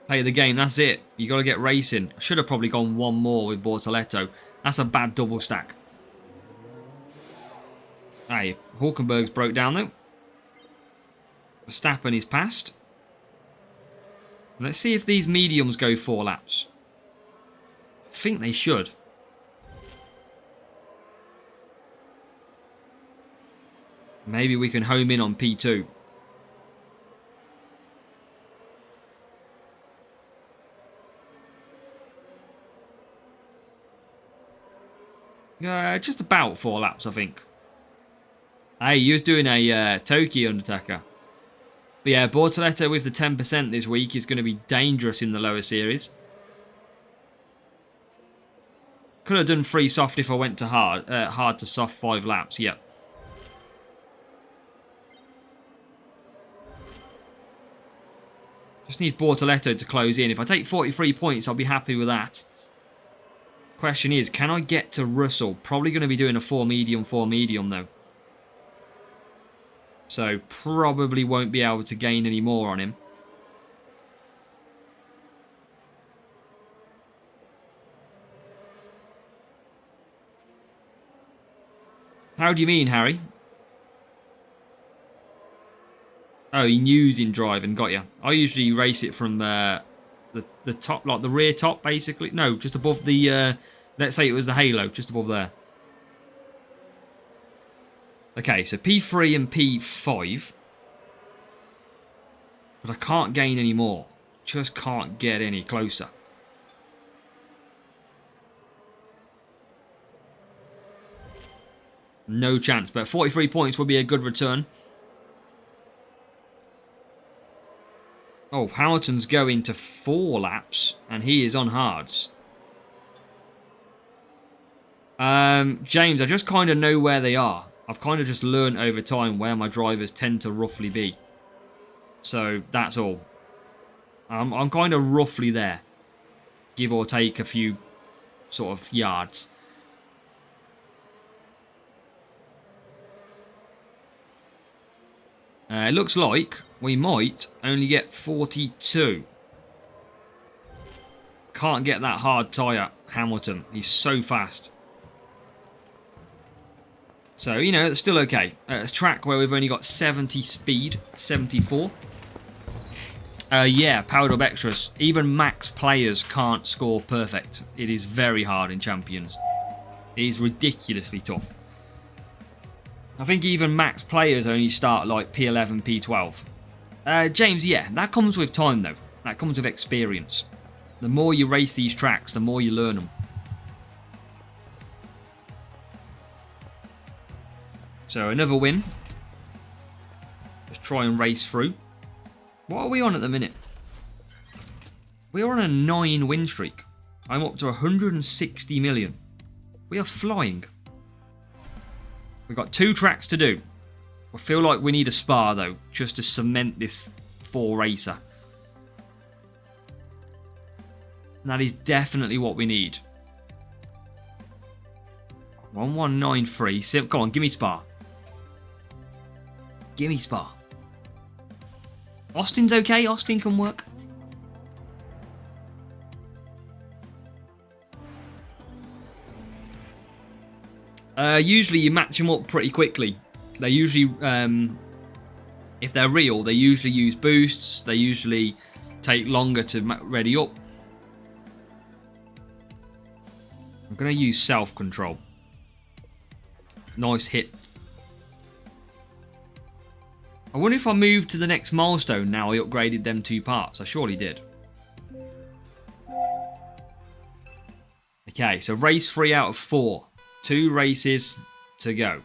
Play the game, that's it. You got to get racing. I should have probably gone 1 more with Bortoleto. That's a bad double stack. Hey, Hulkenberg's broke down though. Verstappen is passed. Let's see if these mediums go 4 laps. I think they should. Maybe we can home in on P2. Just about 4 laps, I think. Hey, you was doing a Toki Undertaker. But yeah, Bortoleto with the 10% this week is going to be dangerous in the lower series. Could have done 3 soft if I went to hard to soft 5 laps, yep. Just need Bortoletto to close in. If I take 43 points, I'll be happy with that. Question is, can I get to Russell? Probably going to be doing a 4 medium though. So probably won't be able to gain any more on him. How do you mean, Harry? Oh, he knews in driving, got you. I usually race it from the top, like the rear top, basically. No, just above the, let's say it was the halo, just above there. Okay, so P3 and P5. But I can't gain any more. Just can't get any closer. No chance, but 43 points would be a good return. Oh, Hamilton's going to 4 laps, and he is on hards. James, I just kind of know where they are. I've kind of just learned over time where my drivers tend to roughly be. So, that's all. I'm kind of roughly there. Give or take a few sort of yards. It looks like we might only get 42. Can't get that hard tyre, Hamilton. He's so fast. So, you know, it's still okay. It's a track where we've only got 70 speed, 74. Yeah, Powered Up Extras. Even max players can't score perfect. It is very hard in Champions. It is ridiculously tough. I think even max players only start like P11, P12. James, yeah, that comes with time though. That comes with experience. The more you race these tracks, the more you learn them. So another win. Let's try and race through. What are we on at the minute? We're on a 9 win streak. I'm up to 160 million. We are flying. We've got 2 tracks to do. I feel like we need a Spa though, just to cement this 4 racer. And that is definitely what we need. 1193. Come on, give me Spa. Give me Spa. Austin's okay. Austin can work. Usually you match them up pretty quickly. They usually, if they're real, they usually use boosts. They usually take longer to ready up. I'm going to use self-control. Nice hit. I wonder if I moved to the next milestone now I upgraded them 2 parts. I surely did. Okay, so race 3 out of 4. 2 races to go.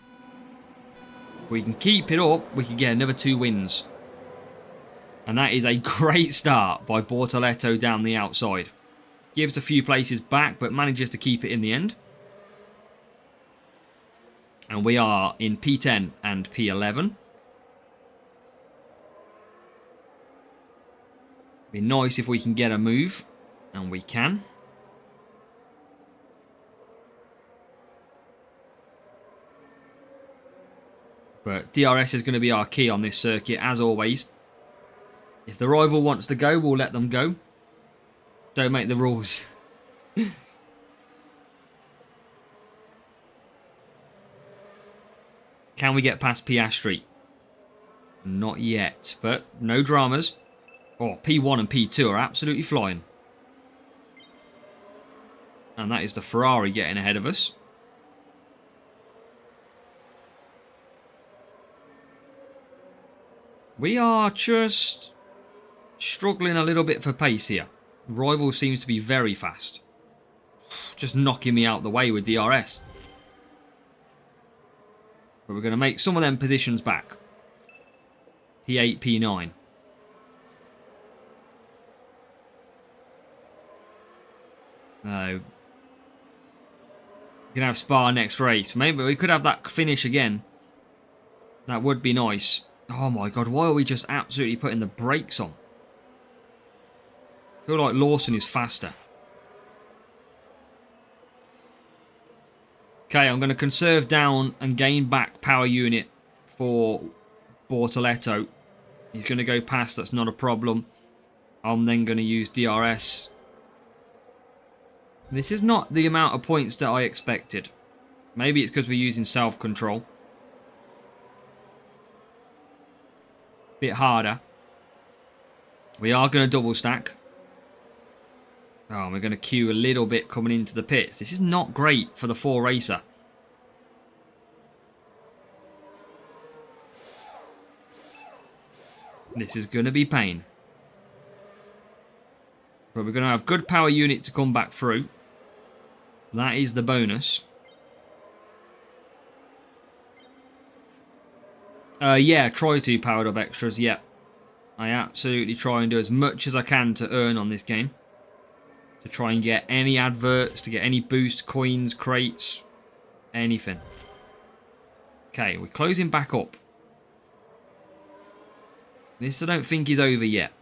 If we can keep it up, we can get another 2 wins. And that is a great start by Bortoletto down the outside. Gives a few places back, but manages to keep it in the end. And we are in P10 and P11. Be nice if we can get a move. And we can. But DRS is going to be our key on this circuit, as always. If the rival wants to go, we'll let them go. Don't make the rules. Can we get past Piastri? Not yet, but no dramas. Oh, P1 and P2 are absolutely flying. And that is the Ferrari getting ahead of us. We are just struggling a little bit for pace here. Rival seems to be very fast. Just knocking me out the way with DRS. But we're going to make some of them positions back. P8, P9. No. We can have Spa next race. Maybe we could have that finish again. That would be nice. Oh my god, why are we just absolutely putting the brakes on? I feel like Lawson is faster. Okay, I'm going to conserve down and gain back power unit for Bortoletto. He's going to go past, that's not a problem. I'm then going to use DRS. This is not the amount of points that I expected. Maybe it's because we're using self-control. Bit harder. We are going to double stack. Oh, we're going to queue a little bit coming into the pits. This is not great for the 4 racer. This is going to be pain. But we're going to have good power unit to come back through. That is the bonus. Yeah, try to powered up extras, yeah. I absolutely try and do as much as I can to earn on this game. To try and get any adverts, to get any boost, coins, crates, anything. Okay, we're closing back up. This I don't think is over yet.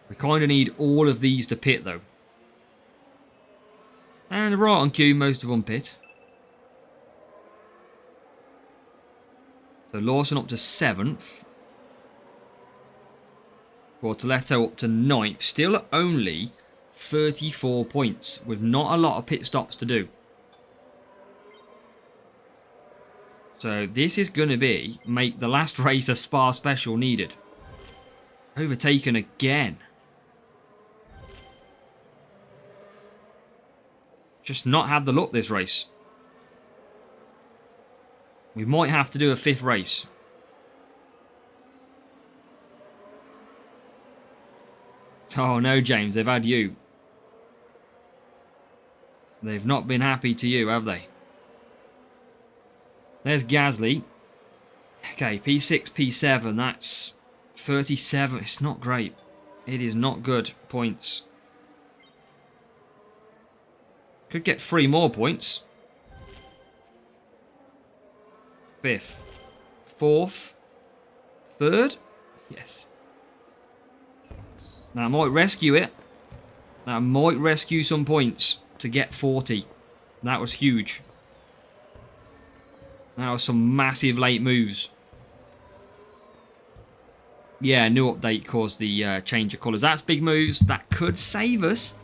We kind of need all of these to pit though. And right on cue, most of them pit. So Lawson up to 7th. Bortoletto up to 9th. Still only 34 points with not a lot of pit stops to do. So this is going to be make the last race a Spa special needed. Overtaken again. Just not had the luck this race. We might have to do a 5th race. Oh no, James, they've had you. They've not been happy to you, have they? There's Gasly. Okay, P6, P7, that's 37. It's not great. It is not good points. Could get 3 more points. 5th. 4th. 3rd? Yes. That might rescue it. That might rescue some points to get 40. That was huge. That was some massive late moves. Yeah, new update caused the change of colours. That's big moves. That could save us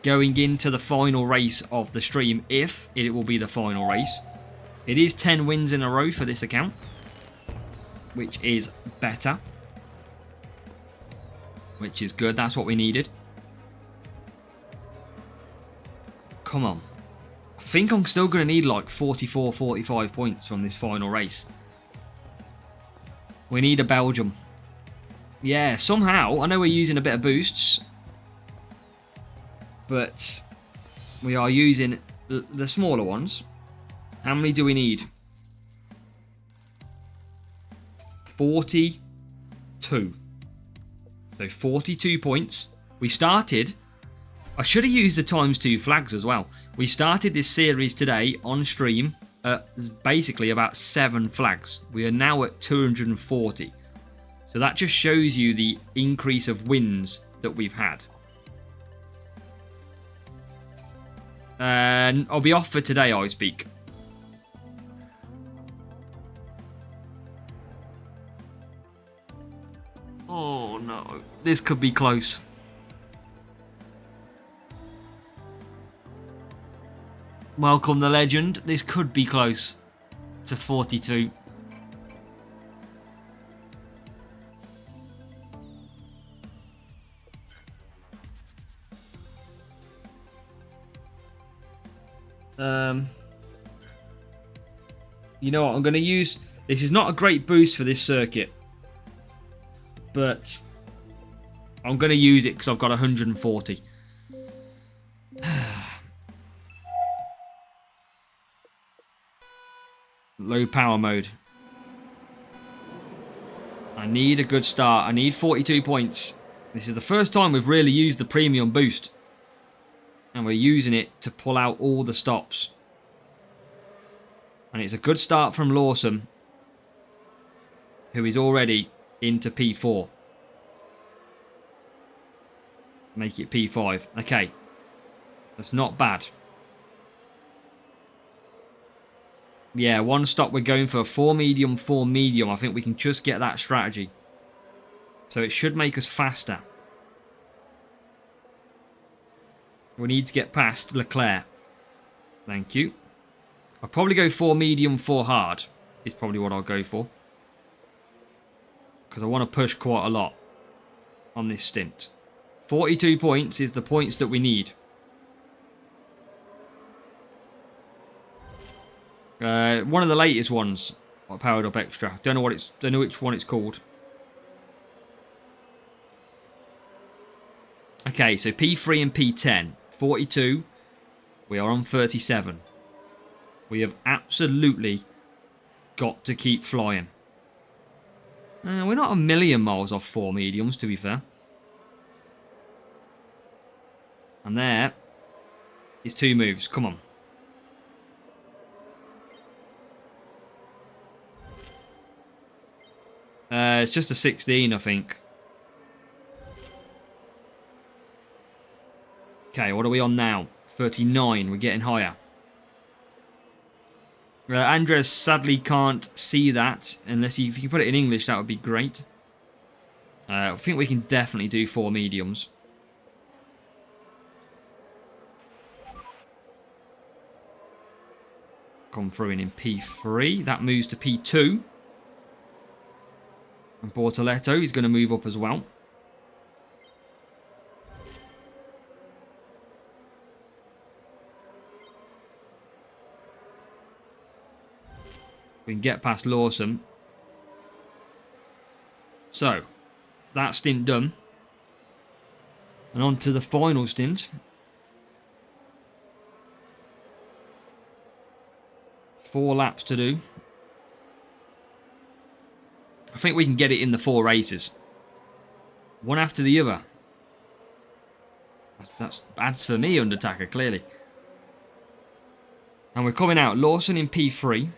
going into the final race of the stream, if it will be the final race. It is 10 wins in a row for this account, which is better. Which is good. That's what we needed. Come on. I think I'm still going to need like 44, 45 points from this final race. We need a Belgium. Yeah, somehow. I know we're using a bit of boosts. But we are using the smaller ones. How many do we need? 42. So 42 points. We started... I should have used the ×2 flags as well. We started this series today on stream at basically about 7 flags. We are now at 240. So that just shows you the increase of wins that we've had. I'll be off for today, I speak. Oh no, this could be close. Welcome the legend. This could be close to 42. You know what? I'm going to use... This is not a great boost for this circuit. But I'm going to use it because I've got 140. Low power mode. I need a good start. I need 42 points. This is the first time we've really used the premium boost. And we're using it to pull out all the stops. And it's a good start from Lawson, who is already into P4. Make it P5. Okay. That's not bad. Yeah, one stop we're going for 4 medium, 4 medium. I think we can just get that strategy. So it should make us faster. We need to get past Leclerc. Thank you. I'll probably go 4 medium, 4 hard. Is probably what I'll go for. Because I want to push quite a lot on this stint. 42 points is the points that we need. One of the latest ones, Powered Up Extra. Don't know which one it's called. Okay, so P3 and P10. 42. We are on 37. We have absolutely got to keep flying. We're not a million miles off 4 mediums, to be fair. And there is 2 moves. Come on. It's just a 16, I think. Okay, what are we on now? 39. We're getting higher. Andres sadly can't see that. Unless if you put it in English, that would be great. I think we can definitely do 4 mediums. Come through in P3. That moves to P2. And Bortoletto is going to move up as well. We can get past Lawson. So, that stint done. And on to the final stint. 4 laps to do. I think we can get it in the 4 races. One after the other. That's bad for me, Undertaker, clearly. And we're coming out. Lawson in P3.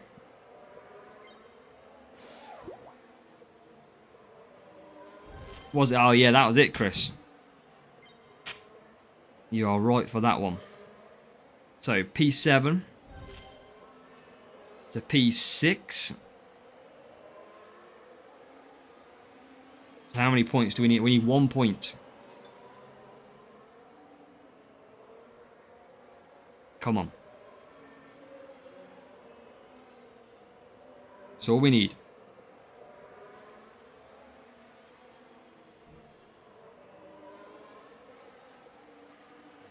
Was it? Oh, yeah, that was it, Chris. You are right for that one. So, P7 to P6. How many points do we need? We need 1 point. Come on. That's all we need.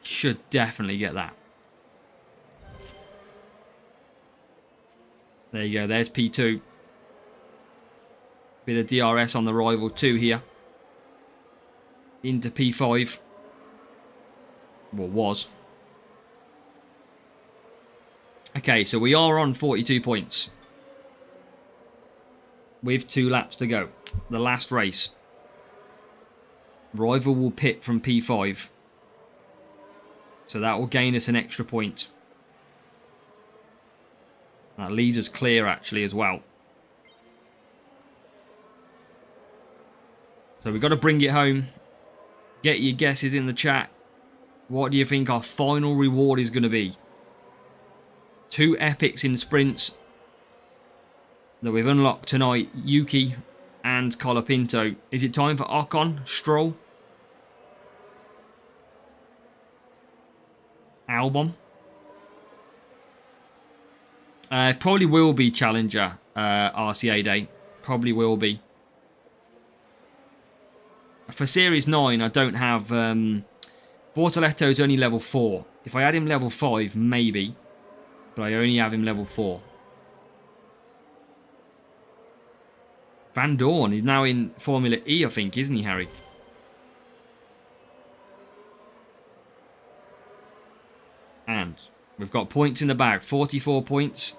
Should definitely get that. There you go. There's P2. Bit of DRS on the rival 2 here. Into P5. Well, was. Okay, so we are on 42 points. With 2 laps to go. The last race. Rival will pit from P5. So that will gain us an extra point. That leaves us clear, actually, as well. So we've got to bring it home. Get your guesses in the chat. What do you think our final reward is going to be? 2 epics in sprints that we've unlocked tonight. Yuki and Colapinto. Is it time for Ocon? Stroll? Albon? Probably will be Challenger RCA Day. Probably will be. For Series 9, I don't have... Bortoletto's only level 4. If I had him level 5, maybe. But I only have him level 4. Van Dorn is now in Formula E, I think, isn't he, Harry? And we've got points in the bag. 44 points.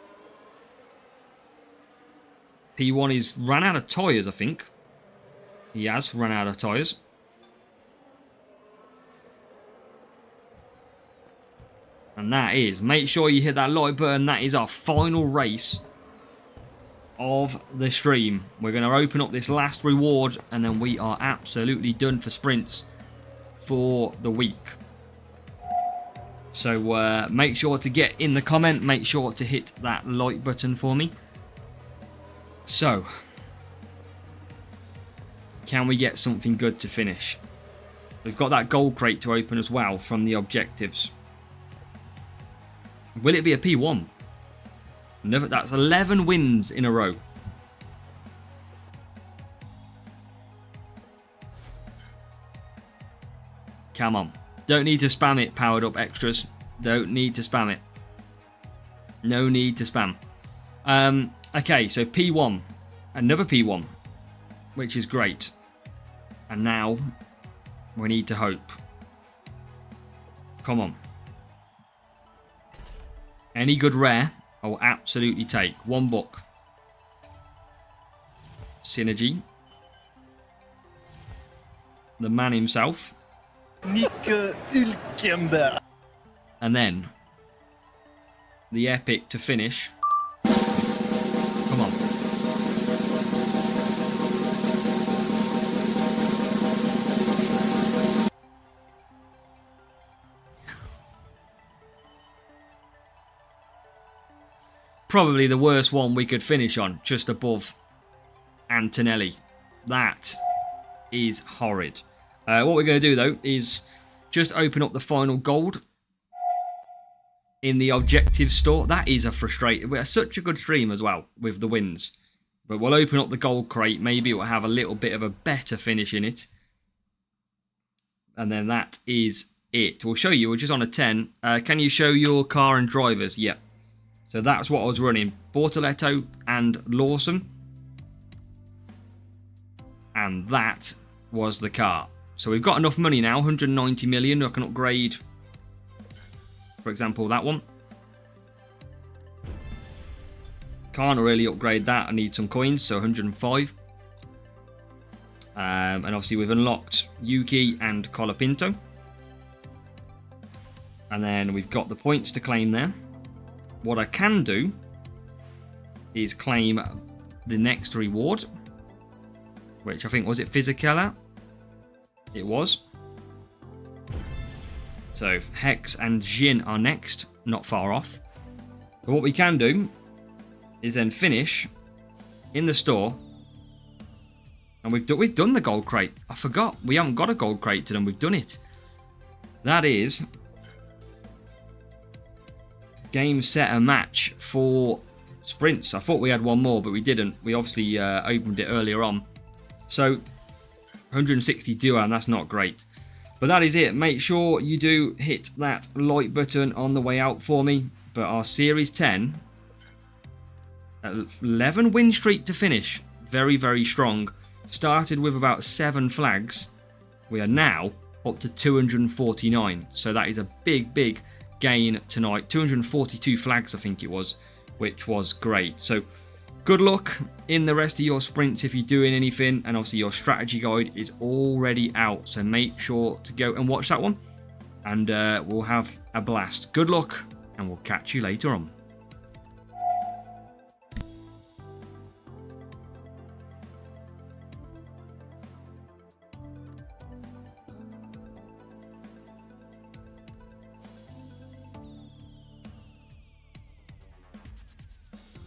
P1 is ran out of tyres, I think. He has run out of tyres. And that is, make sure you hit that like button. That is our final race of the stream. We're going to open up this last reward and then we are absolutely done for sprints. for the week. So make sure to get in the comment. Make sure to hit that like button for me. So, can we get something good to finish? We've got that gold crate to open as well from the objectives. Will it be a P1? Never. That's 11 wins in a row. Come on. Don't need to spam it, powered up extras. Don't need to spam it. No need to spam. Okay, so P1. Another P1. Which is great. And now, we need to hope. Come on. Any good rare, I will absolutely take. One book. Synergy. The man himself. Nick Hülkenberg. And then the epic to finish. Come on. Probably the worst one we could finish on, just above Antonelli. That is horrid. What we're going to do, though, is just open up the final gold in the objective store. That is a frustrating... We're such a good stream as well with the wins. But we'll open up the gold crate. Maybe it will have a little bit of a better finish in it. And then that is it. We'll show you. We're just on a 10. Can you show your car and drivers? Yep. So that's what I was running. Bortoletto and Lawson. And that was the car. So we've got enough money now, 190 million. I can upgrade, for example, that one. Can't really upgrade that. I need some coins, so 105. And obviously we've unlocked Yuki and Colapinto. And then we've got the points to claim there. What I can do is claim the next reward, which I think, was it Fisichella? It was. So Hex and Jin are next, not far off. But what we can do is then finish in the store. And we've done the gold crate. I forgot. We haven't got a gold crate to them. We've done it. That is game, set, a match for sprints. I thought we had one more, but we didn't. We obviously opened it earlier on. So 160 duo, and that's not great. But that is it. Make sure you do hit that like button on the way out for me. But our Series 10, 11 win streak to finish. Very, very strong. Started with about 7 flags. We are now up to 249. So that is a big, big gain tonight. 242 flags, I think it was, which was great. So good luck in the rest of your sprints if you're doing anything. And obviously your strategy guide is already out. So make sure to go and watch that one. And we'll have a blast. Good luck, and we'll catch you later on.